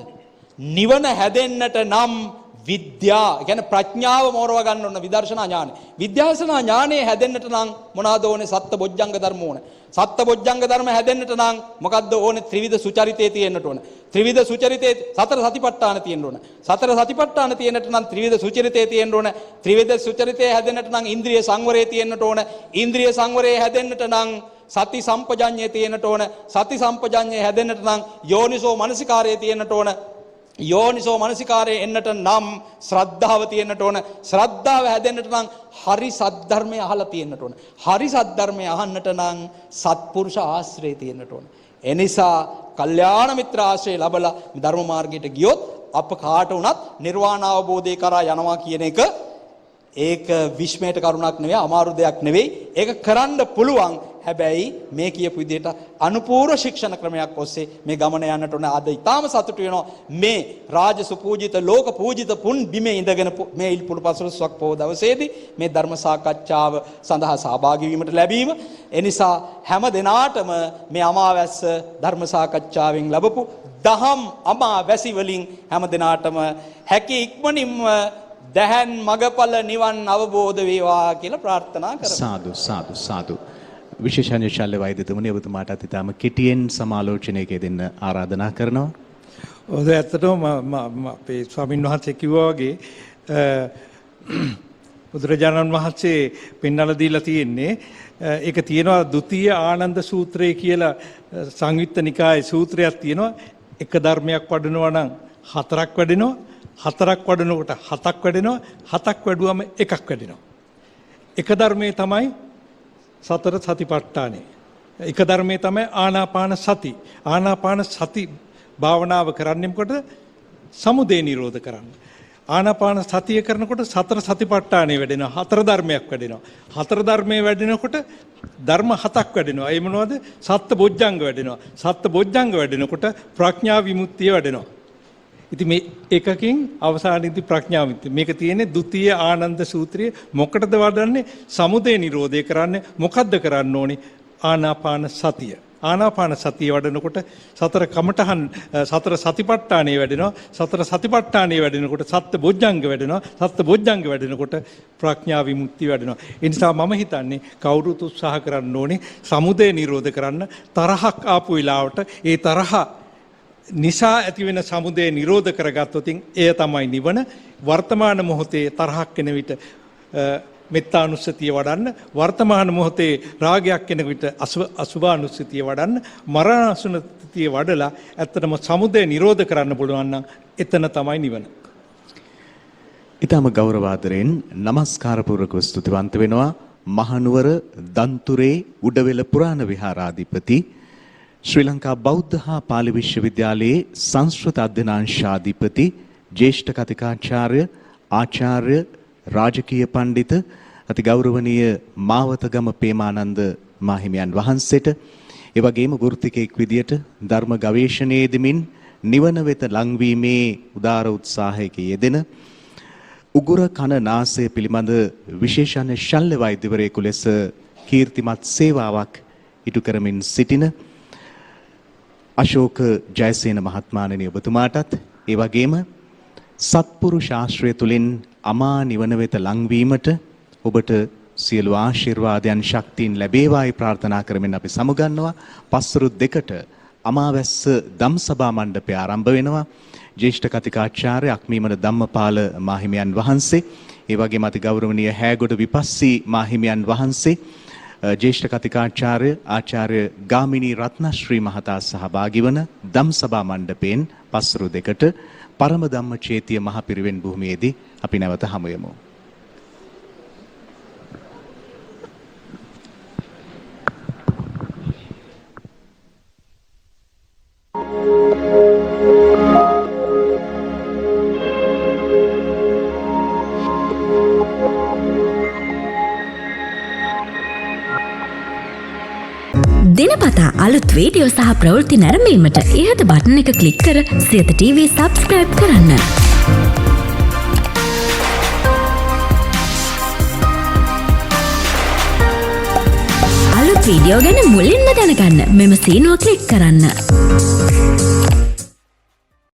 නිවන හැදෙන්නට නම් විද්‍යා කියන්නේ ප්‍රඥාව මෝරව ගන්න ඕන විදර්ශනා ඥානෙ. විද්‍යාසනා ඥානෙ හැදෙන්නට නම් මොනවාද ඕනේ? සත්ත බොජ්ජංග ධර්ම ඕනේ. සත්ත බොජ්ජංග ධර්ම හැදෙන්නට නම් මොකද්ද ඕනේ? ත්‍රිවිධ සුචරිතේ තියෙන්නට ඕනේ. ත්‍රිවිධ සුචරිතේ සතර සතිපට්ඨාන තියෙන්න ඕනේ. සතර සතිපට්ඨාන තියෙන්නට නම් ත්‍රිවිධ සුචරිතේ තියෙන්න ඕනේ. ත්‍රිවිධ සුචරිතේ හැදෙන්නට නම් ඉන්ද්‍රිය සංවරය තියෙන්නට ඕනේ. ඉන්ද්‍රිය සංවරය හැදෙන්නට නම් සති සම්පජඤ්ඤය තියෙන්නට ඕනේ. සති සම්පජඤ්ඤය හැදෙන්නට නම් යෝනිසෝ මනසිකාරය තියෙන්නට ඕනේ. යෝනිසෝ මනසිකාරයේ එන්නට නම් ශ්‍රද්ධාව තියෙන්නට ඕන ශ්‍රද්ධාව හැදෙන්නට නම් හරි සද්ධර්මය අහලා තියෙන්නට ඕන හරි සද්ධර්මය අහන්නට නම් සත්පුරුෂ ආශ්‍රය තියෙන්නට ඕන එනිසා කල්යාණ මිත්‍ර ආශ්‍රය ලැබලා ධර්ම මාර්ගයට ගියොත් අප කාට වුණත් නිර්වාණ අවබෝධය කරා යනවා කියන එක ඒක විශ්මයට කරුණක් නෙවෙයි අමාරු දෙයක් නෙවෙයි ඒක කරන්න පුළුවන් හැබැයි මේ කියපු විදිහට අනුපූර්ව ශික්ෂණ ක්‍රමයක් ඔස්සේ මේ ගමන යන්නට ඕන අද ඊටාම සතුටු වෙනවා මේ රාජ සුපූජිත ලෝක පූජිත පුන් බිමේ ඉඳගෙන මේ ඉල්පුරු පසළොස්වක් පොහොව දවසේදී මේ ධර්ම සාකච්ඡාව සඳහා සහභාගී වීමට ලැබීම එනිසා හැම දිනාටම මේ අමාවැස්ස ධර්ම සාකච්ඡාවෙන් ලැබපු දහම් අමාවැසි වලින් හැම දිනාටම හැකි ඉක්මනින්ම දැහන් මගපල නිවන් අවබෝධ වේවා කියලා ප්‍රාර්ථනා කරමු සාදු සාදු සාදු විශේෂඥ ශල්‍ය වෛද්‍යතුමනි ඔබතුමාටත් ඉතාම කෙටියෙන් සමාලෝචනයක දෙන්න ආරාධනා කරනවා. ඔය ඇත්තටම අපේ ස්වාමීන් වහන්සේ කිව්වා වගේ බුදුරජාණන් වහන්සේ පෙන්වලා දීලා තියෙන්නේ ඒක තියෙනවා ဒုတိ ය ආනන්ද සූත්‍රය කියලා සංයුත්ත නිකායේ සූත්‍රයක් තියෙනවා එක ධර්මයක් වඩනවා නම් හතරක් වැඩෙනවා හතරක් වඩනකොට හතක් වැඩෙනවා හතක් වැඩුවම එකක් වැඩෙනවා එක ධර්මයේ තමයි සතර සතිපට්ඨානෙ. එක ධර්මයේ තමයි ආනාපාන සති. ආනාපාන සති භාවනාව කරන්නේ මොකද? සමුදය නිරෝධ කරන්න. ආනාපාන සතිය කරනකොට සතර සතිපට්ඨානෙ වැඩෙනවා. හතර ධර්මයක් වැඩෙනවා. හතර ධර්මයේ වැඩෙනකොට ධර්ම හතක් වැඩෙනවා. ඒ මොනවද? සත්ත බොජ්ජංග වැඩෙනවා. සත්ත බොජ්ජංග වැඩෙනකොට ප්‍රඥා විමුක්තිය වැඩෙනවා. ඉතින් මේ එකකින් අවසානයේදී ප්‍රඥා විමුක්තිය. මේක තියෙන්නේ ဒုတိ ය ආනන්ද සූත්‍රයේ මොකටද වඩන්නේ? සමුදය නිරෝධය කරන්නේ මොකද්ද කරන්න ඕනේ? ආනාපාන සතිය. ආනාපාන සතිය වඩනකොට සතර කමඨහන් සතර සතිපට්ඨානෙ වැඩෙනවා. සතර සතිපට්ඨානෙ වැඩෙනකොට සත්ත බොජ්ජංග වැඩෙනවා. සත්ත බොජ්ජංග වැඩෙනකොට ප්‍රඥා විමුක්තිය වැඩෙනවා. ඒ නිසා මම හිතන්නේ කවුරුත් උත්සාහ කරන්න ඕනේ සමුදය නිරෝධ කරන්න. තරහක් ආපු වෙලාවට ඒ තරහ නිසා ඇතිවෙන සමුදය නිරෝධ කරගත්තොත් එය තමයි නිවන. වර්තමාන මොහොතේ තරහක් එන විට මෙත්තානුස්සතිය වඩන්න, වර්තමාන මොහොතේ රාගයක් එන විට අසුභානුස්සතිය වඩන්න, මරණාසන්නතිය වඩලා ඇත්තටම සමුදය නිරෝධ කරන්න පුළුවන් නම් එතන තමයි නිවන. ඊටම ගෞරවාදරෙන් নমස්කාර පූර්වක ස්තුතිවන්ත වෙනවා මහනුවර දන්තුරේ උඩවෙල පුරාණ විහාරාධිපති ශ්‍රී ලංකා බෞද්ධ හා පාලි විශ්වවිද්‍යාලයේ සංස්කෘත අධ්‍යනාංශාධිපති ජ්‍යෙෂ්ඨ කතිකාචාර්ය ආචාර්ය රාජකීය පඬිත අති ගෞරවනීය මාවතගම පේමානන්ද මාහිමියන් වහන්සේට ඒ වගේම වෘත්තිකයෙක් විදියට ධර්ම ගවේෂණයේ යෙදමින් නිවන වෙත ලංවීමේ උදාර උත්සාහයක යෙදෙන උගුර කන නාසය පිළිබඳ විශේෂණ ශල්‍ය වෛද්‍යවරයෙකු ලෙස කීර්තිමත් සේවාවක් ඉටු කරමින් සිටින අශෝක ජයසේන මහත්මයාණනි ඔබතුමාටත් ඒ වගේම සත්පුරු ශාස්ත්‍රය තුලින් අමා නිවන වෙත ලංවීමට ඔබට සියලු ආශිර්වාදයන් ශක්තියින් ලැබේවායි ප්‍රාර්ථනා කරමින් අපි සමුගන්නවා. පස්වරු 2ට අමාවැස්ස ධම්සභා මණ්ඩපය ආරම්භ වෙනවා. ජ්‍යෙෂ්ඨ කතිකාචාර්ය අක්මීමන ධම්මපාල මාහිමියන් වහන්සේ, ඒ වගේම අති ගෞරවනීය හෑගොඩ විපස්සී මාහිමියන් වහන්සේ, ජ්‍යෙෂ්ඨ කතිකාචාර්ය ආචාර්ය ගාමිණී රත්නශ්‍රී මහතා සහභාගී වන ධම්සභා මණ්ඩපයෙන් පස්වරු 2ට පරම ධම්මචේතිය මහ පිරිවෙන් භූමියේදී අපි නැවත හමු වෙමු. දිනපතා අලුත් වීඩියෝ සහ ප්‍රවෘත්ති නැරඹීමට ඉහත බටන් එක ක්ලික් කර සියත TV සබ්ස්ක්‍රයිබ් කරන්න. අලුත් වීඩියෝ ගැන මුලින්ම දැනගන්න මෙම සීනුව ක්ලික් කරන්න.